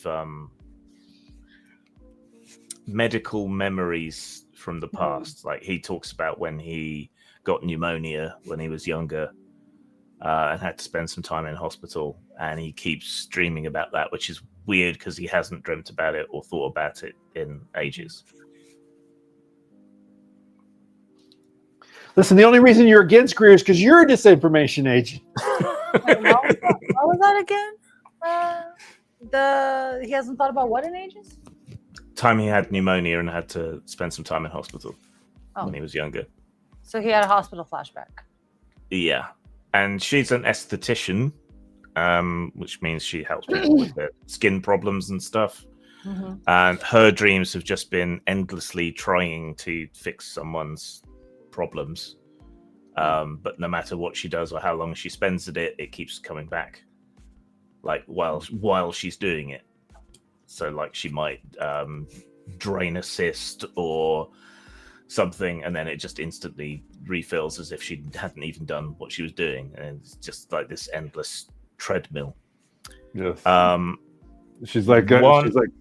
medical memories from the past. Like he talks about when he got pneumonia when he was younger and had to spend some time in hospital, and he keeps dreaming about that, which is weird because he hasn't dreamt about it or thought about it in ages. Listen, the only reason you're against Greer is because you're a disinformation agent. Wait, what was that again? He hasn't thought about what in ages? Time he had pneumonia and had to spend some time in hospital when he was younger. So he had a hospital flashback. Yeah. And she's an esthetician, which means she helps people with their skin problems and stuff. And her dreams have just been endlessly trying to fix someone's problems. But no matter what she does or how long she spends at it, it keeps coming back. Like while she's doing it. So like she might drain a cyst or something, and then it just instantly refills as if she hadn't even done what she was doing. And it's just like this endless treadmill. Yes. She's like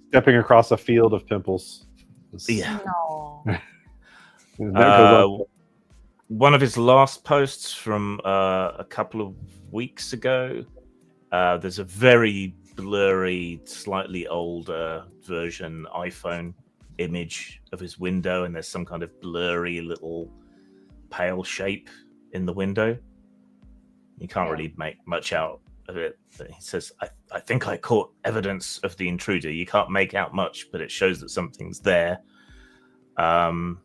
stepping across a field of pimples. Yeah. No. One of his last posts from a couple of weeks ago, there's a very blurry, slightly older version iPhone image of his window, and there's some kind of blurry little pale shape in the window. You can't really make much out of it, but he says, I think I caught evidence of the intruder. You can't make out much, but it shows that something's there. And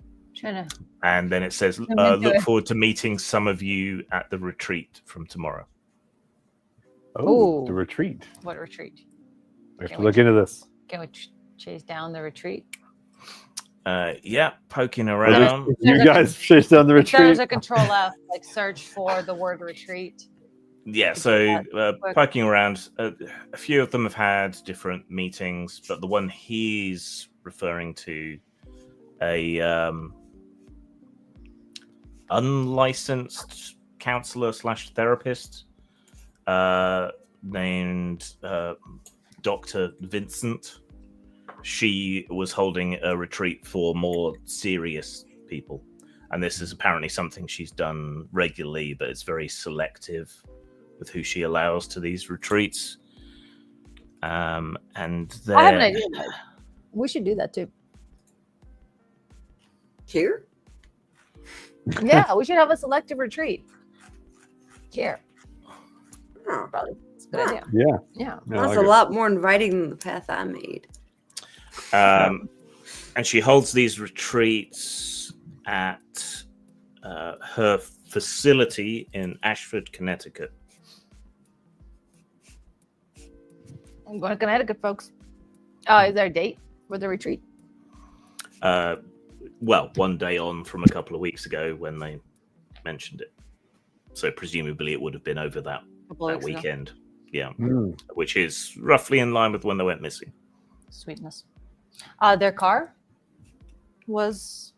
then it says, look forward to meeting some of you at the retreat from tomorrow. Oh, the retreat. What retreat? We have to look into this. Can we chase down the retreat? Yeah, poking around. You guys chase down the retreat. There's a control F, like search for the word retreat. Yeah, so poking around. A few of them have had different meetings, but the one he's referring to, a unlicensed counselor / therapist named Dr. Vincent. She was holding a retreat for more serious people. And this is apparently something she's done regularly, but it's very selective with who she allows to these retreats. And I have an idea. We should do that too. Here? Yeah, we should have a selective retreat. Here. Oh, Probably. It's a good idea. Yeah. Yeah. That's a lot more inviting than the path I made. And she holds these retreats at her facility in Ashford, Connecticut. I'm going to Connecticut, folks. Is there a date for the retreat? Well, one day on from a couple of weeks ago when they mentioned it. So presumably it would have been over that weekend. Yeah. Which is roughly in line with when they went missing. Sweetness. Their car was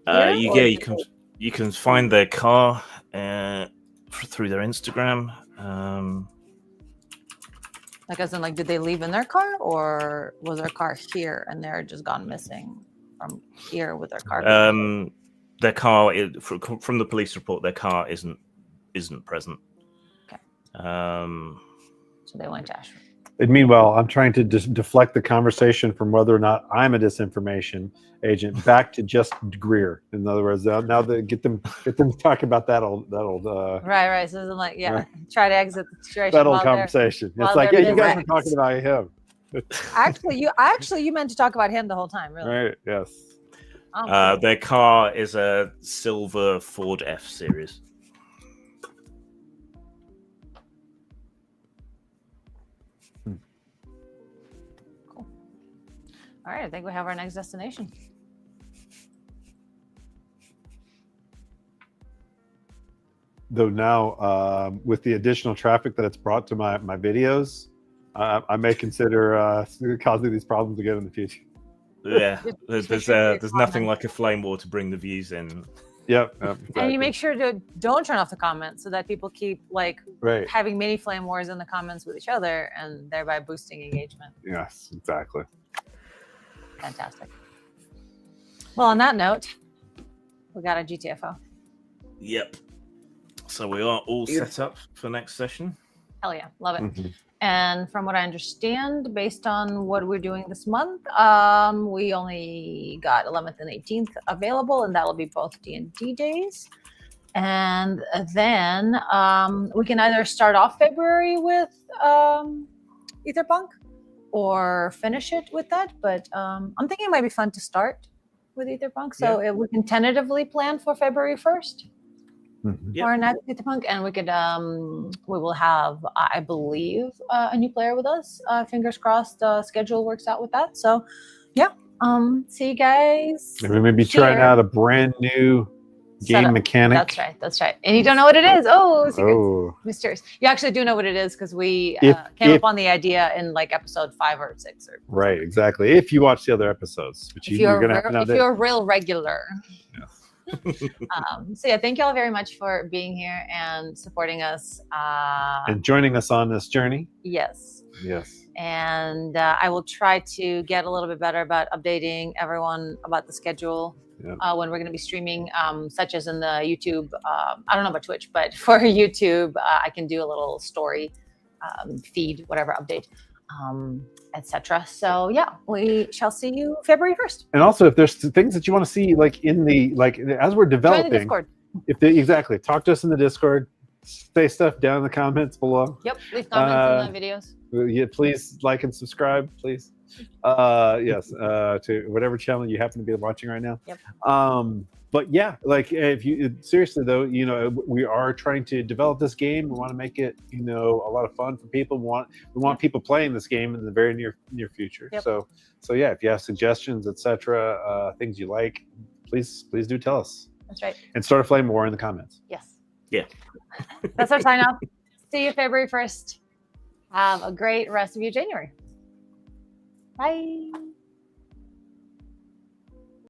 you can find their car through their Instagram. Like, as in, like, did they leave in their car, or was their car here and they're just gone missing from here with their car? Their car, from the police report, their car isn't present. Okay. So they went to Ashford. And meanwhile, I'm trying to deflect the conversation from whether or not I'm a disinformation agent back to just Greer. In other words, now that get them talking about that old right. So it's like, right. try to exit the situation. That old conversation. It's like, yeah, you guys were talking about him. Actually, you meant to talk about him the whole time, really. Right. Yes. Their car is a silver Ford F Series. Cool. All right, I think we have our next destination. Though now, with the additional traffic that it's brought to my videos, I may consider causing these problems again in the future. Yeah, there's nothing like a flame war to bring the views in. Yep. Exactly. And you make sure to don't turn off the comments so that people keep having mini flame wars in the comments with each other and thereby boosting engagement. Yes, exactly. Fantastic. Well, on that note, we got a GTFO. Yep. So we are all set up for next session. Hell yeah, love it. Mm-hmm. And from what I understand, based on what we're doing this month, we only got 11th and 18th available, and that'll be both D&D days. And then we can either start off February with Aetherpunk or finish it with that. But I'm thinking it might be fun to start with Aetherpunk. So we can tentatively plan for February 1st. Mm-hmm. Or next Aetherpunk, and we could we will have, I believe, a new player with us. Fingers crossed the schedule works out with that. So yeah, see you guys. And we may be trying out a brand new game mechanic. That's right. And you don't know what it is. Mysterious. You actually do know what it is because we came up on the idea in episode 5 or 6 or right, exactly. If you watch the other episodes, which you're gonna have to know. If you're a real regular. Yes. So yeah, thank you all very much for being here and supporting us and joining us on this journey. Yes. And I will try to get a little bit better about updating everyone about the schedule when we're going to be streaming, such as in the YouTube. I don't know about Twitch, but for YouTube, I can do a little story feed, whatever update. Etc. So yeah, we shall see you February 1st. And also, if there's things that you want to see, in the as we're developing, join the Discord. Exactly, talk to us in the Discord. Say stuff down in the comments below. Yep, leave comments in the videos. Yeah, please like and subscribe, please. Yes, to whatever channel you happen to be watching right now. Yep. But yeah, if you seriously though, we are trying to develop this game. We want to make it, a lot of fun for people. We want people playing this game in the very near future. Yep. So yeah, if you have suggestions, etc., things you like, please do tell us. That's right. And start a flame war in the comments. Yes. Yeah. That's our sign off. See you February 1st. Have a great rest of your January. Bye.